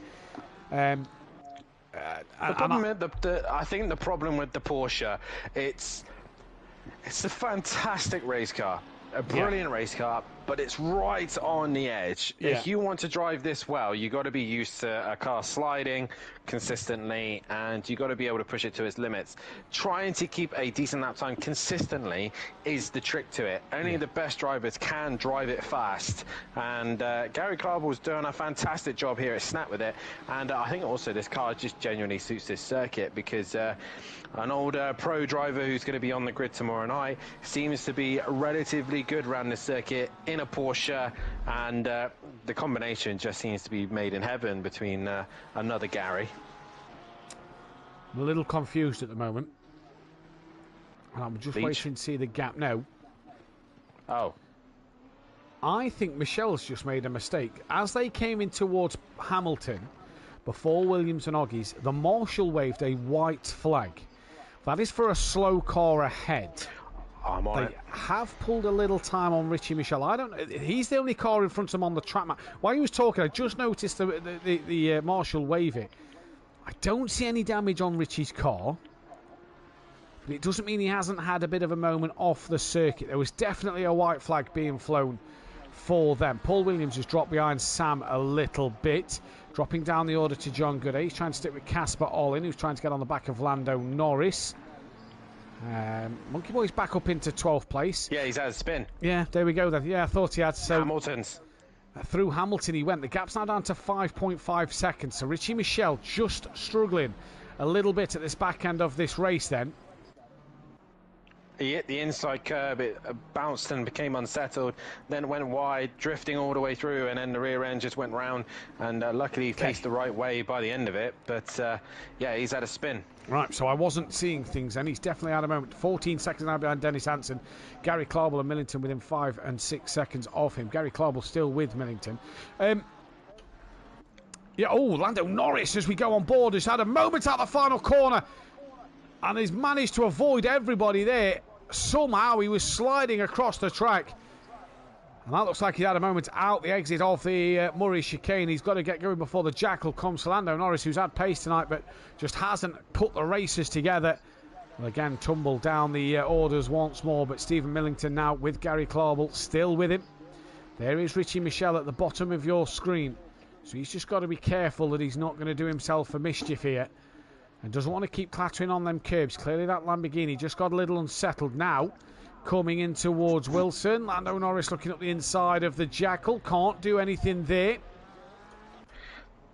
I think the problem with the Porsche, it's a fantastic race car. A brilliant race car, but it's right on the edge. If you want to drive this well, you got to be used to a car sliding consistently, and you got to be able to push it to its limits. Trying to keep a decent lap time consistently is the trick to it. Only the best drivers can drive it fast, and Gary Claubel's doing a fantastic job here at Snap with it. And I think also this car just genuinely suits this circuit, because an old pro driver who's going to be on the grid tomorrow night seems to be relatively good around this circuit in a Porsche, and the combination just seems to be made in heaven between another Gary. I'm a little confused at the moment. I'm just waiting to see the gap now. Oh. I think Michelle's just made a mistake. As they came in towards Hamilton, before Williams and Oggies, the marshal waved a white flag. That is for a slow car ahead. I'm on They have pulled a little time on Richie Michelle. He's the only car in front of him on the track map. While he was talking, I just noticed the marshal wave it. I don't see any damage on Richie's car. But it doesn't mean he hasn't had a bit of a moment off the circuit. There was definitely a white flag being flown for them. Paul Williams has dropped behind Sam a little bit, dropping down the order to John Gooday. He's trying to stick with Casper Ollin, who's trying to get on the back of Lando Norris. Monkey Boy's back up into 12th place. Yeah, he's had a spin. Yeah, there we go then. Yeah, I thought he had. So Hamilton's. Through Hamilton he went. The gap's now down to 5.5 seconds. So Richie Michelle just struggling a little bit at this back end of this race then. He hit the inside curb, it bounced and became unsettled, then went wide, drifting all the way through, and then the rear end just went round, and luckily he faced the right way by the end of it. But yeah, he's had a spin. Right, so I wasn't seeing things then. He's definitely had a moment. 14 seconds now behind Dennis Hansen. Gary Claubel and Millington within 5 and 6 seconds of him. Gary Claubel still with Millington. Yeah, oh, Lando Norris, as we go on board, has had a moment at the final corner and has managed to avoid everybody there. Somehow he was sliding across the track. And that looks like he had a moment out the exit of the Murray chicane. He's got to get going before the jackal comes to Lando Norris, who's had pace tonight, but just hasn't put the races together. Well, again, tumble down the orders once more, but Stephen Millington now with Gary Clarball still with him. There is Richie Michelle at the bottom of your screen. So he's just got to be careful that he's not going to do himself a mischief here. And doesn't want to keep clattering on them curbs. Clearly that Lamborghini just got a little unsettled now. Coming in towards Wilson. Lando Norris looking up the inside of the jackal. Can't do anything there.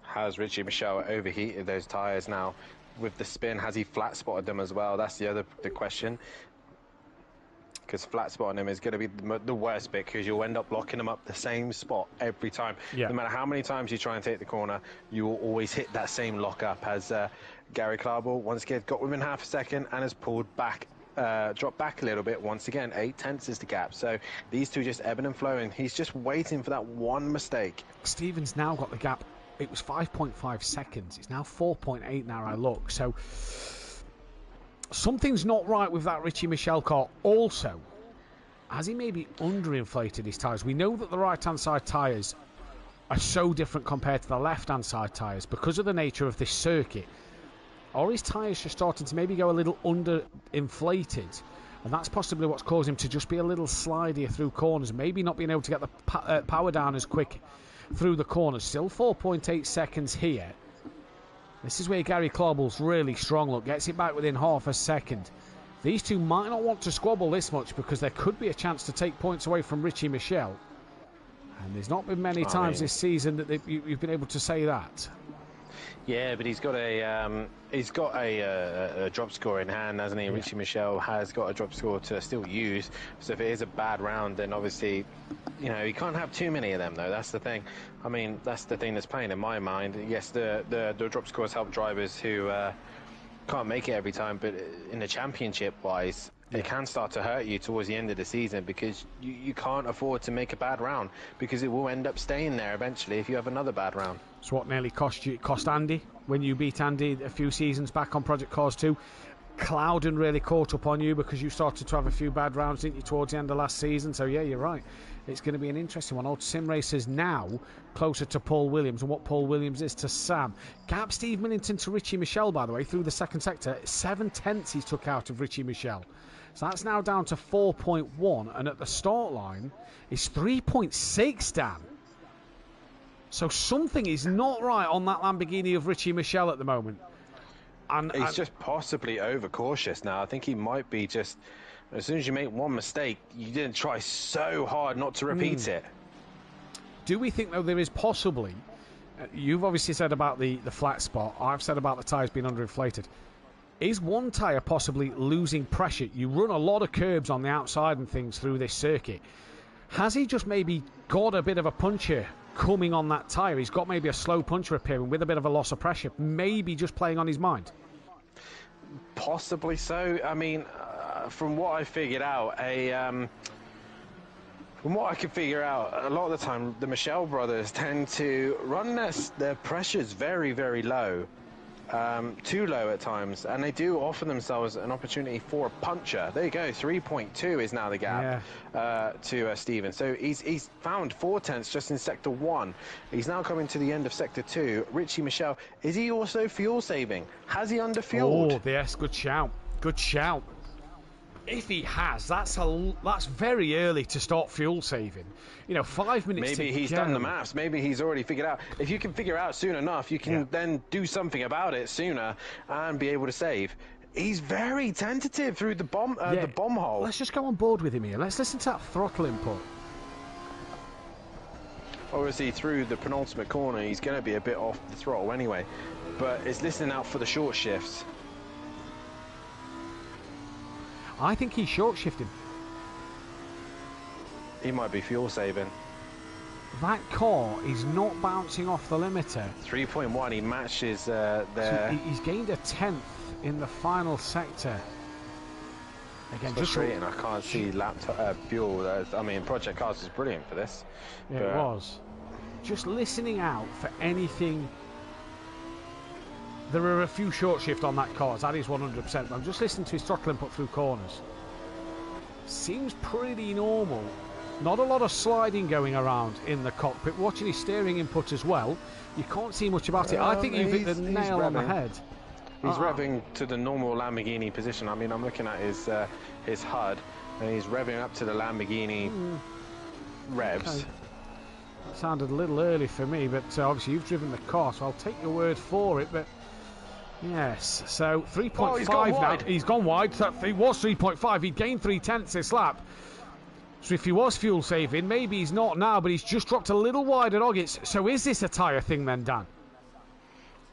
Has Richie Michelle overheated those tyres now? With the spin, has he flat spotted them as well? That's the question. Because flat spotting them is going to be the worst bit, because you'll end up locking them up the same spot every time. Yeah. No matter how many times you try and take the corner, you will always hit that same lock up. As Gary Clarball once again got within half a second and has pulled back, dropped back a little bit once again. 8/10 is the gap. So these two just ebbing and flowing. He's just waiting for that one mistake. Stevens now got the gap. It was 5.5 seconds. It's now 4.8 now I look. So something's not right with that Richie Michelle car. Also, has he maybe underinflated his tyres? We know that the right-hand side tyres are so different compared to the left-hand side tyres because of the nature of this circuit. Are his tyres just starting to maybe go a little underinflated? And that's possibly what's caused him to just be a little slidier through corners. Maybe not being able to get the power down as quick through the corners. Still 4.8 seconds here. This is where Gary Clarball's really strong. Look, gets it back within half a second. These two might not want to squabble this much because there could be a chance to take points away from Richie Michelle. And there's not been many times this season that you've been able to say that. Yeah, but he's got a drop score in hand, hasn't he? Yeah. Richie Michelle has got a drop score to still use. So if it is a bad round, then obviously, you know, you can't have too many of them, though. That's the thing. I mean, that's the thing that's playing in my mind. Yes, the drop scores help drivers who can't make it every time, but in the championship-wise, it can start to hurt you towards the end of the season because you can't afford to make a bad round because it will end up staying there eventually if you have another bad round. It's what nearly cost Andy when you beat Andy a few seasons back on Project Cars 2. Clouden really caught up on you because you started to have a few bad rounds, didn't you, towards the end of last season? So yeah, you're right. It's going to be an interesting one. Old Sim Racers now closer to Paul Williams and what Paul Williams is to Sam. Gap Steve Millington to Richie Michelle, by the way, through the second sector. 7/10 he took out of Richie Michelle. So that's now down to 4.1, and at the start line is 3.6, Dan. So something is not right on that Lamborghini of Richie Michelle at the moment. And he's just possibly overcautious now. I think he might be just, as soon as you make one mistake, you didn't try so hard not to repeat it. Do we think, though, there is possibly, you've obviously said about the flat spot, I've said about the tyres being underinflated. Is one tyre possibly losing pressure? You run a lot of curbs on the outside and things through this circuit. Has he just maybe got a bit of a puncher coming on that tyre? He's got maybe a slow puncher appearing with a bit of a loss of pressure, maybe just playing on his mind. Possibly so. I mean, from what I figured out, from what I can figure out, a lot of the time the Michelle brothers tend to run their pressures very, very low. Too low at times, and they do offer themselves an opportunity for a puncher. There you go, 3.2 is now the gap to Stephen. So he's found 4/10 just in Sector 1. He's now coming to the end of Sector 2. Richie Michelle, is he also fuel saving? Has he underfueled? Oh, yes, good shout. Good shout. If he has, that's very early to start fuel saving. You know, 5 minutes. Maybe he's done the maths. Maybe he's already figured out. If you can figure out soon enough, you can then do something about it sooner and be able to save. He's very tentative through the bomb hole. Let's just go on board with him here. Let's listen to that throttle input. Obviously, through the penultimate corner, he's going to be a bit off the throttle anyway, but it's listening out for the short shifts. I think he's short shifting. He might be fuel saving. That car is not bouncing off the limiter. 3.1, he matches So he's gained a 10th in the final sector. Again, just frustrating. I can't see fuel. I mean, Project Cars is brilliant for this. Yeah, it was. Just listening out for anything There are a few short shift on that car, that is 100%. But I'm just listening to his throttle input through corners. Seems pretty normal. Not a lot of sliding going around in the cockpit. Watching his steering input as well, you can't see much about it. I think you've hit the nail on the head. He's revving to the normal Lamborghini position. I mean, I'm looking at his HUD, and he's revving up to the Lamborghini revs. Okay. That sounded a little early for me, but obviously you've driven the car, so I'll take your word for it. But yes, so 3.5 now. He's gone wide. It was 3.5. He gained 0.3 this lap. So if he was fuel saving, maybe he's not now, but he's just dropped a little wide at Oggets. So is this a tyre thing then, Dan?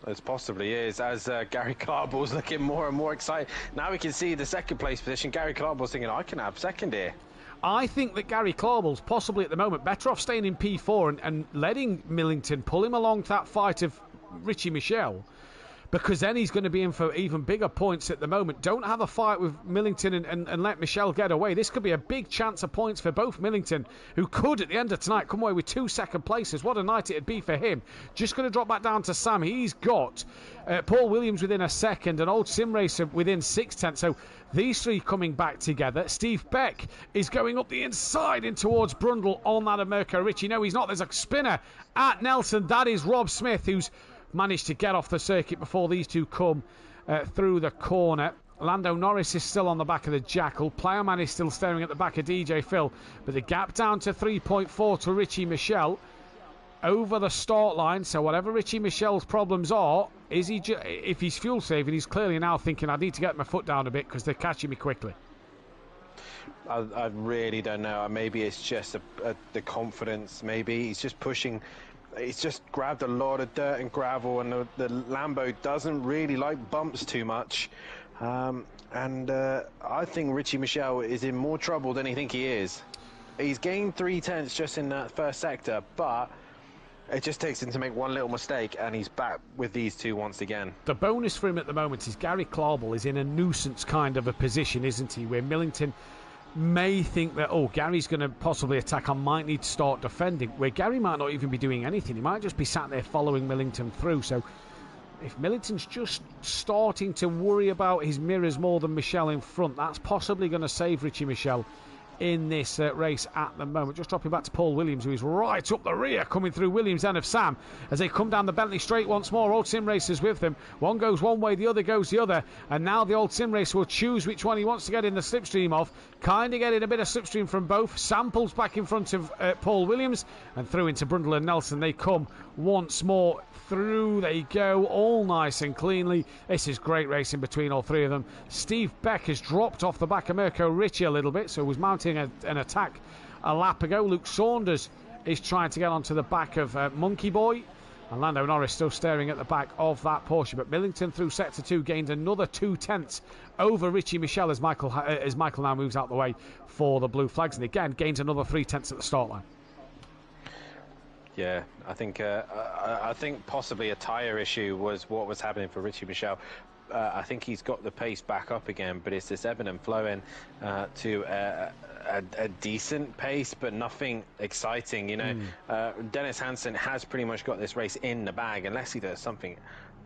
It possibly is, as Gary Carball's looking more and more excited. Now we can see the second place position. Gary Carball's thinking, I can have second here. I think that Gary Clarball's possibly at the moment better off staying in P4 and letting Millington pull him along that fight of Richie Michelle, because then he's going to be in for even bigger points at the moment. Don't have a fight with Millington and let Michelle get away. This could be a big chance of points for both Millington, who could, at the end of tonight, come away with 2 second places. What a night it'd be for him. Just going to drop back down to Sam. He's got Paul Williams within a second, an old sim racer within 6/10. So these three coming back together. Steve Beck is going up the inside in towards Brundle on that of Mirko Ricci. No, he's not. There's a spinner at Nelson. That is Rob Smith, who's managed to get off the circuit before these two come through the corner. Lando Norris is still on the back of the Jackal. Plowman is still staring at the back of DJ Phil. But the gap down to 3.4 to Richie Michelle over the start line. So whatever Richie Michelle's problems are, if he's fuel saving, he's clearly now thinking, I need to get my foot down a bit because they're catching me quickly. I really don't know. Maybe it's just the confidence. Maybe he's just pushing. He's just grabbed a lot of dirt and gravel, and the Lambo doesn't really like bumps too much. I think Richie Michelle is in more trouble than he think he is. He's gained 0.3 just in that first sector, but it just takes him to make one little mistake, and he's back with these two once again. The bonus for him at the moment is Gary Clarball is in a nuisance kind of a position, isn't he, where Millington may think that, oh, Gary's going to possibly attack, I might need to start defending, where Gary might not even be doing anything. He might just be sat there following Millington through. So if Millington's just starting to worry about his mirrors more than Michelle in front, that's possibly going to save Richie Michelle in this race at the moment. Just dropping back to Paul Williams, who is right up the rear, coming through Williams and of Sam as they come down the Bentley straight once more. Old sim racers with them. One goes one way, the other goes the other, and now the old sim racer will choose which one he wants to get in the slipstream of. Kind of getting a bit of slipstream from both. Samples back in front of Paul Williams, and through into Brundle and Nelson they come once more. Through they go, all nice and cleanly. This is great racing between all three of them. Steve Beck has dropped off the back of Mirko Ricci a little bit, so was mounting an attack a lap ago. Luke Saunders is trying to get onto the back of Monkey Boy, and Lando Norris still staring at the back of that Porsche. But Millington through sector 2 gained another 0.2 over Richie Michelle as Michael now moves out the way for the blue flags, and again gains another 0.3 at the start line. Yeah, I think possibly a tyre issue was what was happening for Richie Michelle. I think he's got the pace back up again, but it's this ebbing and flowing to a decent pace, but nothing exciting. You know, Dennis Hansen has pretty much got this race in the bag, unless he does something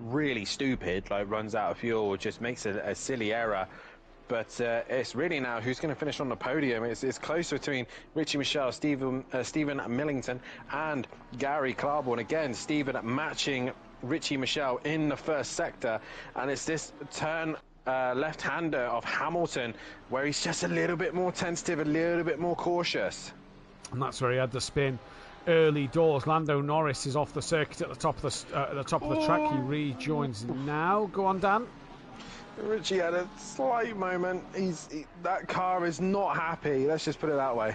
really stupid, like runs out of fuel or just makes a silly error. But it's really now who's going to finish on the podium. It's closer between Richie Michelle, Stephen Millington, and Gary Clarball. And again, Stephen matching Richie Michelle in the first sector. And it's this turn left-hander of Hamilton where he's just a little bit more tentative, a little bit more cautious. And that's where he had the spin early doors. Lando Norris is off the circuit at the top of the track. He rejoins now. Go on, Dan. Richie had a slight moment. That car is not happy. Let's just put it that way.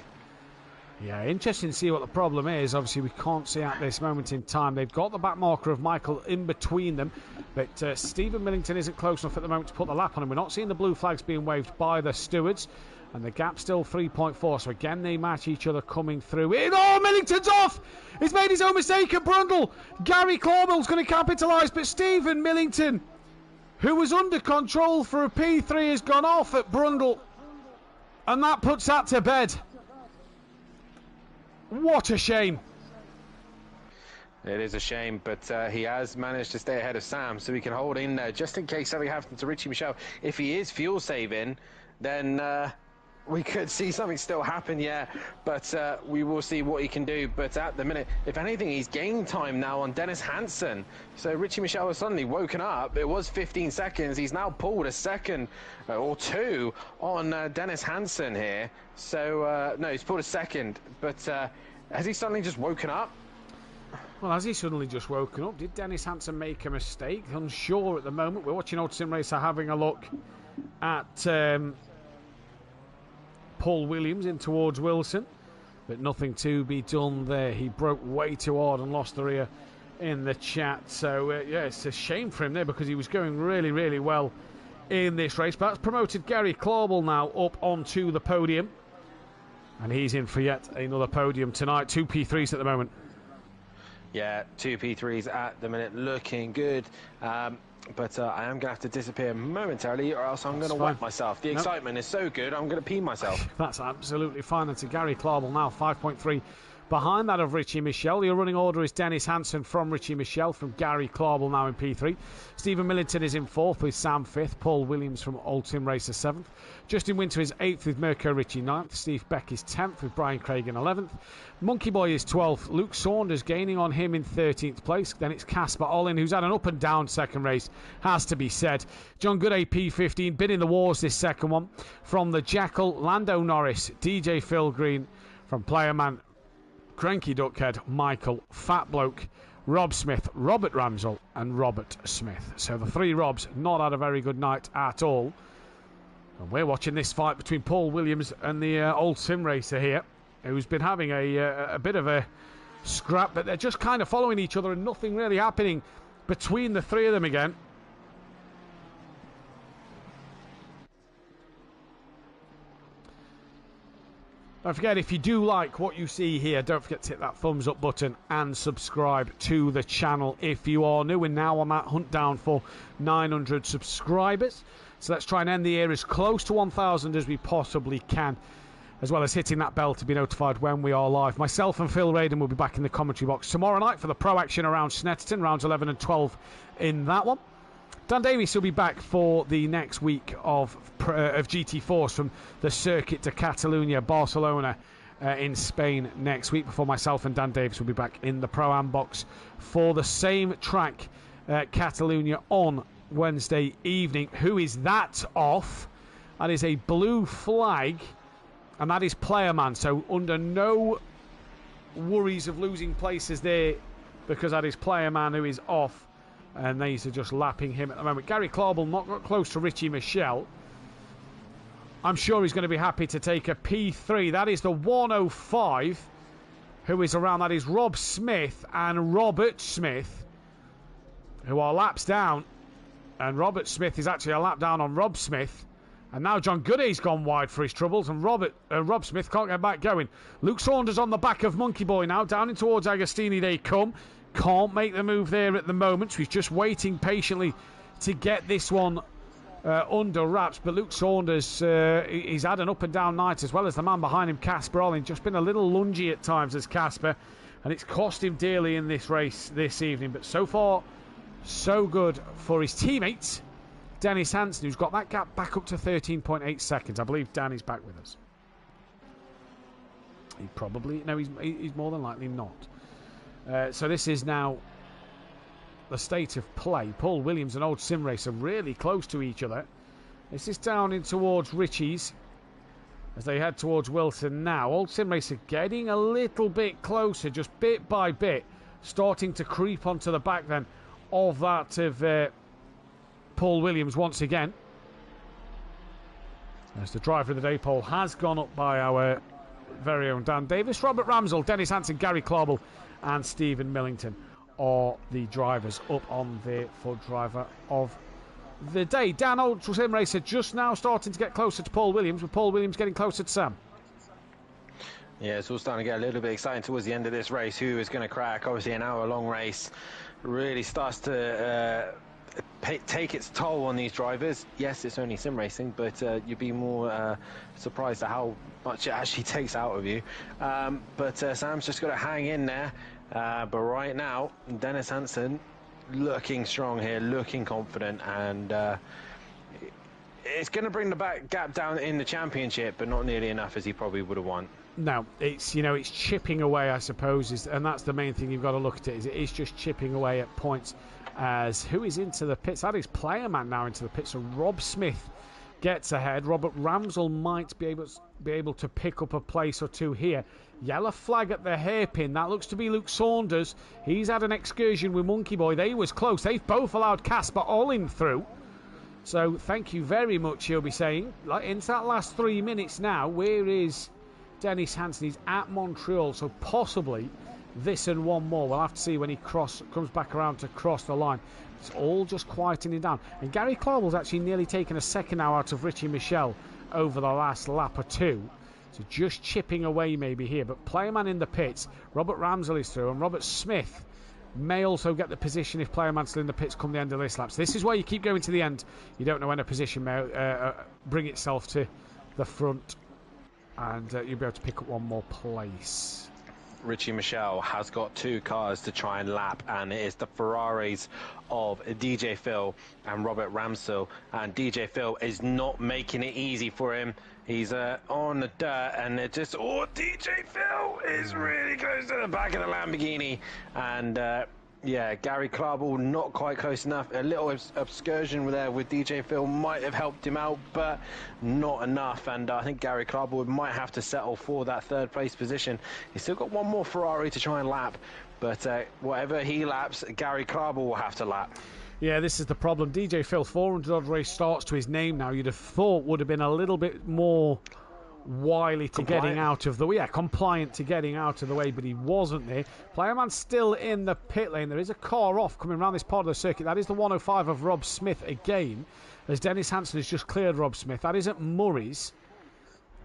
Yeah, interesting to see what the problem is. Obviously, we can't see at this moment in time. They've got the back marker of Michael in between them, but Stephen Millington isn't close enough at the moment to put the lap on him. We're not seeing the blue flags being waved by the stewards, and the gap's still 3.4. So again, they match each other coming through. Oh, Millington's off! He's made his own mistake at Brundle. Gary Clarball's going to capitalise, but Stephen Millington, who was under control for a P3, has gone off at Brundle, and that puts that to bed. What a shame. It is a shame, but he has managed to stay ahead of Sam, so he can hold in there just in case something happens to Richie Michelle. If he is fuel saving, then we could see something still happen, yeah, but we will see what he can do. But at the minute, if anything, he's gained time now on Dennis Hansen. So Richie Michelle has suddenly woken up. It was 15 seconds. He's now pulled a second or two on Dennis Hansen here. So, no, he's pulled a second, but has he suddenly just woken up? Well, has he suddenly just woken up? Did Dennis Hansen make a mistake? Unsure at the moment. We're watching Old Sim Racer having a look at Paul Williams in towards Wilson, but nothing to be done there. He broke way too hard and lost the rear in the chat. So, yeah, it's a shame for him there because he was going really, really well in this race. But that's promoted Gary Clauble now up onto the podium. And he's in for yet another podium tonight. 2 P3s at the moment. Yeah, 2 P3s at the minute, looking good. But I am going to have to disappear momentarily or else I'm going to wet myself. The excitement is so good, I'm going to pee myself. That's absolutely fine. It's a Gary Clauble now, 5.3 behind that of Richie Michelle. The running order is Dennis Hansen from Richie Michelle, from Gary Clauble now in P3. Stephen Millington is in 4th with Sam 5th. Paul Williams from Old Sim Racer 7th. Justin Winter is 8th with Mirko Ritchie 9th. Steve Beck is 10th with Brian Craig in 11th. Monkey Boy is 12th. Luke Saunders gaining on him in 13th place. Then it's Casper Olin, who's had an up and down second race, has to be said. John Gooday P15, been in the wars this second one. From the Jackal, Lando Norris, DJ Phil Green. From Playerman, Cranky Duckhead, Michael, Fat Bloke, Rob Smith, Robert Ramsell and Robert Smith. So the 3 Robs not had a very good night at all. And we're watching this fight between Paul Williams and the Old Sim Racer here, who's been having a bit of a scrap, but they're just kind of following each other and nothing really happening between the 3 of them again. Don't forget, if you do like what you see here, don't forget to hit that thumbs up button and subscribe to the channel if you are new. We're now on that hunt down for 900 subscribers. So let's try and end the year as close to 1,000 as we possibly can, as well as hitting that bell to be notified when we are live. Myself and Phil Raden will be back in the commentary box tomorrow night for the pro action around Snetterton, rounds 11 and 12 in that one. Dan Davies will be back for the next week of GT4s from the Circuit de Catalunya, Barcelona in Spain next week, before myself and Dan Davies will be back in the Pro-Am box for the same track, Catalunya, on Wednesday evening. Who is that off? That is a blue flag, and that is Playerman. So under no worries of losing places there, because that is Playerman who is off. And these are just lapping him at the moment. Gary Clauble not got close to Richie Michelle. I'm sure he's going to be happy to take a P3. That is the 105. Who is around? That is Rob Smith and Robert Smith, who are laps down. And Robert Smith is actually a lap down on Rob Smith. And now John Gooday's gone wide for his troubles, and Rob Smith can't get back going. Luke Saunders on the back of Monkey Boy now. Down in towards Agostini they come. Can't make the move there at the moment. So he's just waiting patiently to get this one under wraps. But Luke Saunders, he's had an up and down night, as well as the man behind him, Casper Olin. Just been a little lungy at times as Casper, and it's cost him dearly in this race this evening. But so far, so good for his teammates. Dennis Hansen, who's got that gap back up to 13.8 seconds. I believe Danny's back with us. He probably... No, he's more than likely not. So this is now the state of play. Paul Williams and Old Sim Racer really close to each other. This is down in towards Richie's as they head towards Wilson now. Old Sim Racer getting a little bit closer, just bit by bit, starting to creep onto the back then of that of Paul Williams once again. As the driver of the day poll has gone up by our very own Dan Davis. Robert Ramsell, Dennis Hansen, Gary Clauble and Stephen Millington are the drivers up on there for driver of the day. Dan, Old Sim Racer just now starting to get closer to Paul Williams, with Paul Williams getting closer to Sam. Yeah, it's all starting to get a little bit exciting towards the end of this race. Who is going to crack? Obviously an hour-long race really starts to take its toll on these drivers. Yes, it's only sim racing, but you'd be more surprised at how much it actually takes out of you. But Sam's just got to hang in there. But right now, Dennis Hansen looking strong here, looking confident, and it's going to bring the gap down in the championship, but not nearly enough as he probably would have won. No, it's it's chipping away, I suppose, and that's the main thing you've got to look at. It is just chipping away at points. As who is into the pits? That is Playerman now into the pits. So Rob Smith gets ahead. Robert Ramsell might be able to pick up a place or two here. Yellow flag at the hairpin. That looks to be Luke Saunders. He's had an excursion with Monkey Boy. They was close. They've both allowed Casper Olin through. So thank you very much, he'll be saying. Like into that last 3 minutes now. Where is Dennis Hansen? He's at Montreal, so possibly this and one more. We'll have to see when he comes back around to cross the line. It's all just quietening down. And Gary Clarwell's actually nearly taken a second now out of Richie Michel over the last lap or two. So just chipping away maybe here. But Playerman in the pits. Robert Ramsell is through, and Robert Smith may also get the position if Playerman's still in the pits come the end of this lap. So this is why you keep going to the end. You don't know when a position may bring itself to the front, and you'll be able to pick up one more place. Richie Michel has got 2 cars to try and lap, and it is the Ferraris of DJ Phil and Robert Ramsell. And DJ Phil is not making it easy for him. He's on the dirt, and it just DJ Phil is really close to the back of the Lamborghini, and yeah, Gary Clarwell not quite close enough. A little excursion there with DJ Phil might have helped him out, but not enough. And I think Gary Clarwell might have to settle for that 3rd place position. He's still got one more Ferrari to try and lap, but whatever he laps, Gary Clarwell will have to lap. Yeah, this is the problem. DJ Phil, 400 odd race starts to his name now. You'd have thought would have been a little bit more wily to getting out of the way. Yeah, compliant to getting out of the way, but he wasn't there. Playerman still in the pit lane. There is a car off coming around this part of the circuit. That is the 105 of Rob Smith again, as Dennis Hansen has just cleared Rob Smith. That is at Murray's.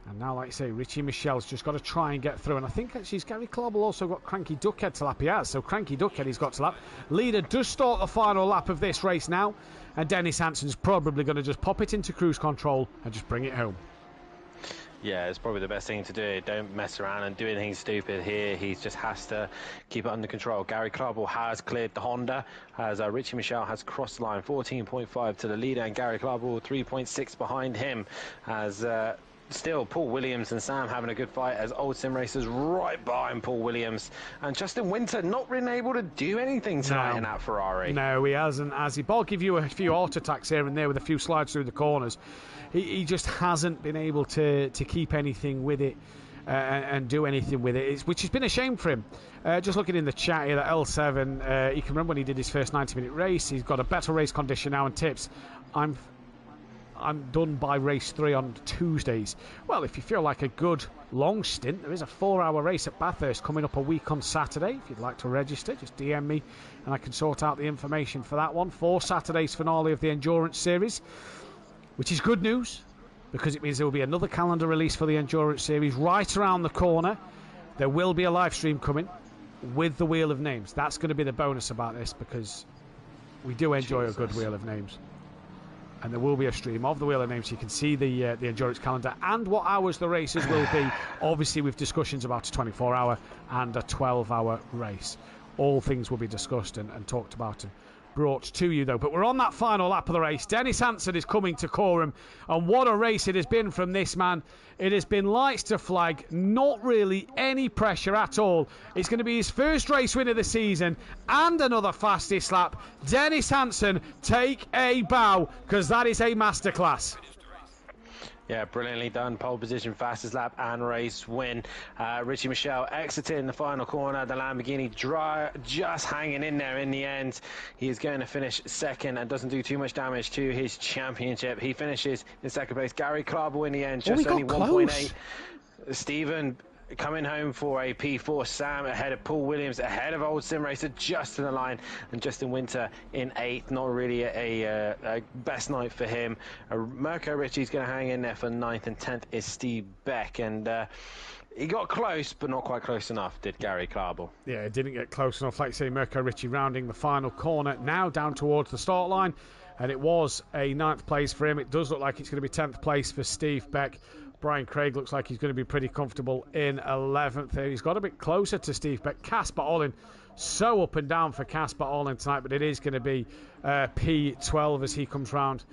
And now, like I say, Richie Michel's just got to try and get through. And I think actually Gary Clarwell also got Cranky Duckhead to lap. He has, so Cranky Duckhead he's got to lap. Leader does start the final lap of this race now. And Dennis Hansen's probably going to just pop it into cruise control and just bring it home. Yeah, it's probably the best thing to do. Don't mess around and do anything stupid here. He just has to keep it under control. Gary Clarwell has cleared the Honda, as Richie Michel has crossed the line. 14.5 to the leader, and Gary Clarwell 3.6 behind him, as still Paul Williams and Sam having a good fight as Old Sim Racers right behind Paul Williams. And Justin Winter not been able to do anything tonight in that Ferrari. No, he hasn't, has he? I'll give you a few heart attacks here and there with a few slides through the corners. He just hasn't been able to keep anything with it and do anything with it, which has been a shame for him. Just looking in the chat here, that L7, he can remember when he did his first 90-minute race. He's got a better race condition now and tips. I'm done by race 3 on Tuesdays. Well, if you feel like a good long stint, there is a 4-hour race at Bathurst coming up a week on Saturday. If you'd like to register, just DM me and I can sort out the information for that one. 4 Saturdays finale of the Endurance Series, which is good news because it means there will be another calendar release for the Endurance Series right around the corner. There will be a live stream coming with the Wheel of Names. That's going to be the bonus about this, because we do enjoy a good Wheel of Names. And there will be a stream of the Wheel of Names, so you can see the endurance calendar and what hours the races will be. Obviously, with discussions about a 24-hour and a 12-hour race. All things will be discussed and talked about and brought to you, though. But we're on that final lap of the race. Dennis Hansen is coming to Coram, and what a race it has been from this man. It has been lights to flag, not really any pressure at all. It's going to be his first race win of the season and another fastest lap. Dennis Hansen, take a bow, because that is a masterclass. Yeah, brilliantly done. Pole position, fastest lap and race win. Richie Michel exiting the final corner. The Lamborghini just hanging in there in the end. He is going to finish second and doesn't do too much damage to his championship. He finishes in second place. Gary Clarwell in the end, just only 1.8. Stephen coming home for a P4. Sam ahead of Paul Williams, ahead of Old Sim Racer, just to the line, and Justin Winter in 8th. Not really a best night for him. Mirko Ritchie's going to hang in there for 9th, and 10th is Steve Beck. And he got close, but not quite close enough, did Gary Clarwell. Yeah, it didn't get close enough. Like I say, Mirko Ritchie rounding the final corner, now down towards the start line. and it was a 9th place for him. It does look like it's going to be 10th place for Steve Beck. Brian Craig looks like he's going to be pretty comfortable in 11th. He's got a bit closer to Steve Beck. Casper Olin, so up and down for Casper Olin tonight, but it is going to be P12 as he comes round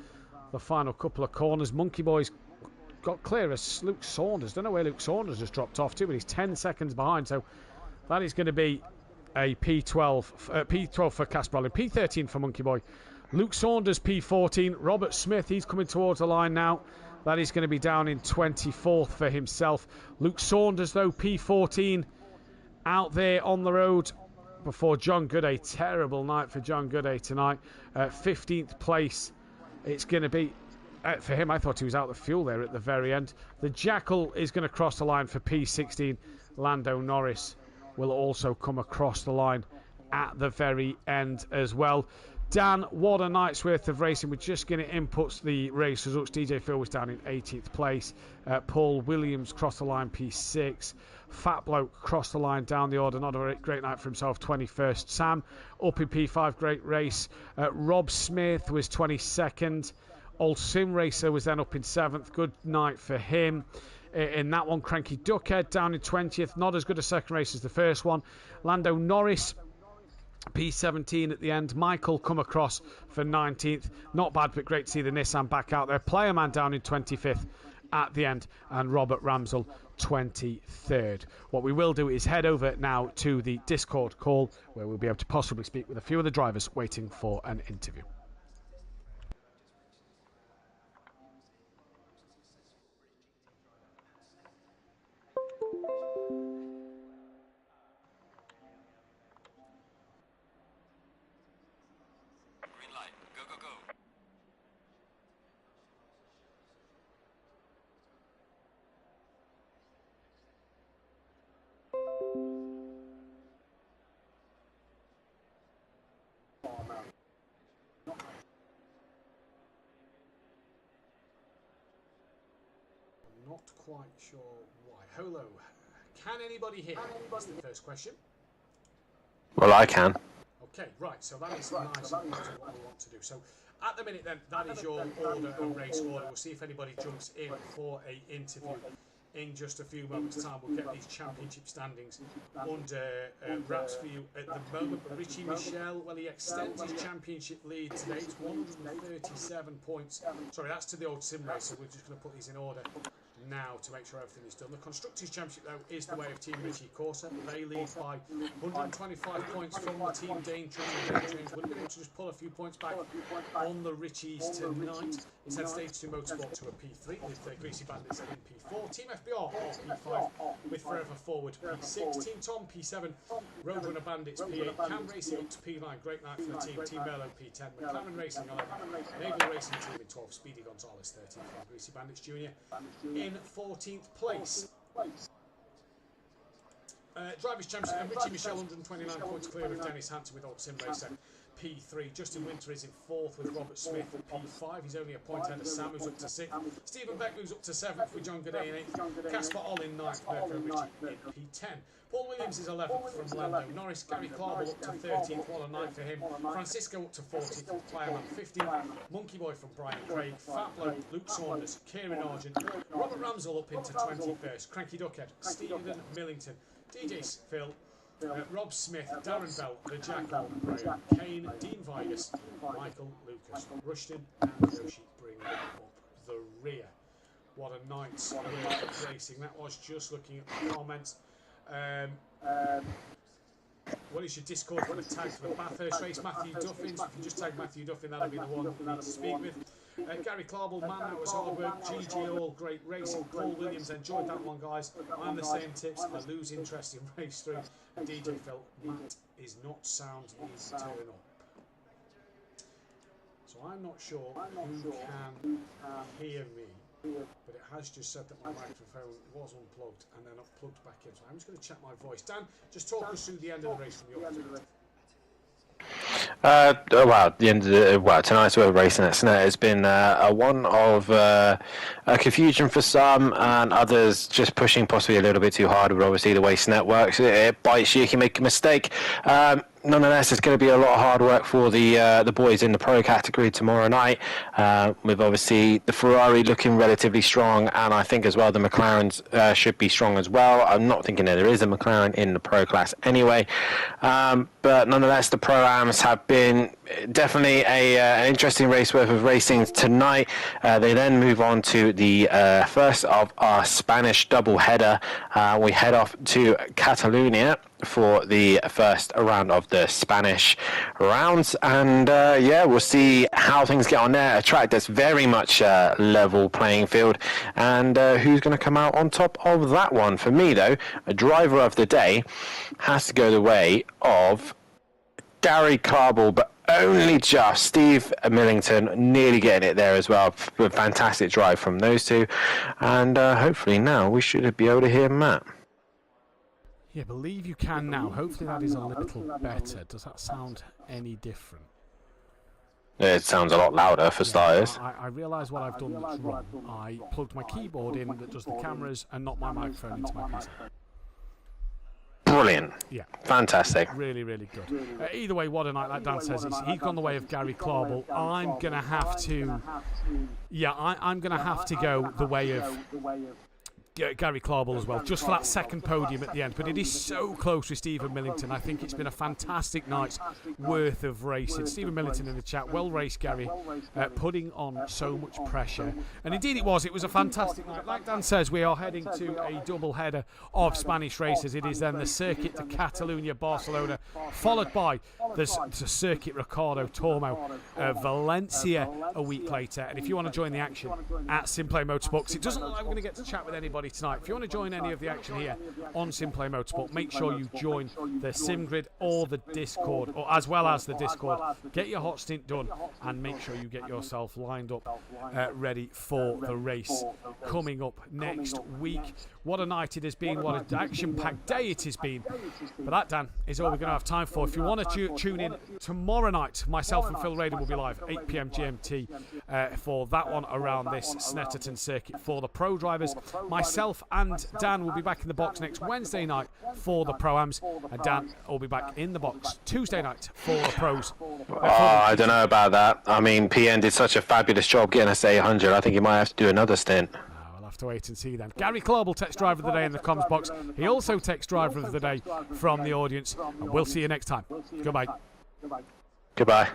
the final couple of corners. Monkey Boy's got clear as Luke Saunders. Don't know where Luke Saunders has dropped off to, but he's 10 seconds behind, so that is going to be a P12 for Casper Olin, P13 for Monkey Boy. Luke Saunders, P14. Robert Smith, he's coming towards the line now. That is going to be down in 24th for himself. Luke Saunders, though, P14, out there on the road before John Gooday. Terrible night for John Gooday tonight. 15th place. It's going to be for him. I thought he was out of the fuel there at the very end. The Jackal is going to cross the line for P16. Lando Norris will also come across the line at the very end as well. Dan, what a night's worth of racing. We're just going to input the race results. DJ Phil was down in 18th place. Paul Williams crossed the line, P6. Fat Bloke crossed the line down the order. Not a great night for himself, 21st. Sam up in P5, great race. Rob Smith was 22nd. Old Sim Racer was then up in 7th. Good night for him. In that one, Cranky Duckhead down in 20th. Not as good a second race as the first one. Lando Norris, P17 at the end. Michael come across for 19th. Not bad, but great to see the Nissan back out there. Playerman down in 25th at the end. And Robert Ramsell, 23rd. What we will do is head over now to the Discord call, where we'll be able to possibly speak with a few of the drivers waiting for an interview. Not quite sure why. Hello. Can anybody hear? That's the first question. Well, I can. Okay, right. So that is nice and what we want to do. So at the minute, then, that is your order and race order. We'll see if anybody jumps in for an interview in just a few moments' time. We'll get these championship standings under wraps for you at the moment. But Richie Michel, well, he extends his championship lead today. It's 137 points. Sorry, that's to the old sim race, so we're just going to put these in order now to make sure everything is done. The Constructors' Championship, though, is the way of Team Richie Corsa. They lead by 125 points from the Team Daintree. Would have been able to just pull a few points back on the Richies tonight. Instead, Stage 2 Motorsport to a P3 with Greasy Bandits in P4. Team FBR are P5 with Forever Forward P6. Team Tom P7. Roadrunner Bandits P8. Cam Racing up to P9. Great night for the team. Team Merlo P10. McLaren Racing 11. Naval Racing Team in 12. Speedy Gonzalez 13. Greasy Bandits Jr. in 14th place. Drivers' Championship, and Richie Michel 129 points clear of Dennis Hanson with Old Sim Racer P3. Justin Winter is in 4th with Robert Smith at P5. He's only a point ahead of Sam, who's up to 6th. Stephen Beck, who's up to 7th with John Gooday in 8th. Casper Olin 9th, for Richie in P10. Paul Williams is 11th from Lando Norris. Gary Clarble up to 13th. What a night for him. Francisco up to 14th with Playerman 15th. Monkey Boy from Brian Craig. Fat Bloke, Luke Saunders, Kieran Argent. Robert Ramsell up into 21st. Cranky Duckhead, Stephen Millington, DJ Phil, Rob Smith, Darren Bell, The Jackal, Graham Kane, Dean Vigus, Michael Lucas, Rushton and Yoshi bring up the rear. What a night's worth of racing. That was just looking at the comments. What is your Discord for the tag for the Bathurst race? Mathew Duffin. So if you just tag Mathew Duffin, that'll be the one you need to speak with. Gary Clarble, man, that was hard work. GG all, great racing. Paul Williams, enjoyed that one, guys. I'm the same tips. I lose interest in race 3. And DJ Phil, Matt is not sound. He's turn up. So I'm not sure who can hear me, but it has just said that my microphone was unplugged and then plugged back in. So I'm just going to check my voice. Dan, just talk us through the end of the race from your perspective. Tonight's we're racing at Snet has been a one of a confusion for some, and others just pushing possibly a little bit too hard. But obviously, the way Snet works, it bites you. You can make a mistake. nonetheless, it's going to be a lot of hard work for the boys in the pro category tomorrow night. With obviously the Ferrari looking relatively strong, and I think as well the McLarens should be strong as well. I'm not thinking that there is a McLaren in the pro class anyway, but nonetheless, the pro-ams have been definitely an interesting race worth of racing tonight. They then move on to the first of our Spanish double header. We head off to Catalonia for the first round of the Spanish rounds, and we'll see how things get on there. A track that's very much level playing field, and who's going to come out on top of that one. For me though, a driver of the day has to go the way of Gary Carball, but only just. Steve Millington nearly getting it there as well. A fantastic drive from those two, and hopefully now we should be able to hear Matt. Yeah, believe you can now. Hopefully that is a little better. Does that sound any different? It sounds a lot louder for starters. I realise what I've done that's wrong. I plugged my keyboard in that does the cameras and not my microphone into my PC. Brilliant. Yeah. Fantastic. Really, really good. Either way, what a night, like Dan says, he's gone the way of Gary Carball. I'm going to have to... Yeah, I'm going to have to go the way of Gary Carball as well, just for that second podium at the end. But it is so close with Stephen Millington. I think it's been a fantastic night's worth of racing. Stephen Millington in the chat, well raced, Gary, putting on so much pressure. And indeed it was a fantastic night. Like Dan says, we are heading to a double header of Spanish races. It is then the circuit to Catalunya, Barcelona, followed by the circuit Ricardo Tormo, Valencia a week later. And if you want to join the action at SimPlay Motorsport, it doesn't look like we're going to get to chat with anybody tonight. If you want to join any of the action here on SimPlay Motorsport, make sure you join the SimGrid or the Discord, or as well as the Discord. Get your hot stint done and make sure you get yourself lined up ready for the race coming up next week. What a night it has been, what an action-packed day it has been. But that, Dan, is all we're going to have time for. If you want to tune in tomorrow night, myself and Phil Raden will be live 8 p.m. GMT for that one around this Snetterton circuit for the pro drivers. Myself and Dan will be back in the box next Wednesday night for the Pro-Ams, and Dan will be back in the box Tuesday night for the pros. I don't know about that. I mean, PN did such a fabulous job getting us 800. I think he might have to do another stint. We'll have to wait and see then. Gary Carball takes driver of the day in the comms box. He also takes driver of the day from the audience, and we'll see you next time. Goodbye. Goodbye.